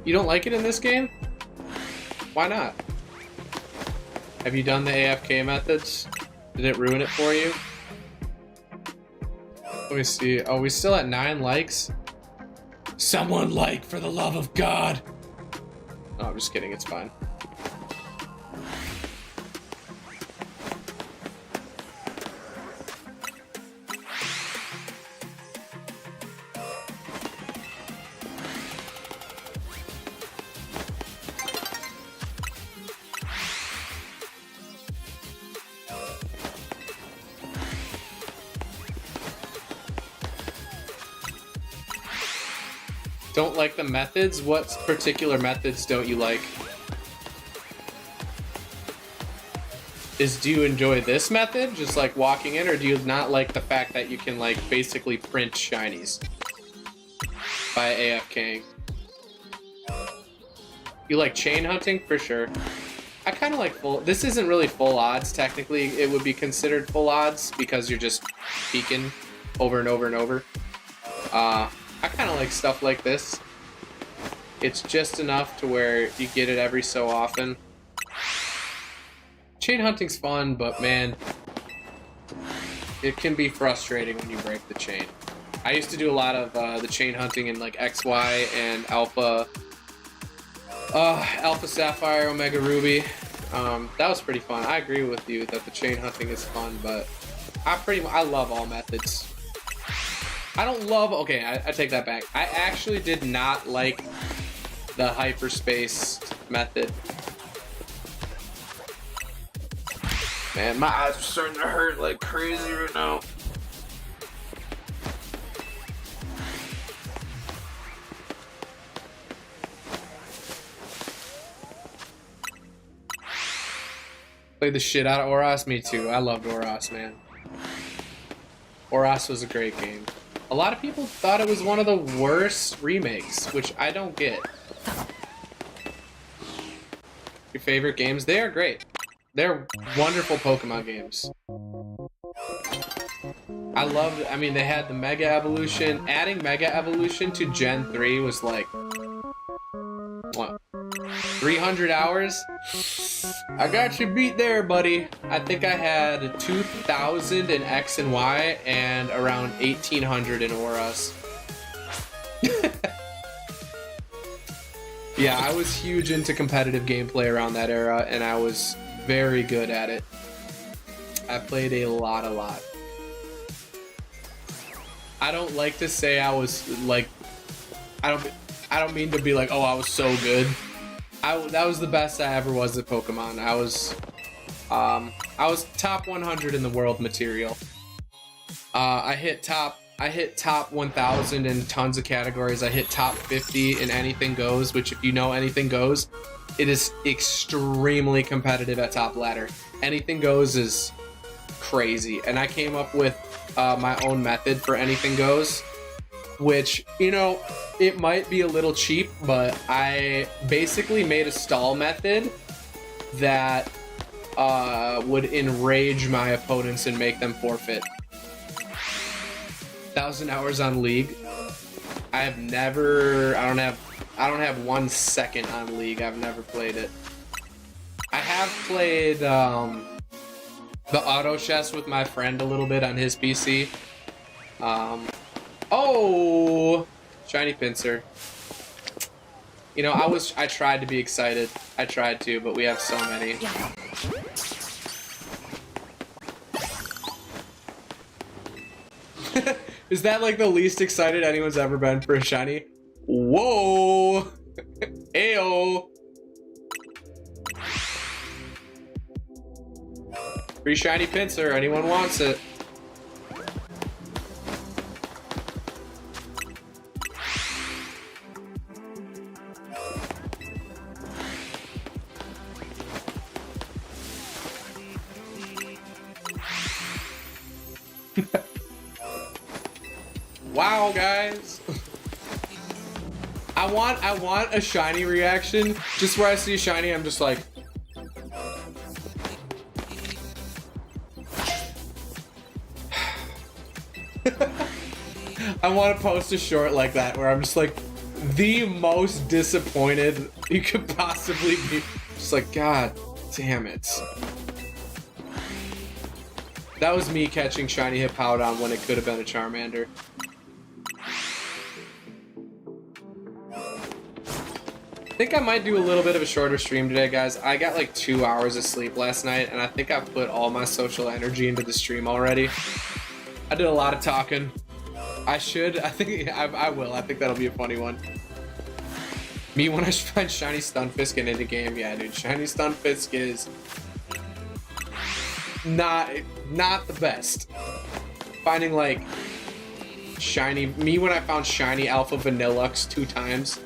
You don't like it in this game? Why not? Have you done the AFK methods? Did it ruin it for you? Let me see. Oh, we still at 9 likes? Someone like, for the love of God! Oh, I'm just kidding, it's fine. Don't like the methods? What particular methods don't you like? Do you enjoy this method, just like walking in, or do you not like the fact that you can like basically print shinies by AFKing? You like chain hunting? For sure. I kind of like full, this isn't really full odds. Technically, it would be considered full odds because you're just peeking over and over and over. I kind of like stuff like this. It's just enough to where you get it every so often. Chain hunting's fun, but man, it can be frustrating when you break the chain. I used to do a lot of the chain hunting in like XY and Alpha Sapphire, Omega Ruby. That was pretty fun. I agree with you that the chain hunting is fun, but I love all methods. I don't love, okay, I take that back. I actually did not like the hyperspace method. Man, my eyes are starting to hurt like crazy right now. Played the shit out of Oros, me too. I loved Oros, man. Oros was a great game. A lot of people thought it was one of the worst remakes, which I don't get. Your favorite games? They are great. They're wonderful Pokemon games. I mean, they had the Mega Evolution. Adding Mega Evolution to Gen 3 was like, what, 300 hours? I got you beat there, buddy. I think I had 2,000 in X and Y and around 1,800 in Oros. Yeah, I was huge into competitive gameplay around that era, and I was very good at it. I played a lot. I don't like to say I was like, I don't mean to be like, oh, I was so good. That was the best I ever was at Pokemon. I was top 100 in the world material. I hit top 1,000 in tons of categories. I hit top 50 in Anything Goes, which if you know Anything Goes, it is extremely competitive at top ladder. Anything Goes is crazy. And I came up with my own method for Anything Goes, which, you know, it might be a little cheap, but I basically made a stall method that would enrage my opponents and make them forfeit. 1,000 hours on League. I don't have 1 second on League. I've never played it. I have played the auto chess with my friend a little bit on his PC. Oh, shiny pincer. You know, I tried to be excited. I tried to, but we have so many. Is that like the least excited anyone's ever been for a shiny? Whoa! Ayo! Free shiny pincer, anyone wants it. Wow, guys. I want a shiny reaction. Just where I see a shiny, I'm just like, I want to post a short like that where I'm just like the most disappointed you could possibly be. Just like, God damn it. That was me catching shiny Hippowdon when it could have been a Charmander. I think I might do a little bit of a shorter stream today, guys. I got like 2 hours of sleep last night, and I think I've put all my social energy into the stream already. I did a lot of talking. I think I will. I think that'll be a funny one. Me when I find shiny Stunfisk in a game. Yeah, dude, shiny Stunfisk is not the best. Finding like shiny, me when I found shiny Alpha Vanillux 2 times.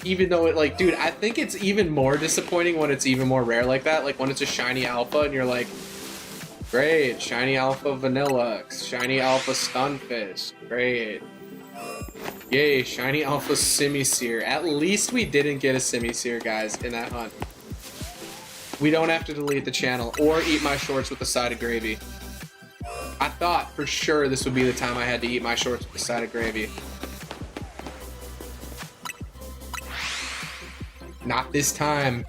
Even though it, like, dude, I think it's even more disappointing when it's even more rare like that. Like when it's a shiny Alpha and you're like, great, shiny Alpha Vanillux, shiny Alpha Stunfisk, great. Yay, shiny Alpha Simisear. At least we didn't get a Simisear, guys, in that hunt. We don't have to delete the channel or eat my shorts with a side of gravy. I thought for sure this would be the time I had to eat my shorts with a side of gravy. Not this time.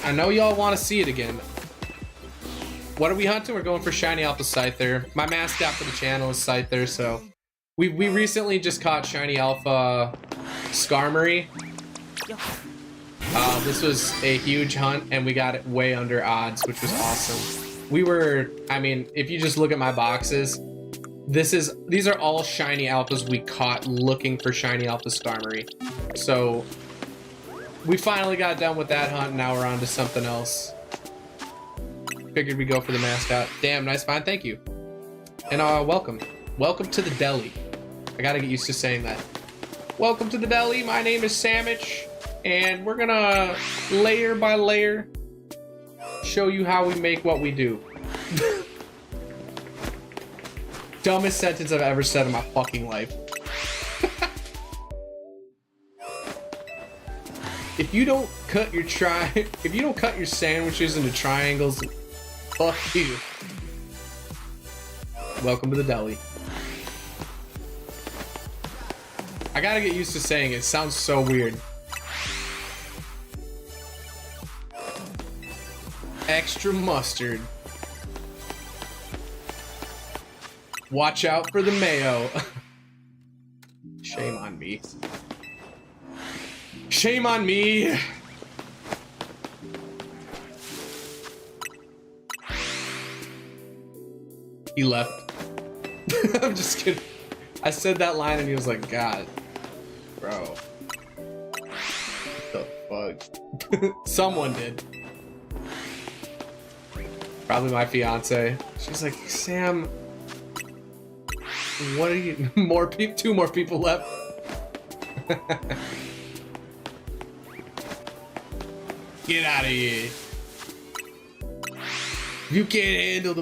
I know y'all want to see it again. What are we hunting? We're going for shiny Alpha Scyther. My mascot for the channel is Scyther, so we recently just caught shiny Alpha Skarmory. This was a huge hunt and we got it way under odds, which was awesome. We were, I mean, if you just look at my boxes, these are all shiny alphas we caught looking for shiny Alpha Skarmory. So we finally got done with that hunt and now we're on to something else. Figured we'd go for the mascot. Damn, nice find, thank you. And welcome. Welcome to the deli. I gotta get used to saying that. Welcome to the deli, my name is Sandwich, and we're gonna, layer by layer, show you how we make what we do. Dumbest sentence I've ever said in my fucking life. If you don't cut your sandwiches into triangles, fuck you. Welcome to the deli. I gotta get used to saying it. It sounds so weird. Extra mustard. Watch out for the mayo. Shame on me. Shame on me. He left. I'm just kidding. I said that line and he was like, God, bro. What the fuck? Someone did. Probably my fiance. She's like, Sam, what are you? Two more people left. Get out of here. If you can't handle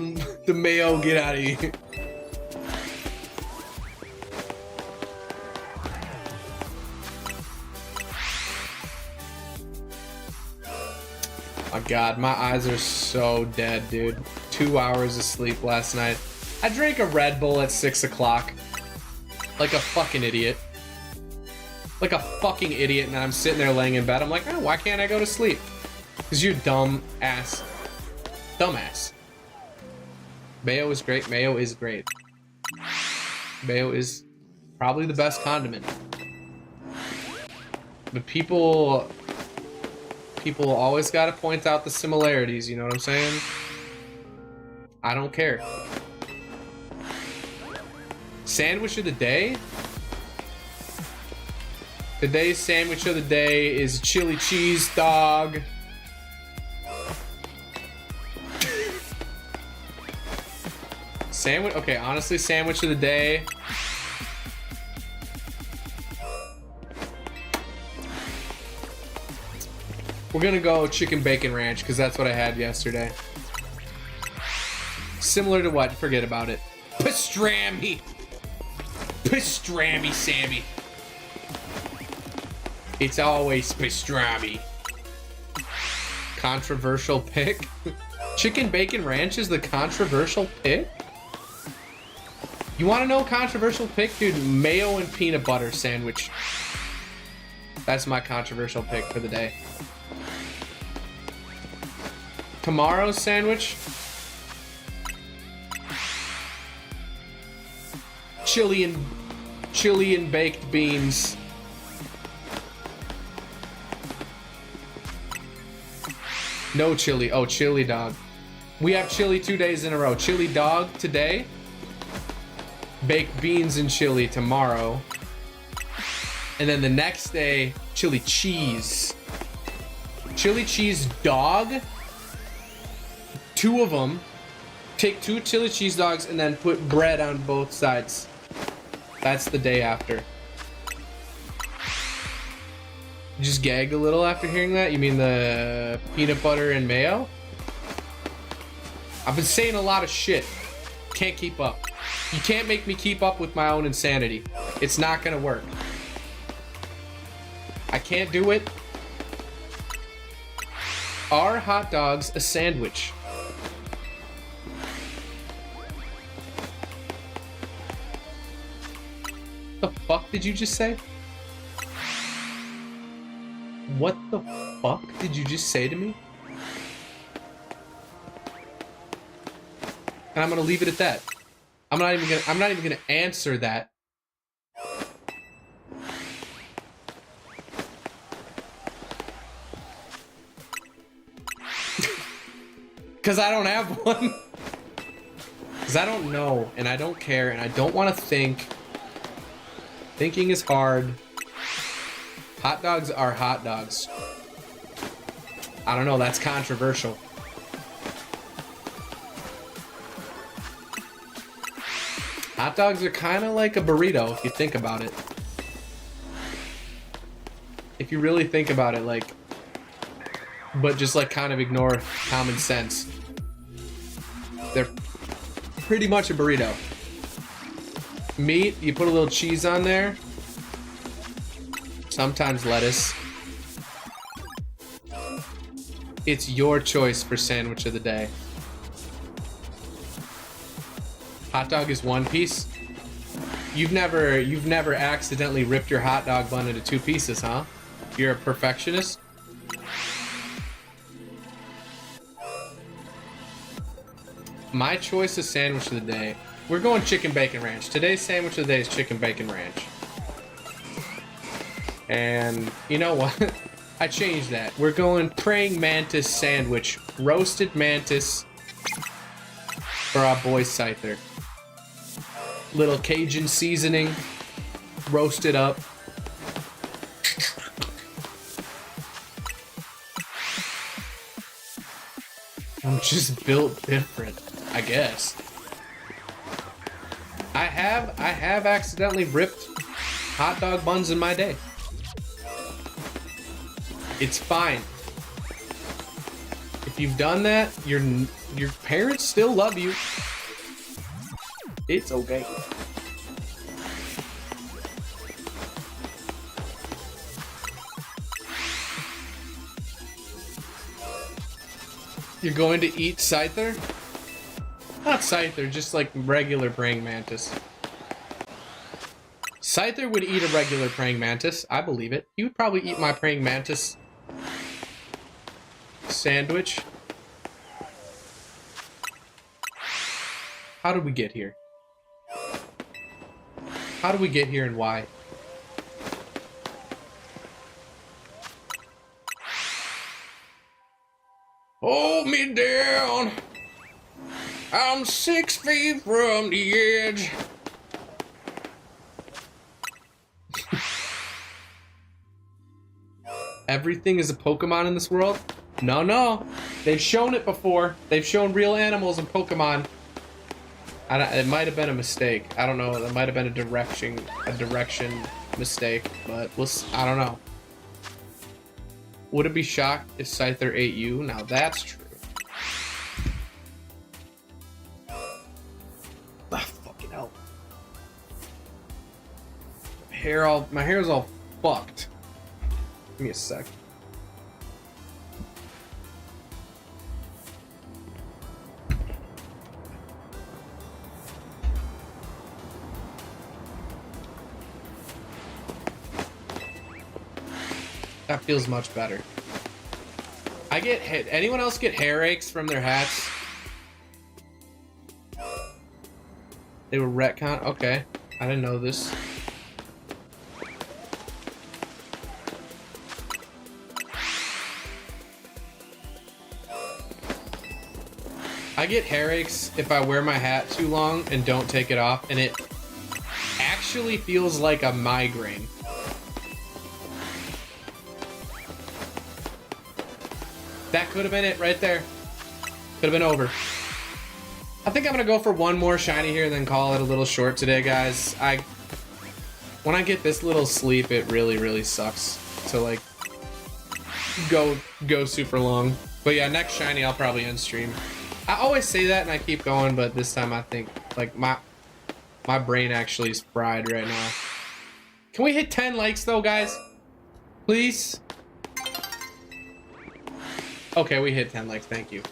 the mayo, get out of here. Oh God, my eyes are so dead, dude. 2 hours of sleep last night. I drank a Red Bull at 6 o'clock. Like a fucking idiot. Like a fucking idiot, and then I'm sitting there laying in bed. I'm like, oh, why can't I go to sleep? Because you dumb ass. Dumbass. Mayo is great. Mayo is great. Mayo is probably the best condiment. But people always gotta point out the similarities, you know what I'm saying? I don't care. Sandwich of the day? Today's sandwich of the day is chili cheese dog. Sandwich, okay, honestly, sandwich of the day. We're gonna go chicken bacon ranch because that's what I had yesterday. Similar to what? Forget about it. Pastrami. Pastrami, Sammy. It's always pastrami. Controversial pick. Chicken bacon ranch is the controversial pick? You want to know controversial pick? Dude, mayo and peanut butter sandwich. That's my controversial pick for the day. Tomorrow's sandwich. Chili and baked beans. No chili. Oh, chili dog. We have chili 2 days in a row. Chili dog today. Baked beans and chili tomorrow. And then the next day, chili cheese. chili cheese dog, 2 of them. Take 2 chili cheese dogs and then put bread on both sides. That's the day after. You just gagged a little after hearing that? You mean the peanut butter and mayo? I've been saying a lot of shit. Can't keep up. You can't make me keep up with my own insanity. It's not gonna work. I can't do it. Are hot dogs a sandwich? The fuck did you just say? What the fuck did you just say to me? And I'm gonna leave it at that. I'm not even gonna answer that. Cause I don't have one. Cause I don't know and I don't care and I don't want to think. Thinking is hard. Hot dogs are hot dogs. I don't know, that's controversial. Hot dogs are kind of like a burrito if you think about it. If you really think about it, like, but just like kind of ignore common sense. They're pretty much a burrito. Meat, you put a little cheese on there. Sometimes lettuce. It's your choice for sandwich of the day. Hot dog is 1 piece. You've never accidentally ripped your hot dog bun into 2 pieces, huh? You're a perfectionist? My choice of sandwich of the day. We're going chicken bacon ranch. Today's sandwich of the day is chicken bacon ranch. And you know what? I changed that. We're going praying mantis sandwich. Roasted mantis for our boy Scyther. Little Cajun seasoning. Roasted up. I'm just built different, I guess. I have accidentally ripped hot dog buns in my day. It's fine. If you've done that, your parents still love you. It's okay. You're going to eat Scyther? Not Scyther, just like regular praying mantis. Scyther would eat a regular praying mantis. I believe it. He would probably eat my praying mantis sandwich. How did we get here? How did we get here and why? Hold me down. I'm 6 feet from the edge. Everything is a Pokemon in this world? No, no. They've shown it before. They've shown real animals in Pokemon. It might have been a mistake. I don't know. It might have been a direction mistake, but I don't know. Would it be shocked if Scyther ate you? Now that's true. Ah, fucking hell. My hair's all fucked. Give me a sec. That feels much better. Anyone else get hair aches from their hats? They were retcon? Okay. I didn't know this. I get hair aches if I wear my hat too long and don't take it off, and it actually feels like a migraine. That could have been it right there. Could have been over. I think I'm gonna go for one more shiny here and then call it a little short today, guys. When I get this little sleep, it really sucks to like go super long. But yeah, next shiny I'll probably end stream. I always say that and I keep going, but this time I think like my brain actually is fried right now. Can we hit 10 likes though, guys? Please? Okay, we hit 10 likes, thank you.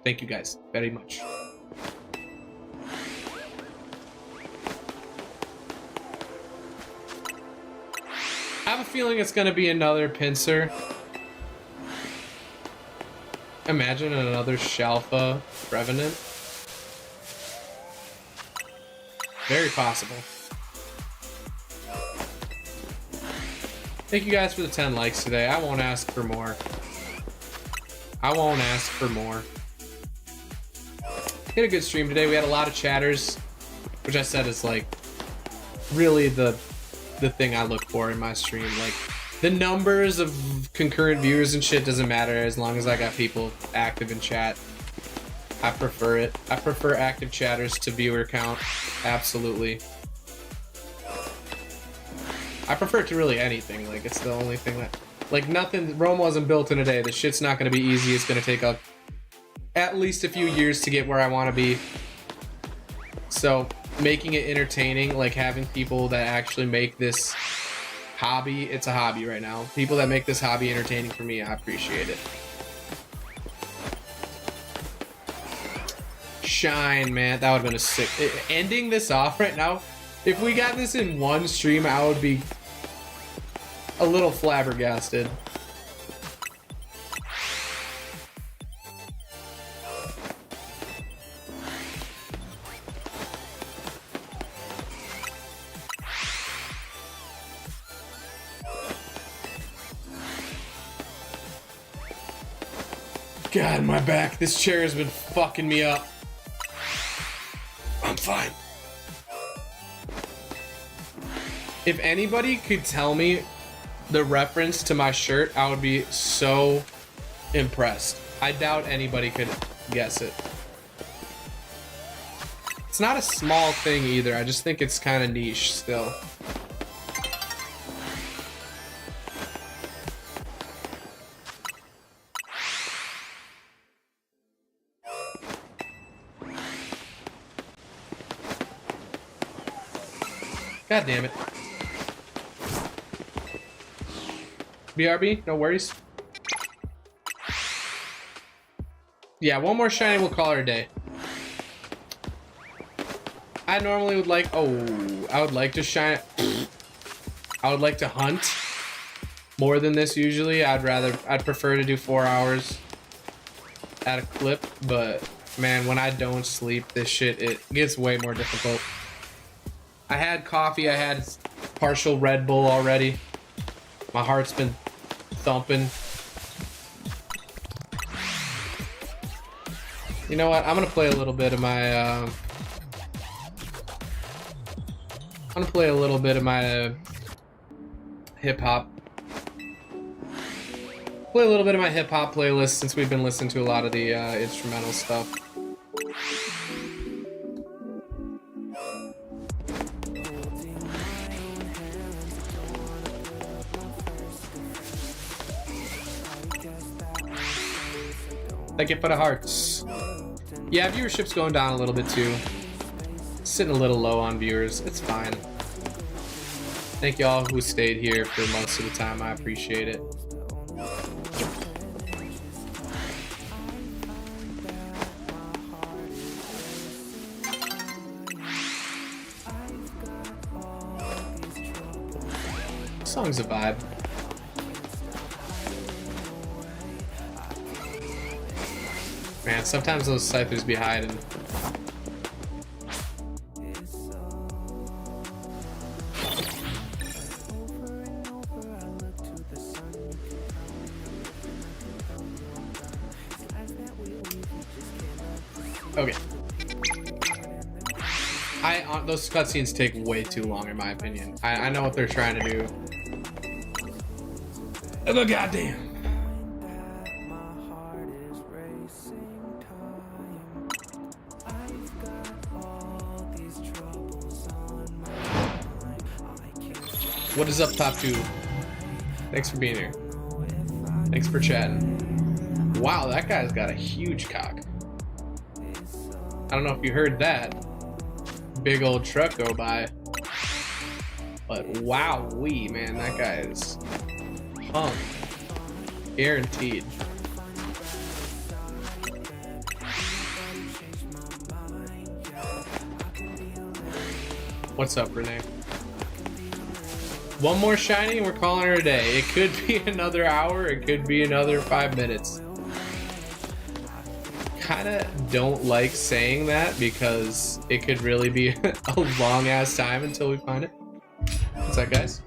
Thank you guys very much. I have a feeling it's gonna be another pincer. Imagine another Shalpha Revenant. Very possible. Thank you guys for the 10 likes today. I won't ask for more. I won't ask for more. We had a good stream today. We had a lot of chatters, which I said is like really the thing I look for in my stream. Like the numbers of concurrent viewers and shit doesn't matter as long as I got people active in chat. I prefer it. I prefer active chatters to viewer count. Absolutely. I prefer it to really anything. Like it's the only thing that, like nothing, Rome wasn't built in a day. This shit's not going to be easy. It's going to take at least a few years to get where I want to be. So making it entertaining, like having people that actually make this hobby, it's a hobby right now. People that make this hobby entertaining for me, I appreciate it. Shine, man, that would have been a sick, ending this off right now. If we got this in one stream, I would be a little flabbergasted. God, my back. This chair has been fucking me up. I'm fine. If anybody could tell me the reference to my shirt, I would be so impressed. I doubt anybody could guess it. It's not a small thing either. I just think it's kind of niche still. God damn it. BRB, no worries. Yeah, one more shiny, we'll call her a day. I normally would like, I would like to shine. I would like to hunt more than this usually. I'd prefer to do 4 hours at a clip, but man, when I don't sleep, this shit, it gets way more difficult. I had coffee, I had partial Red Bull already. My heart's been thumping. You know what? I'm gonna play a little bit of my hip hop. Play a little bit of my hip hop playlist since we've been listening to a lot of the instrumental stuff. Thank you for the hearts. Yeah, viewership's going down a little bit too. Sitting a little low on viewers. It's fine. Thank y'all who stayed here for most of the time. I appreciate it. This song's a vibe. Man, sometimes those Scythers be hiding. Okay. Those cutscenes take way too long in my opinion. I know what they're trying to do. Oh, goddamn. What is up, top two? Thanks for being here. Thanks for chatting. Wow, that guy's got a huge cock. I don't know if you heard that. Big old truck go by. But wow-wee, man, that guy is pumped. Guaranteed. What's up, Renee? One more shiny and we're calling her a day. It could be another hour, it could be another 5 minutes. Kinda don't like saying that because it could really be a long ass time until we find it. What's that, guys?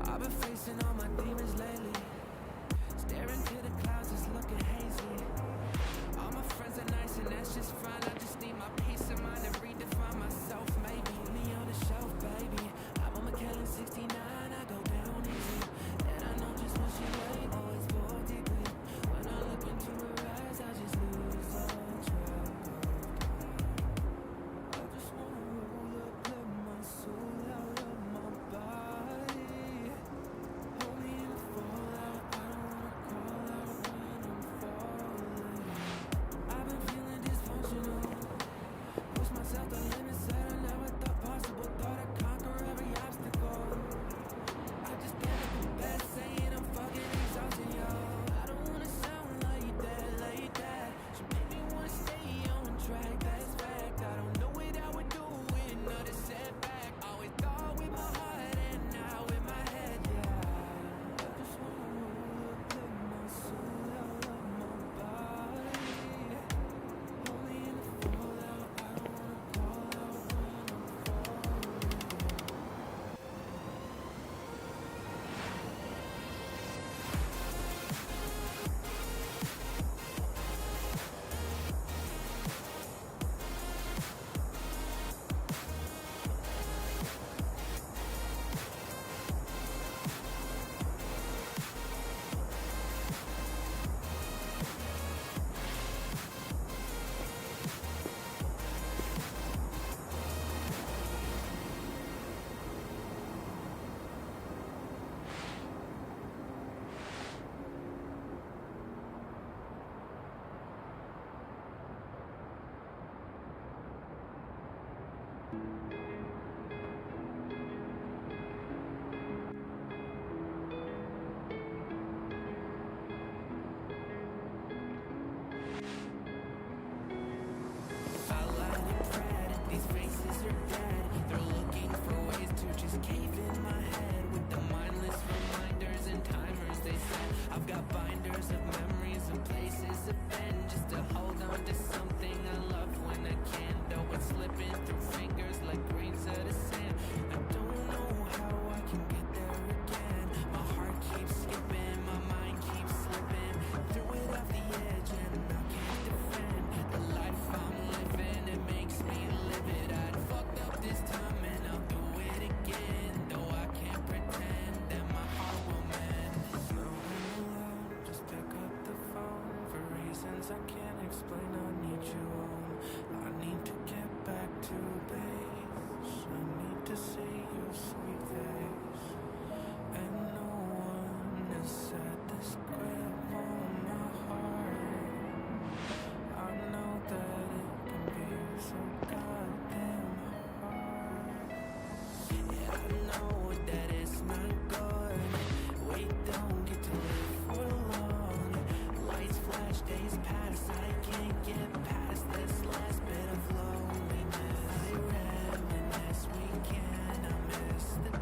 I've been facing all my demons lately. Staring to the clouds, it's looking hazy. All my friends are nice and that's just fine. I just need my peace of mind to redefine myself, maybe. Me on the shelf, baby. I'm on McKellen 69, I go down easy. And I know just when she wait, always fall deeply. When I look into her eyes, I just lose all track of time. I just wanna roll up, let my soul out of my body.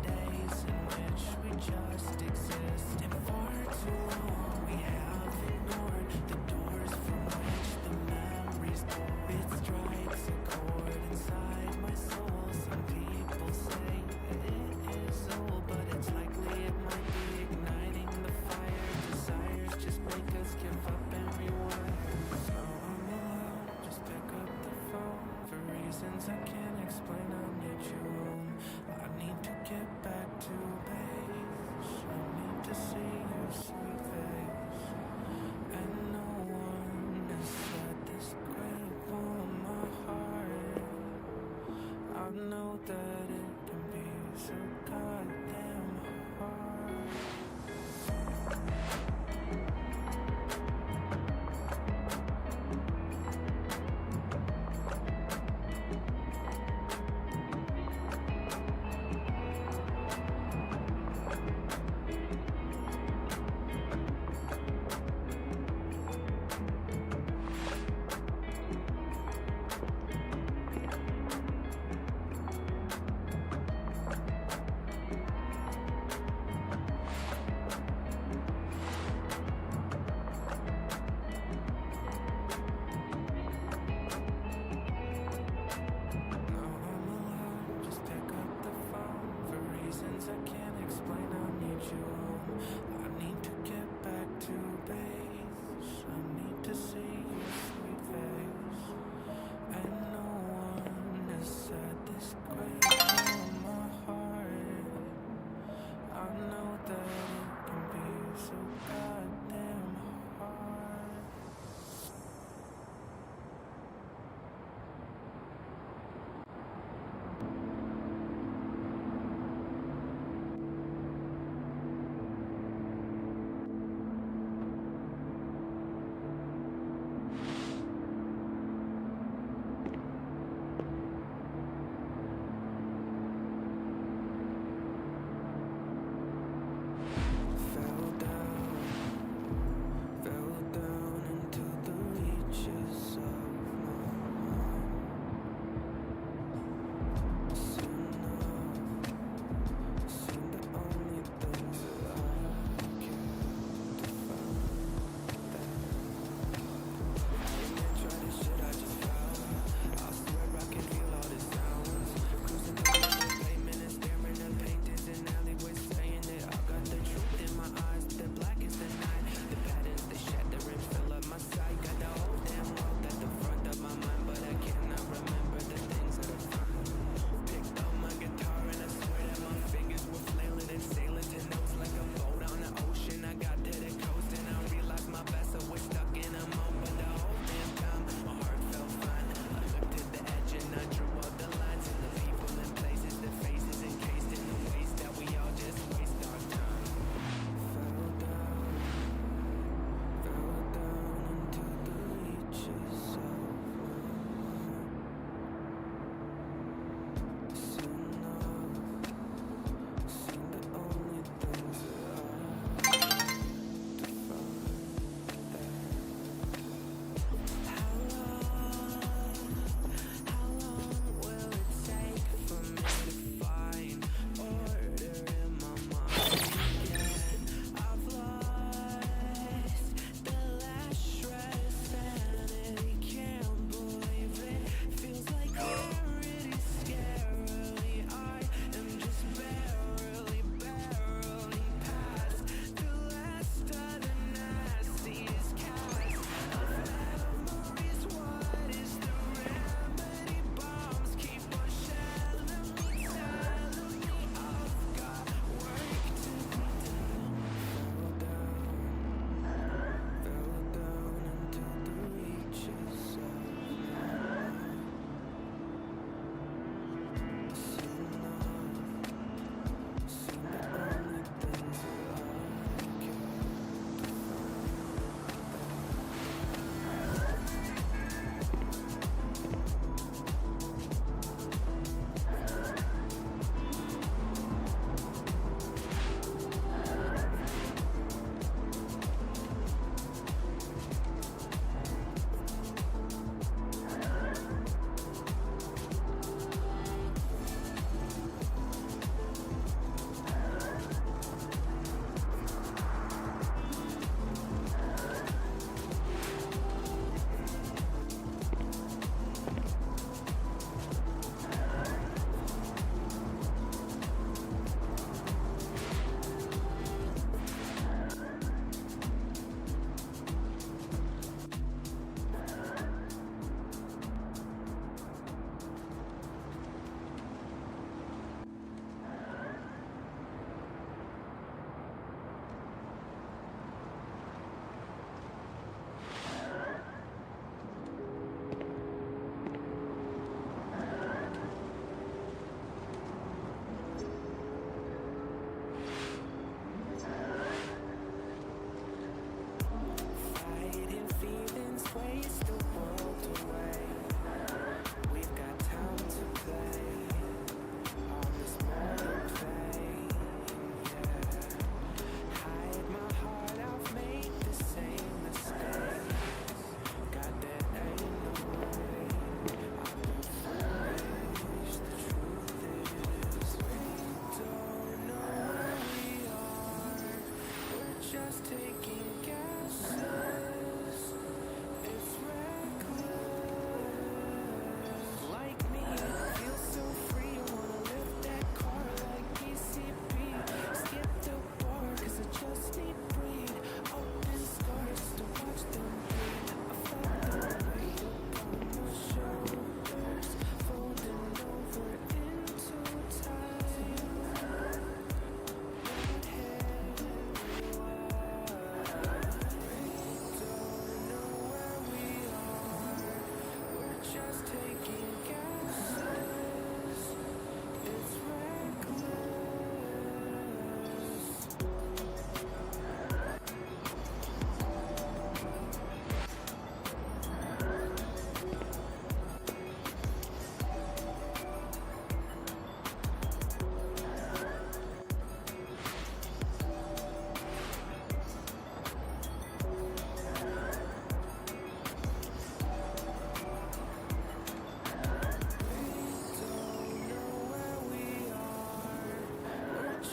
Day reasons I can't explain, I need you home. I need to get back to base. I need to see your sweet face. And no one has said this grip on my heart. I know that it can be so goddamn hard. I can't explain, I need you home. I need to get back to base. I need to see your sweet face. And no one has said this great on my heart. I know that it can be so goddamn hard.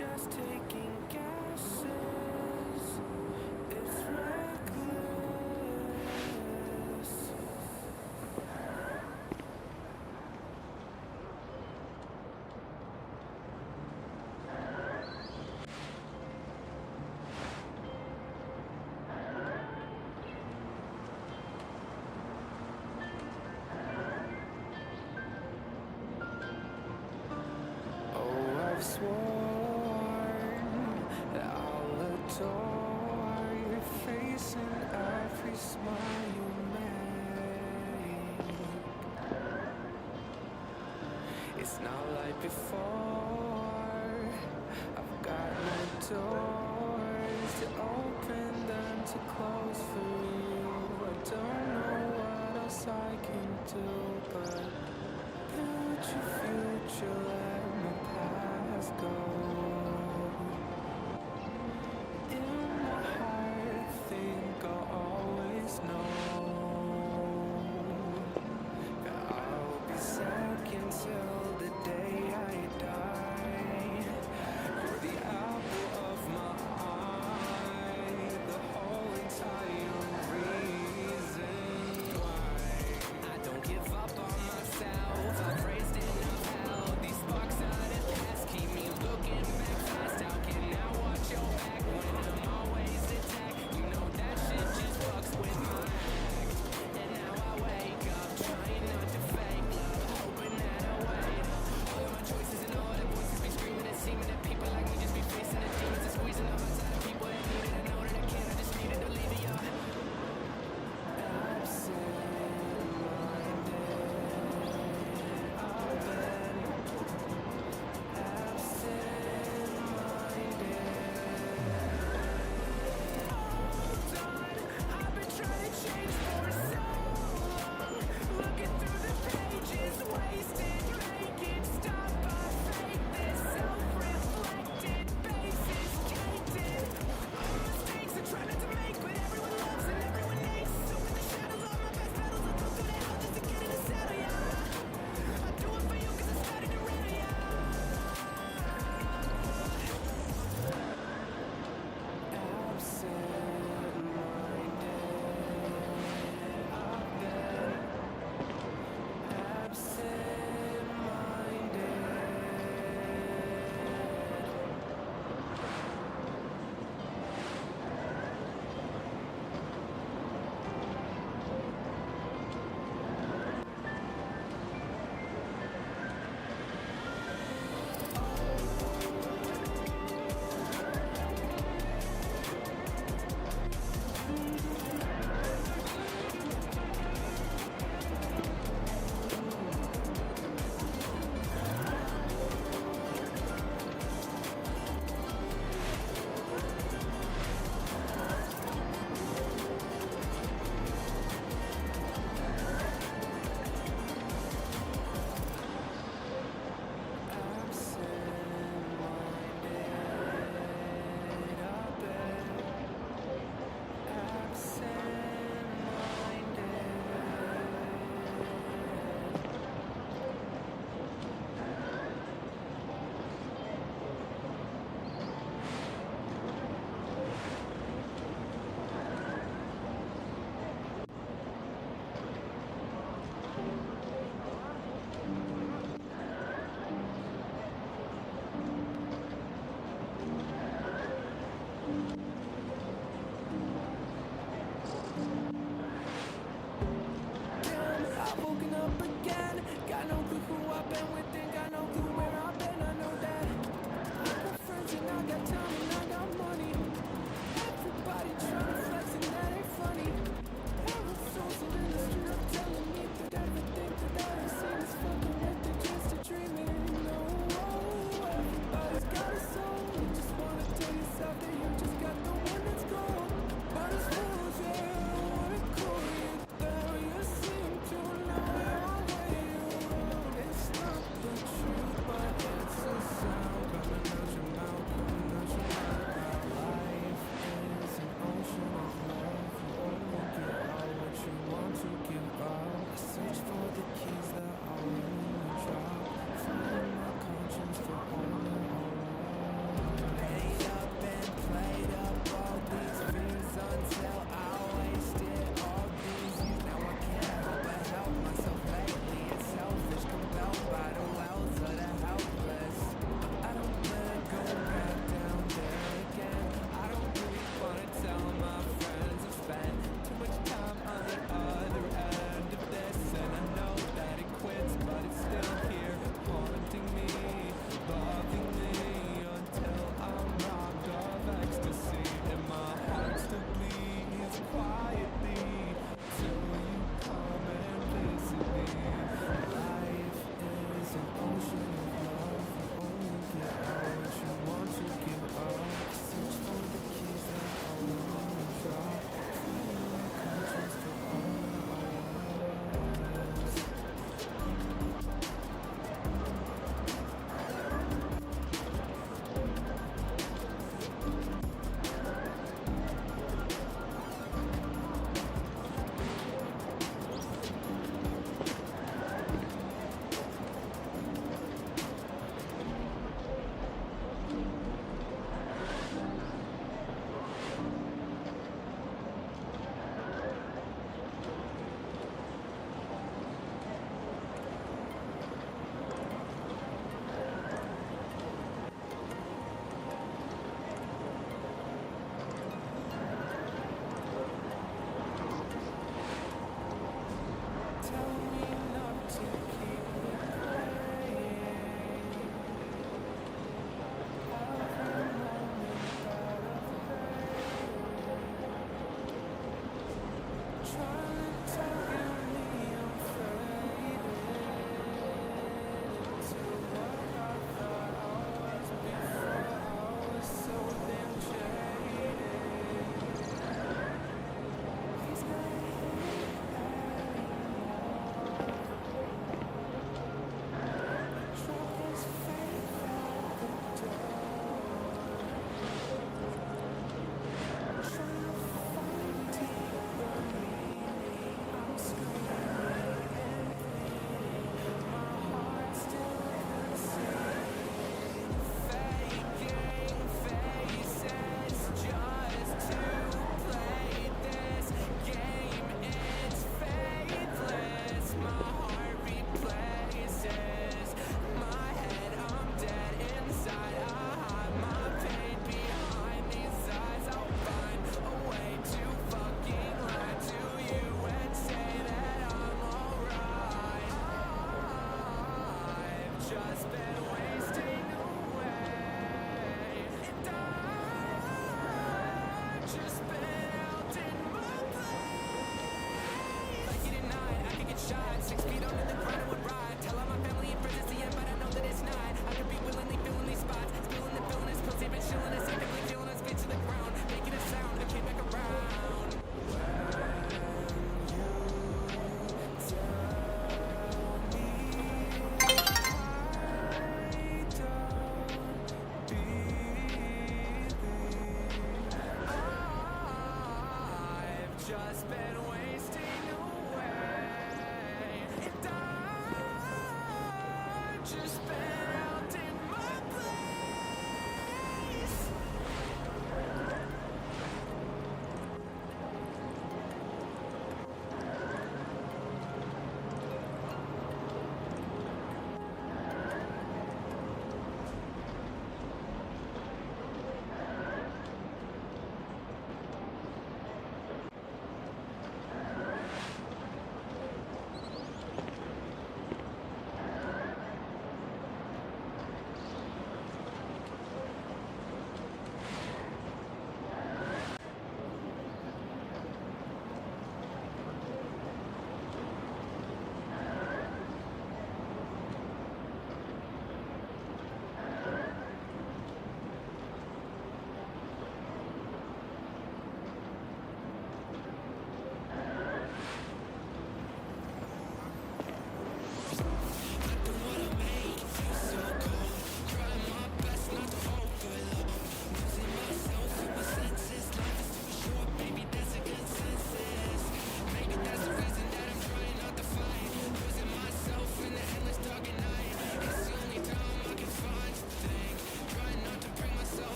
just taking guesses. It's reckless. Oh, I've sworn that I'll adore your face and every smile you make. It's not like before. I've got my doors to open, then to close for you. I don't know what else I can do, but future, let my past go. In my heart, I think I'll always know that I'll be second till the day I die. You're the apple of my eye, the whole entire reason why I don't give up on myself. I've raised it, I've held these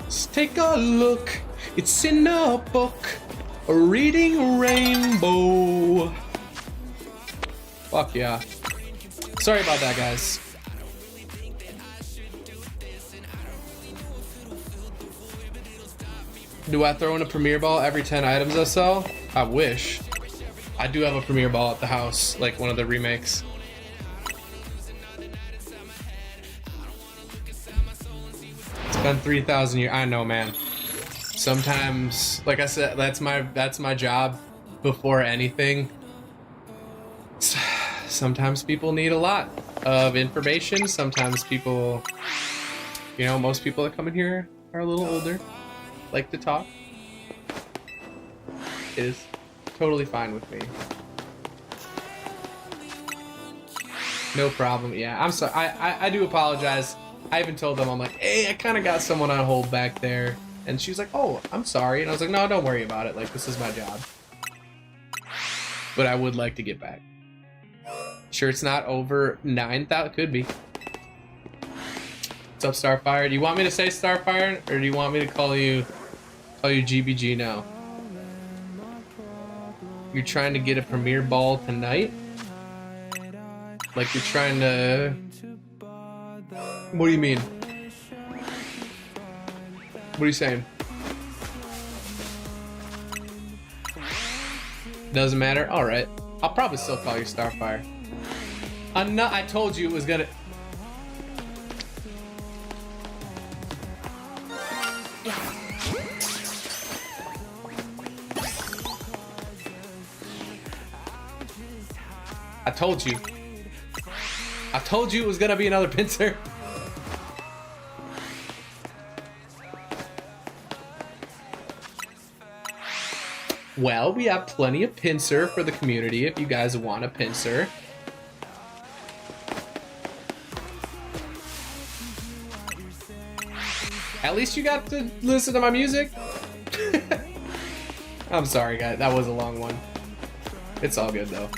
Let's take a look. It's in a book. A reading rainbow. Fuck yeah. Sorry about that, guys. Do I throw in a premiere ball every 10 items I sell? I wish. I do have a premiere ball at the house, like one of the remakes. It's been 3,000 years. I know, man. Sometimes, like I said, that's my job before anything. Sometimes people need a lot of information. Sometimes people, you know, most people that come in here are a little older, like to talk. It is totally fine with me. No problem. Yeah, I'm sorry. I do apologize. I even told them, I'm like, hey, I kind of got someone on hold back there. And she's like, oh, I'm sorry. And I was like, no, don't worry about it. Like, this is my job. But I would like to get back. Sure, it's not over 9,000. Could be. What's up, Starfire? Do you want me to say Starfire, or do you want me to call you GBG now? You're trying to get a premiere ball tonight? Like you're trying to... What do you mean? What are you saying? Doesn't matter? Alright. I'll probably still call you Starfire. I told you it was gonna... I told you. I told you it was gonna be another pincer. Well, we have plenty of pincer for the community if you guys want a pincer. At least you got to listen to my music. I'm sorry, guys. That was a long one. It's all good, though.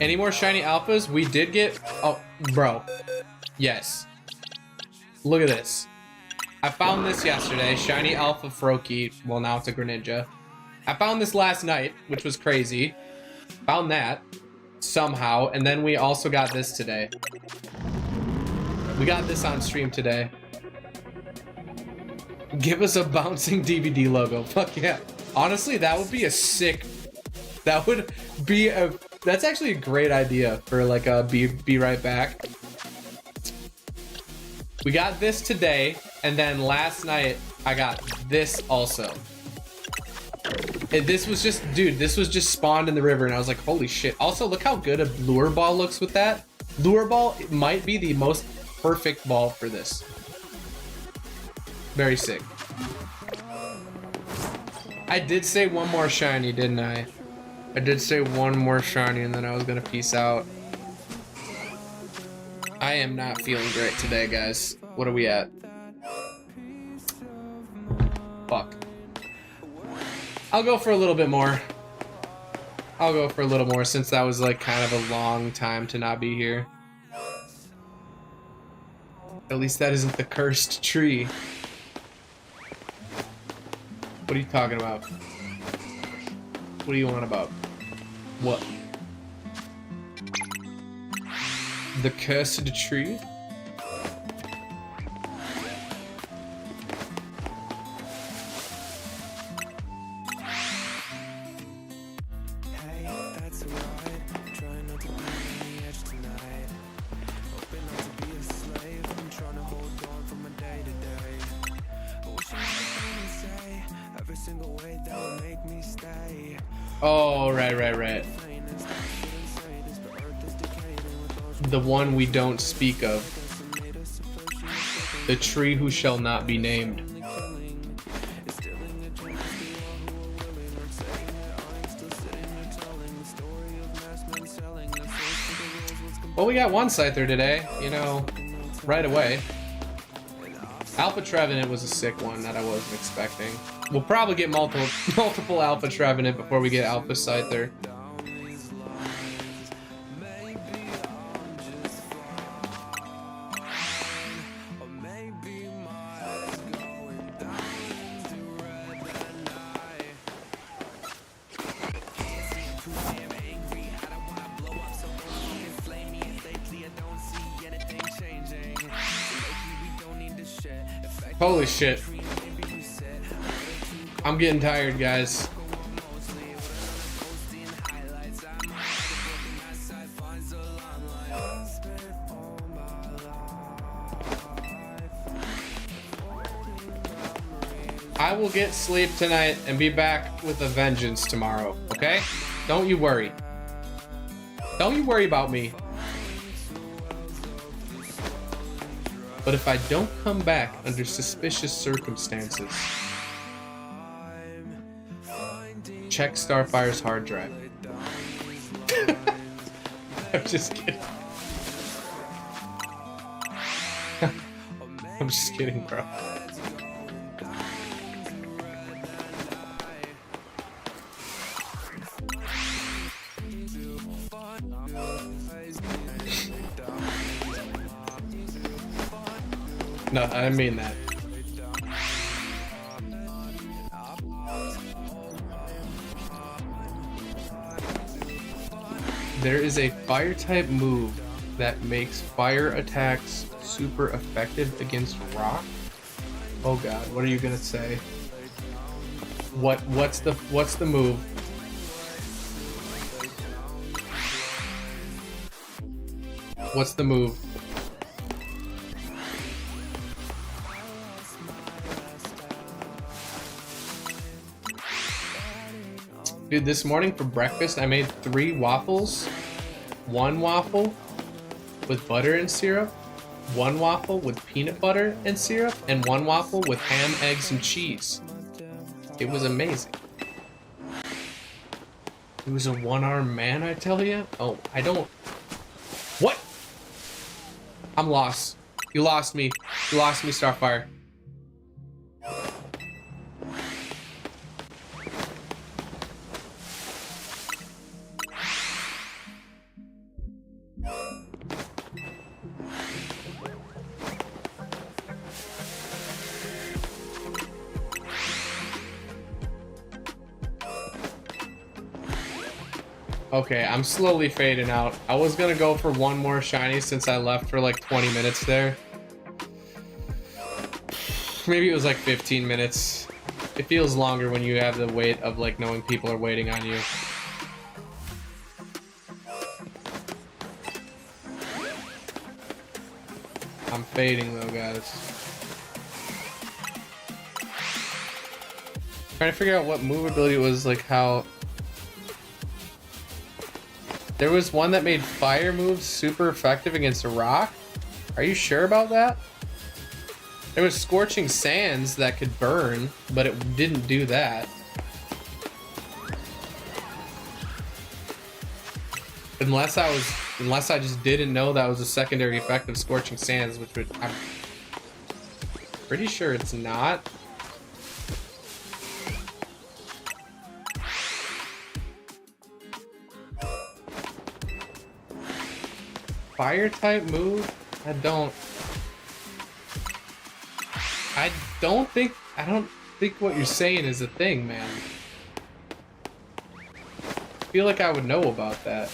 Any more shiny alphas? We did get... Oh, bro. Yes. Look at this. I found this yesterday. Shiny alpha Froakie. Well, now it's a Greninja. I found this last night, which was crazy. Found that. Somehow. And then we also got this today. We got this on stream today. Give us a bouncing DVD logo. Fuck yeah. Honestly, that would be a sick... That would be a... That's actually a great idea for like a be right back. We got this today, and then last night I got this also. And this was just, dude, this was just spawned in the river, and I was like, holy shit. Also, look how good a lure ball looks with that. Lure ball might be the most perfect ball for this. Very sick. I did say one more shiny, didn't I? I did say one more shiny and then I was gonna peace out. I am not feeling great today, guys. What are we at? Fuck. I'll go for a little bit more. I'll go for a little more since that was like kind of a long time to not be here. At least that isn't the cursed tree. What are you talking about? What do you want about? What? The cursed tree? Hey, that's right. Trying not to be on the edge tonight. Hoping not to be a slave. I'm trying to hold on from my day to day. I wish I had something to say. Every single way that would make me stay. Oh, right. The one we don't speak of. The tree who shall not be named. Well, we got one Scyther today, you know, right away. Alpha Trevenant was a sick one that I wasn't expecting. We'll probably get multiple Alpha Trevenant before we get Alpha Scyther. Holy shit. I'm getting tired, guys. I will get sleep tonight and be back with a vengeance tomorrow, okay? Don't you worry. Don't you worry about me. But if I don't come back under suspicious circumstances, check Starfire's hard drive. I'm just kidding. I'm just kidding, bro. No, I didn't mean that. There is a fire type move that makes fire attacks super effective against rock. Oh god, what are you gonna say? What's the move? What's the move? Dude, this morning for breakfast I made 3 waffles. 1 waffle with butter and syrup, 1 waffle with peanut butter and syrup, and 1 waffle with ham, eggs, and cheese. It was amazing. He was a one-armed man, I tell you. Oh, I don't... What? I'm lost. You lost me. You lost me, Starfire. Okay, I'm slowly fading out. I was gonna go for 1 more shiny since I left for like 20 minutes there. Maybe it was like 15 minutes. It feels longer when you have the weight of like knowing people are waiting on you. I'm fading though, guys. Trying to figure out what move ability was, like how... There was one that made fire moves super effective against a rock. Are you sure about that? There was Scorching Sands that could burn, but it didn't do that. Unless I just didn't know that was a secondary effect of Scorching Sands, which would... I'm pretty sure it's not. Fire type move? I don't think what you're saying is a thing, man. I feel like I would know about that.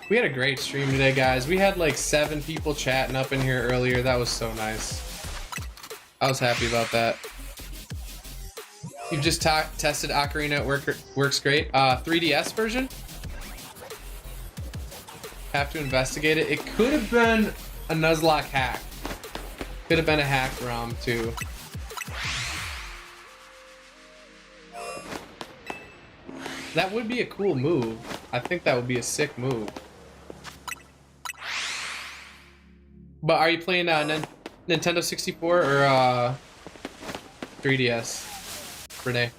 We had a great stream today, guys. We had like 7 people chatting up in here earlier. That was so nice. I was happy about that. You've just tested Ocarina. It works great. 3DS version? Have to investigate it. It could have been a Nuzlocke hack. Could have been a hacked ROM too. That would be a cool move. I think that would be a sick move. But are you playing Nintendo 64 or 3DS, Renee?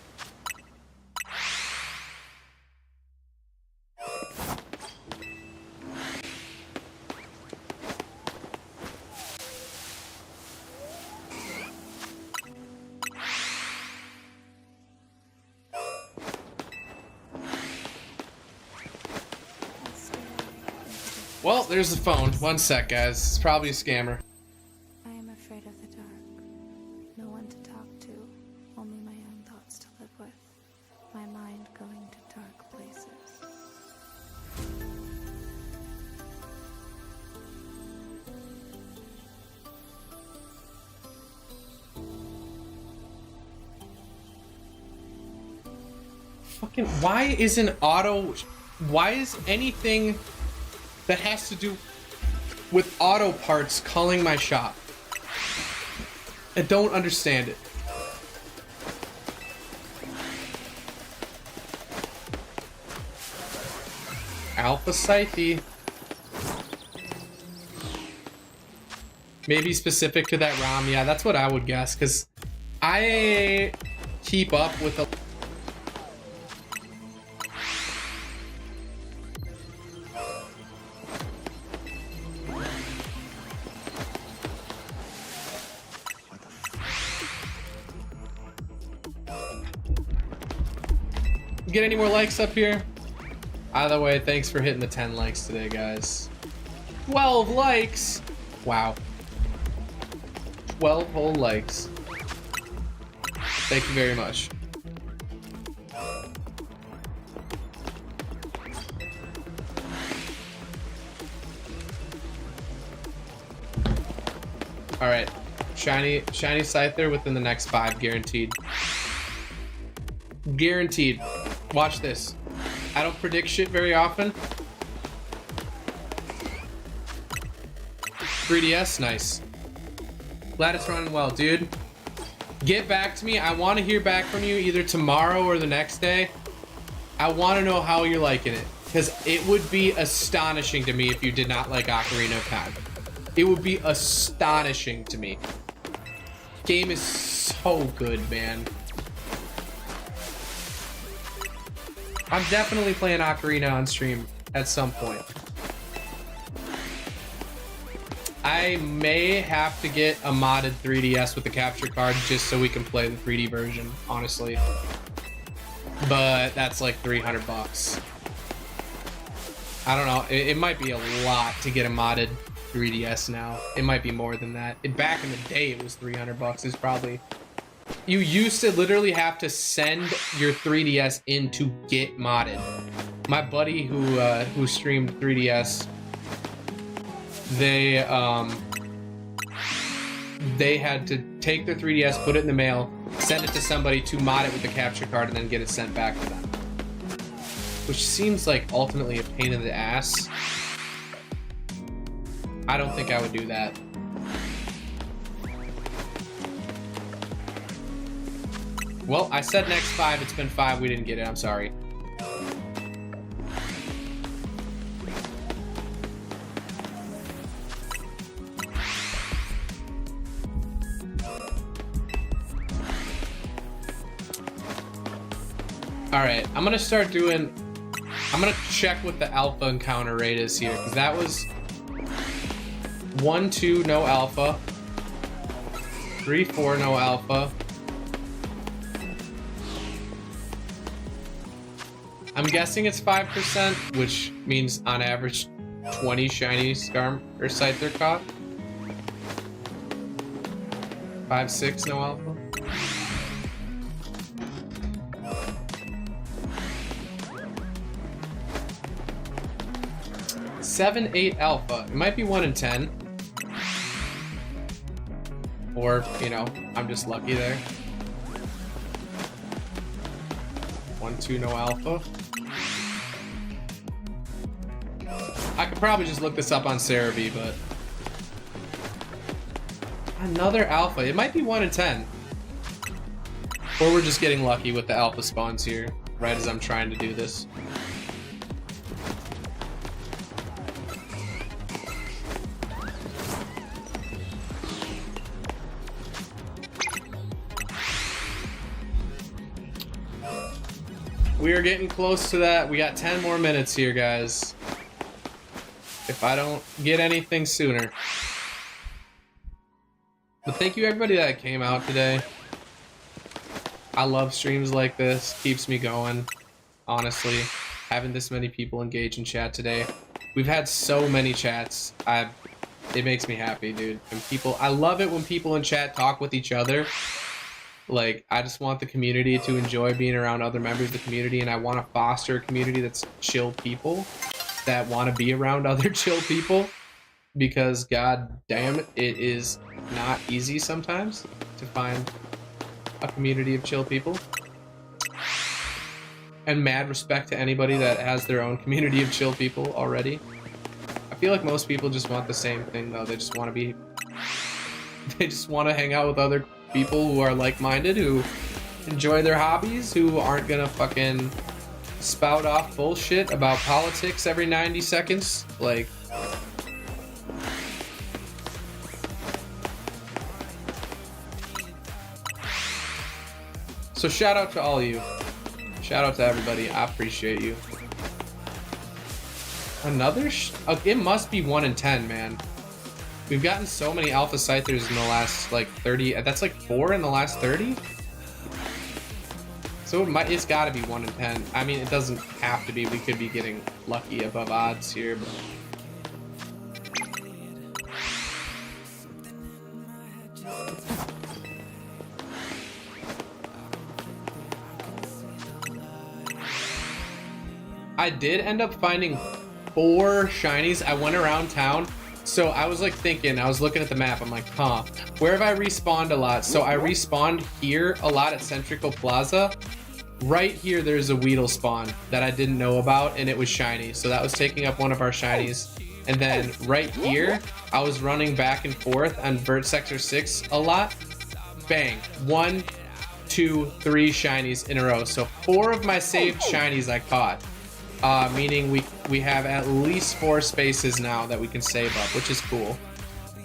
Well, there's the phone. 1 sec, guys. It's probably a scammer. I am afraid of the dark. No one to talk to. Only my own thoughts to live with. My mind going to dark places. Fucking, why is anything that has to do with auto parts calling my shop? I don't understand it. Alpha Scyther. Maybe specific to that ROM. Yeah, that's what I would guess, because I keep up with a... Get any more likes up here? Either way, thanks for hitting the 10 likes today, guys. 12 likes! Wow. 12 whole likes. Thank you very much. Alright. Shiny Scyther within the next 5, guaranteed. Guaranteed. Watch this. I don't predict shit very often. 3DS, nice. Glad it's running well, dude. Get back to me. I want to hear back from you either tomorrow or the next day. I want to know how you're liking it, because it would be astonishing to me if you did not like Ocarina of Time. It would be astonishing to me. Game is so good, man. I'm definitely playing Ocarina on stream at some point. I may have to get a modded 3DS with the capture card just so we can play the 3D version, honestly. But that's like 300 bucks. I don't know. It might be a lot to get a modded 3DS now. It might be more than that. Back in the day, it was 300 bucks. It's probably... You used to literally have to send your 3DS in to get modded. My buddy who streamed 3DS, they had to take their 3DS, put it in the mail, send it to somebody to mod it with the capture card, and then get it sent back to them. Which seems like ultimately a pain in the ass. I don't think I would do that. Well, I said next 5, it's been 5, we didn't get it, I'm sorry. Alright, I'm gonna check what the alpha encounter rate is here, because that was 1, 2, no alpha. 3, 4, no alpha. I'm guessing it's 5%, which means on average 20 shiny Scarm or Scyther caught. 5, 6, no alpha. Seven, 8 alpha. It might be 1 in 10. Or, you know, I'm just lucky there. 1, 2, no alpha. I could probably just look this up on Cerebi, but... Another alpha. It might be 1 in 10. Or we're just getting lucky with the alpha spawns here, right as I'm trying to do this. We are getting close to that. We got 10 more minutes here, guys. If I don't get anything sooner. But thank you everybody that came out today. I love streams like this. Keeps me going. Honestly, having this many people engage in chat today. We've had so many chats. It makes me happy, dude. And I love it when people in chat talk with each other. Like, I just want the community to enjoy being around other members of the community, and I want to foster a community that's chill people that want to be around other chill people, because god damn it, it is not easy sometimes to find a community of chill people. And mad respect to anybody that has their own community of chill people already. I feel like most people just want the same thing though. They just want to be They just want to hang out with other people who are like-minded, who enjoy their hobbies, who aren't gonna fucking spout off bullshit about politics every 90 seconds. Like, so shout out to all of you. Shout out to everybody. I appreciate you. Another it must be 1 in 10, man. We've gotten so many alpha Scythers in the last like 30. That's like 4 in the last 30. So it's got to be 1 in 10. I mean, it doesn't have to be. We could be getting lucky above odds here, but I did end up finding 4 shinies. I went around town. So I was like thinking, I was looking at the map, I'm like, huh, where have I respawned a lot? So I respawned here a lot at Centrical Plaza. Right here, there's a Weedle spawn that I didn't know about, and it was shiny. So that was taking up one of our shinies. And then right here, I was running back and forth on Vert Sector 6 a lot. Bang, 1, 2, 3 shinies in a row. So 4 of my saved shinies I caught. Meaning we have at least 4 spaces now that we can save up, which is cool.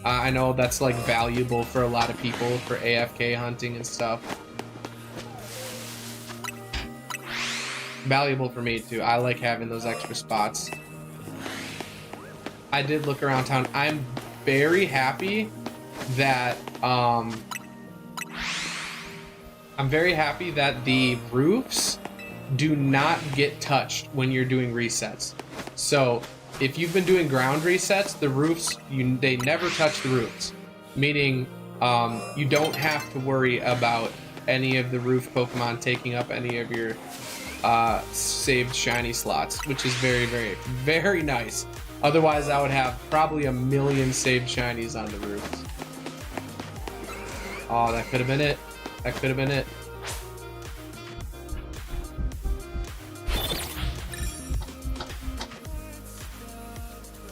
I know that's like valuable for a lot of people for AFK hunting and stuff. Valuable for me too. I like having those extra spots. I did look around town. I'm very happy that the roofs do not get touched when you're doing resets. So if you've been doing ground resets, the roofs, they never touch the roofs, meaning you don't have to worry about any of the roof Pokemon taking up any of your saved shiny slots, which is very, very, very nice. Otherwise, I would have probably a million saved shinies on the roofs. Oh, that could have been it. That could have been it.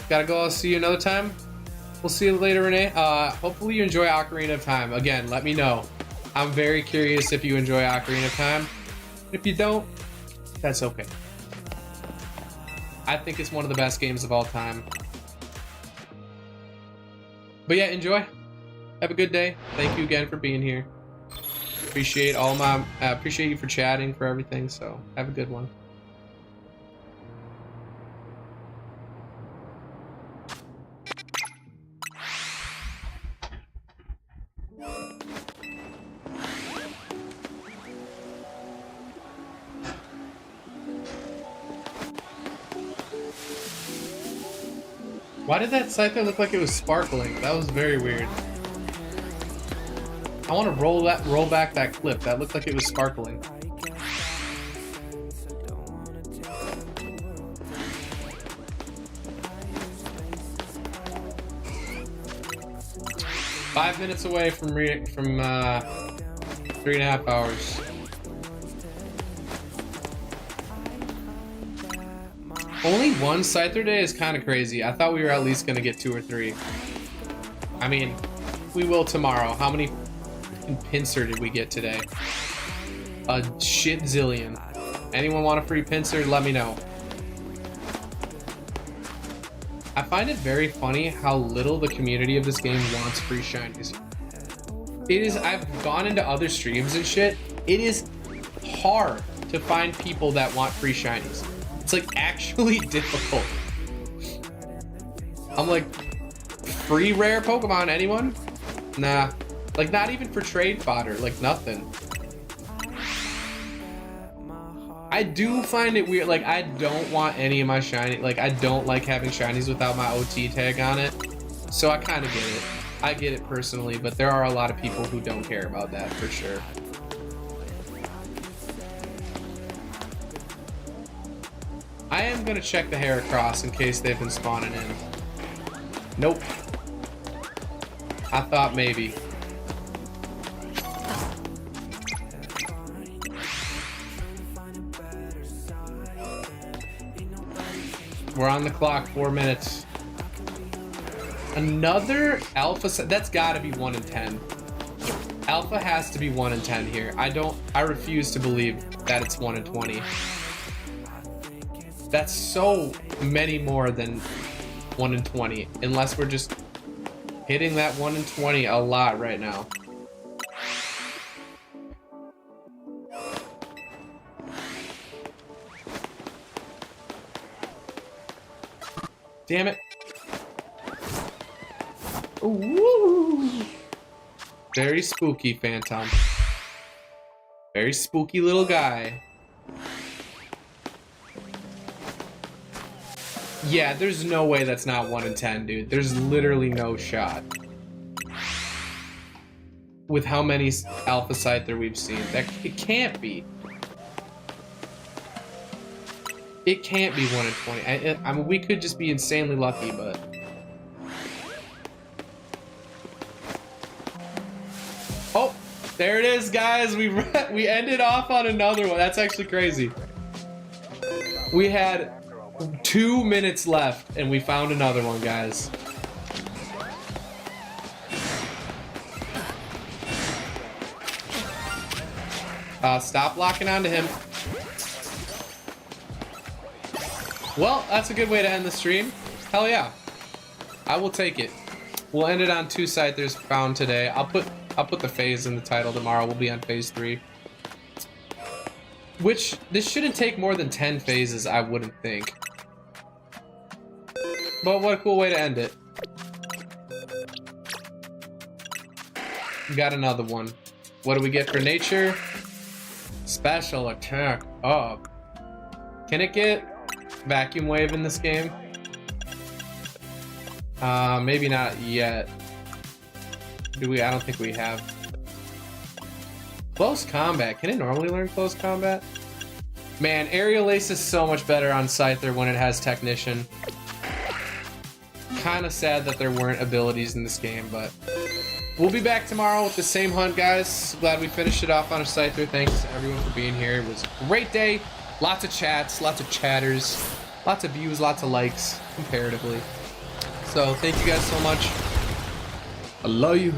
Gotta go. I'll see you another time. We'll see you later, Renee. Hopefully you enjoy Ocarina of Time. Again, let me know. I'm very curious if you enjoy Ocarina of Time. If you don't, that's okay. I think it's one of the best games of all time. But yeah, enjoy. Have a good day. Thank you again for being here. Appreciate appreciate you for chatting, for everything. So have a good one. Why did that Scyther look like it was sparkling? That was very weird. I want to roll back that clip. That looked like it was sparkling. Five minutes away from 3.5 hours. Only 1 Scyther day is kind of crazy. I thought we were at least going to get 2 or 3. I mean, we will tomorrow. How many pincer did we get today? A shit zillion. Anyone want a free pincer? Let me know. I find it very funny how little the community of this game wants free shinies. It is, I've gone into other streams and shit. It is hard to find people that want free shinies. It's like actually difficult. I'm like, free rare Pokemon, anyone? Nah. Like not even for trade fodder, like nothing. I do find it weird, like I don't want any of my shiny, like I don't like having shinies without my OT tag on it. So I kind of get it. I get it personally, but there are a lot of people who don't care about that for sure. I am gonna check the Heracross in case they've been spawning in. Nope. I thought maybe. We're on the clock, 4 minutes. Another alpha. That's got to be 1 in 10. Alpha has to be 1 in 10 here. I refuse to believe that it's 1 in 20. That's so many more than 1 in 20. Unless we're just hitting that 1 in 20 a lot right now. Damn it. Ooh. Very spooky, Phantom. Very spooky little guy. Yeah, there's no way that's not 1 in 10, dude. There's literally no shot. With how many Alpha Scyther we've seen. It can't be. It can't be 1 in 20. I mean, we could just be insanely lucky, but... Oh, there it is, guys. We ended off on another one. That's actually crazy. We had 2 minutes left, and we found another one, guys. Stop locking onto him. Well, that's a good way to end the stream. Hell yeah. I will take it. We'll end it on 2 Scythers found today. I'll put the phase in the title tomorrow. We'll be on phase 3. Which, this shouldn't take more than 10 phases, I wouldn't think. But what a cool way to end it. We got another one. What do we get for nature? Special attack up. Can it get vacuum wave in this game? Maybe not yet. Do we? I don't think we have. Close combat. Can it normally learn close combat? Man, aerial ace is so much better on Scyther when it has technician. Kind of sad that there weren't abilities in this game, but we'll be back tomorrow with the same hunt, guys. Glad we finished it off on a Scyther. Thanks to everyone for being here. It was a great day. Lots of chats, lots of chatters, lots of views, lots of likes, comparatively. So thank you guys so much. I love you.